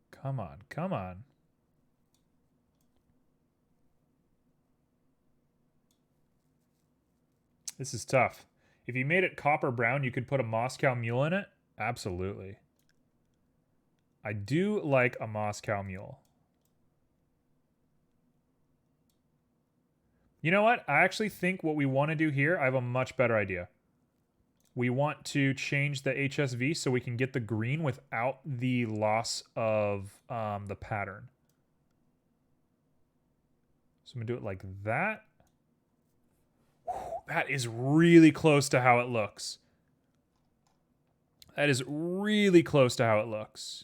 Come on, come on. This is tough. If you made it copper brown, you could put a Moscow Mule in it. Absolutely. I do like a Moscow Mule. You know what? I actually think what we want to do here, I have a much better idea. We want to change the HSV so we can get the green without the loss of the pattern. So I'm going to do it like that. That is really close to how it looks. That is really close to how it looks.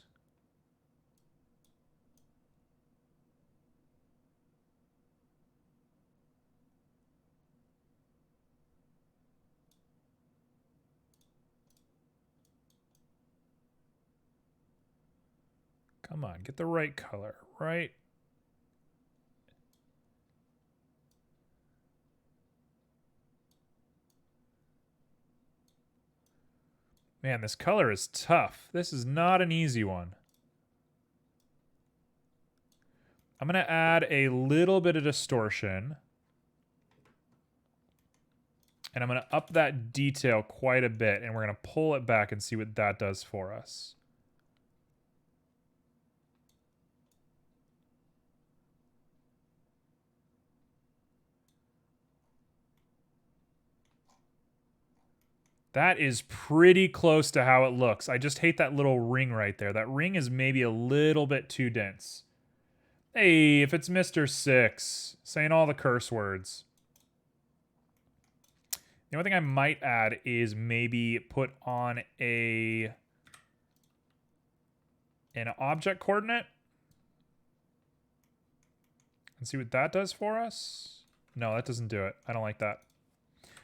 Come on, get the right color, right? Man, this color is tough. This is not an easy one. I'm going to add a little bit of distortion. And I'm going to up that detail quite a bit. And we're going to pull it back and see what that does for us. That is pretty close to how it looks. I just hate that little ring right there. That ring is maybe a little bit too dense. Hey, if it's Mr. Six, saying all the curse words. The only thing I might add is maybe put on an object coordinate. And see what that does for us. No, that doesn't do it. I don't like that.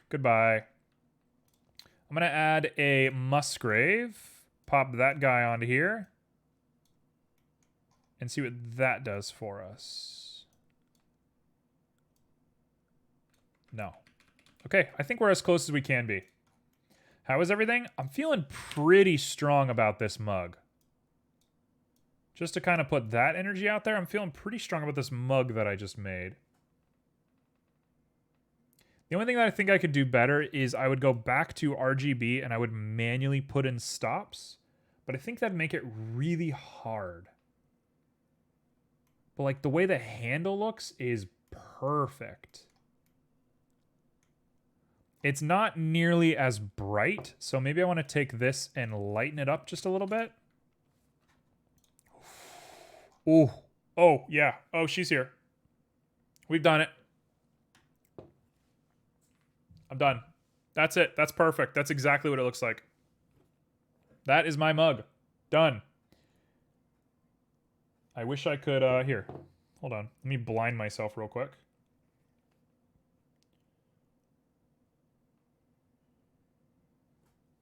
Goodbye. I'm going to add a Musgrave. Pop that guy onto here. And see what that does for us. No. Okay, I think we're as close as we can be. How is everything? I'm feeling pretty strong about this mug. Just to kind of put that energy out there, I'm feeling pretty strong about this mug that I just made. The only thing that I think I could do better is I would go back to RGB and I would manually put in stops. But I think that'd make it really hard. But like the way the handle looks is perfect. It's not nearly as bright, so maybe I want to take this and lighten it up just a little bit. Ooh. Oh, yeah. Oh, she's here. We've done it. I'm done. That's it. That's perfect. That's exactly what it looks like. That is my mug. Done. I wish I could, here. Hold on. Let me blind myself real quick.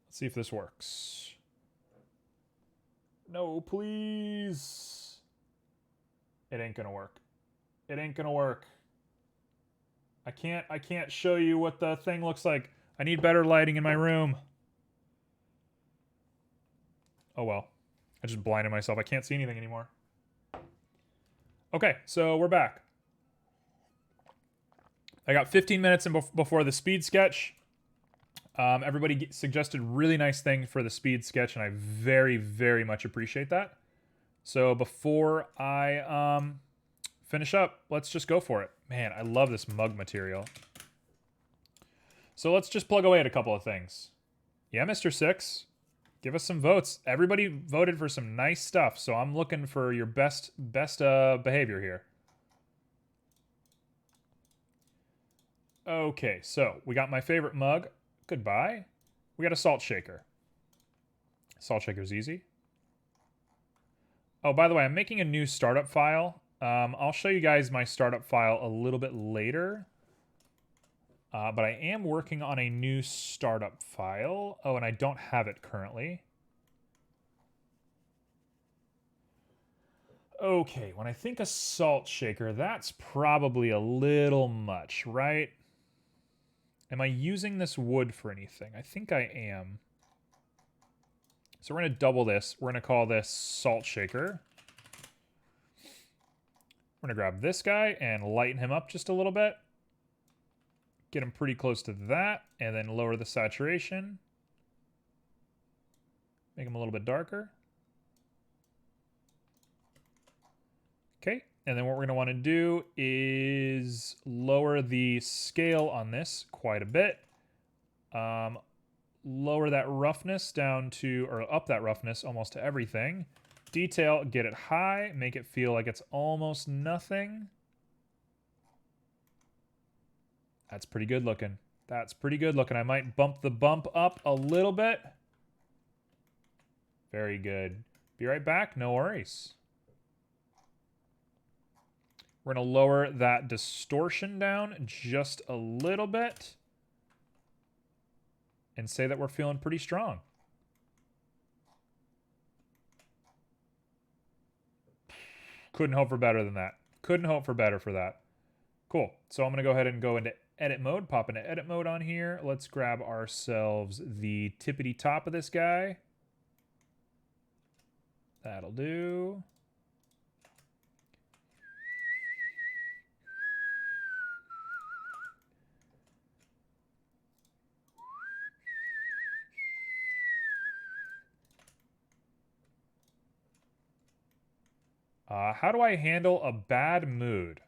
Let's see if this works. No, please. It ain't gonna work. It ain't gonna work. I can't show you what the thing looks like. I need better lighting in my room. Oh well. I just blinded myself. I can't see anything anymore. Okay, so we're back. I got 15 minutes before the speed sketch. Everybody suggested really nice things for the speed sketch, and I very, very much appreciate that. So before I finish up, let's just go for it. Man, I love this mug material. So let's just plug away at a couple of things. Yeah, Mr. Six, give us some votes. Everybody voted for some nice stuff, so I'm looking for your best behavior here. Okay, so we got my favorite mug. Goodbye. We got a salt shaker. Salt shaker's easy. Oh, by the way, I'm making a new startup file I'll show you guys my startup file a little bit later. But I am working on a new startup file. Oh, and I don't have it currently. Okay, when I think a salt shaker, that's probably a little much, right? Am I using this wood for anything? I think I am. So we're going to double this. We're going to call this salt shaker. We're going to grab this guy and lighten him up just a little bit. Get him pretty close to that, and then lower the saturation. Make him a little bit darker. Okay, and then what we're going to want to do is lower the scale on this quite a bit. Lower that roughness down to, or up that roughness almost to everything. Detail, get it high, make it feel like it's almost nothing. That's pretty good looking. That's pretty good looking. I might bump the bump up a little bit. Very good. Be right back. No worries. We're going to lower that distortion down just a little bit. And say that we're feeling pretty strong. Couldn't hope for better than that. Couldn't hope for better for that. Cool. So I'm going to go ahead and go into edit mode. Pop into edit mode on here. Let's grab ourselves the tippity top of this guy. That'll do. How do I handle a bad mood?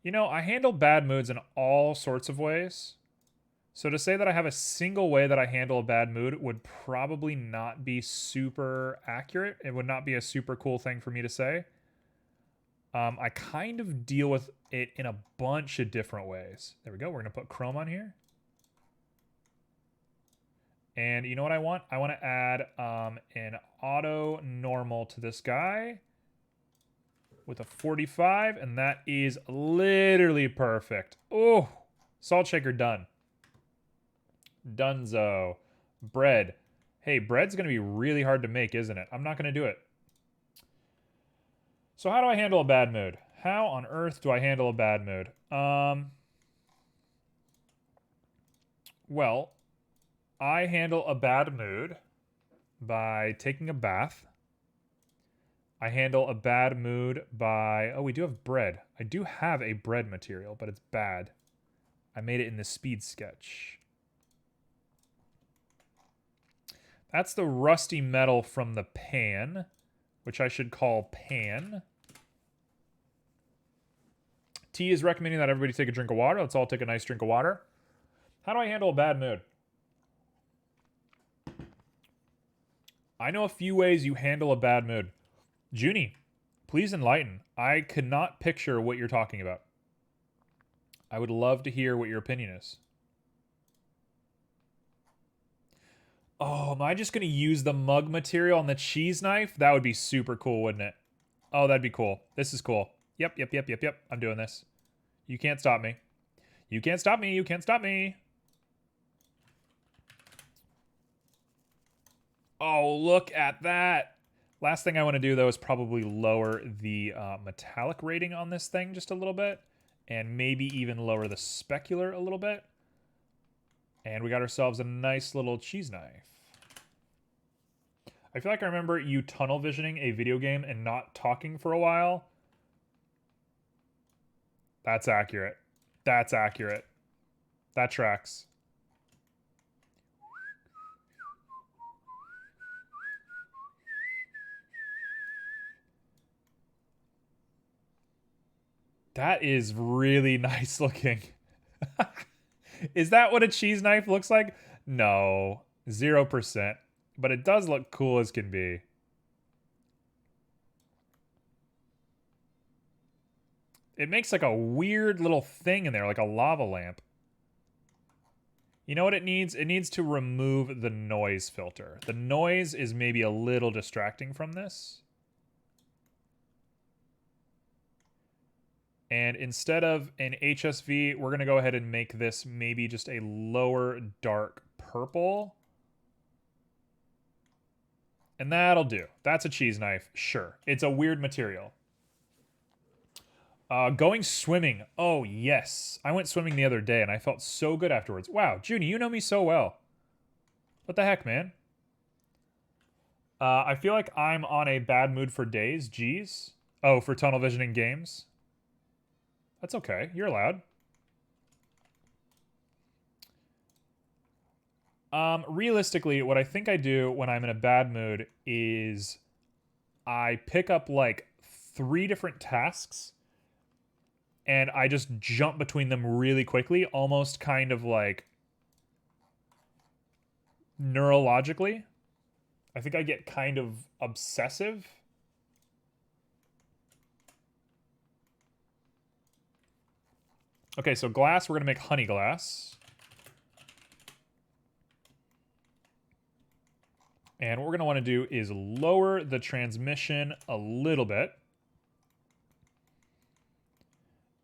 You know, I handle bad moods in all sorts of ways. So to say that I have a single way that I handle a bad mood would probably not be super accurate. It would not be a super cool thing for me to say. I kind of deal with it in a bunch of different ways. There we go. We're going to put Chrome on here. And you know what I want? I want to add an auto normal to this guy with a 45, and that is literally perfect. Oh, salt shaker done. Dunzo. Bread. Hey, bread's going to be really hard to make, isn't it? I'm not going to do it. So how do I handle a bad mood? How on earth do I handle a bad mood? Well, I handle a bad mood by taking a bath. I handle a bad mood by... Oh, we do have bread. I do have a bread material, but it's bad. I made it in the speed sketch. That's the rusty metal from the pan, which I should call pan. T is recommending that everybody take a drink of water. Let's all take a nice drink of water. How do I handle a bad mood? I know a few ways you handle a bad mood. Junie, please enlighten. I could not picture what you're talking about. I would love to hear what your opinion is. Oh, am I just going to use the mug material on the cheese knife? That would be super cool, wouldn't it? Oh, that'd be cool. This is cool. Yep. I'm doing this. You can't stop me. You can't stop me. You can't stop me. Oh, look at that. Last thing I want to do, though, is probably lower the metallic rating on this thing just a little bit. And maybe even lower the specular a little bit. And we got ourselves a nice little cheese knife. I feel like I remember you tunnel visioning a video game and not talking for a while. That's accurate. That's accurate. That tracks. That is really nice looking. Is that what a cheese knife looks like? No, 0%. But it does look cool as can be. It makes like a weird little thing in there, like a lava lamp. You know what it needs? It needs to remove the noise filter. The noise is maybe a little distracting from this. And instead of an HSV, we're going to go ahead and make this maybe just a lower dark purple. And that'll do. That's a cheese knife, sure. It's a weird material. Going swimming. Oh, yes. I went swimming the other day, and I felt so good afterwards. Wow, Junie, you know me so well. What the heck, man? I feel like I'm on a bad mood for days. Geez. Oh, for tunnel visioning games? That's okay. You're allowed. Realistically, what I think I do when I'm in a bad mood is I pick up like 3 different tasks and I just jump between them really quickly, almost kind of like neurologically. I think I get kind of obsessive. Okay, so glass, we're going to make honey glass. And what we're going to want to do is lower the transmission a little bit.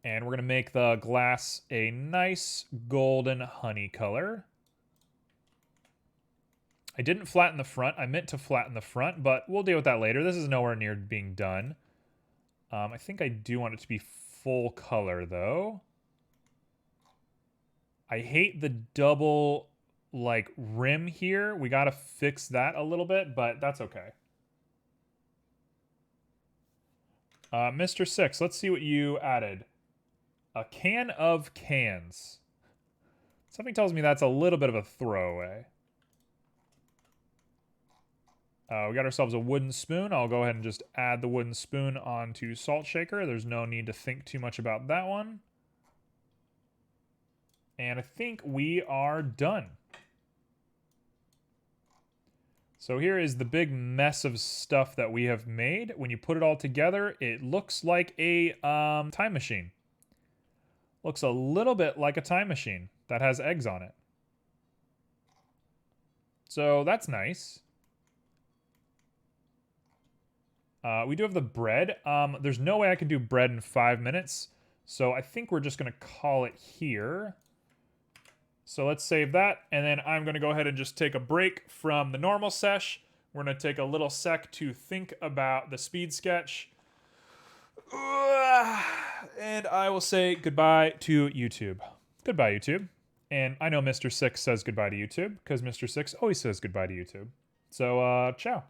And we're going to make the glass a nice golden honey color. I didn't flatten the front. I meant to flatten the front, but we'll deal with that later. This is nowhere near being done. I think I do want it to be full color, though. I hate the double, like, rim here. We got to fix that a little bit, but that's okay. Mr. Six, let's see what you added. A can of cans. Something tells me that's a little bit of a throwaway. We got ourselves a wooden spoon. I'll go ahead and just add the wooden spoon onto Salt Shaker. There's no need to think too much about that one. And I think we are done. So here is the big mess of stuff that we have made. When you put it all together, it looks like a time machine. Looks a little bit like a time machine that has eggs on it. So that's nice. We do have the bread. There's no way I can do bread in 5 minutes. So I think we're just going to call it here. So let's save that. And then I'm going to go ahead and just take a break from the normal sesh. We're going to take a little sec to think about the speed sketch. And I will say goodbye to YouTube. Goodbye, YouTube. And I know Mr. Six says goodbye to YouTube because Mr. Six always says goodbye to YouTube. So, ciao.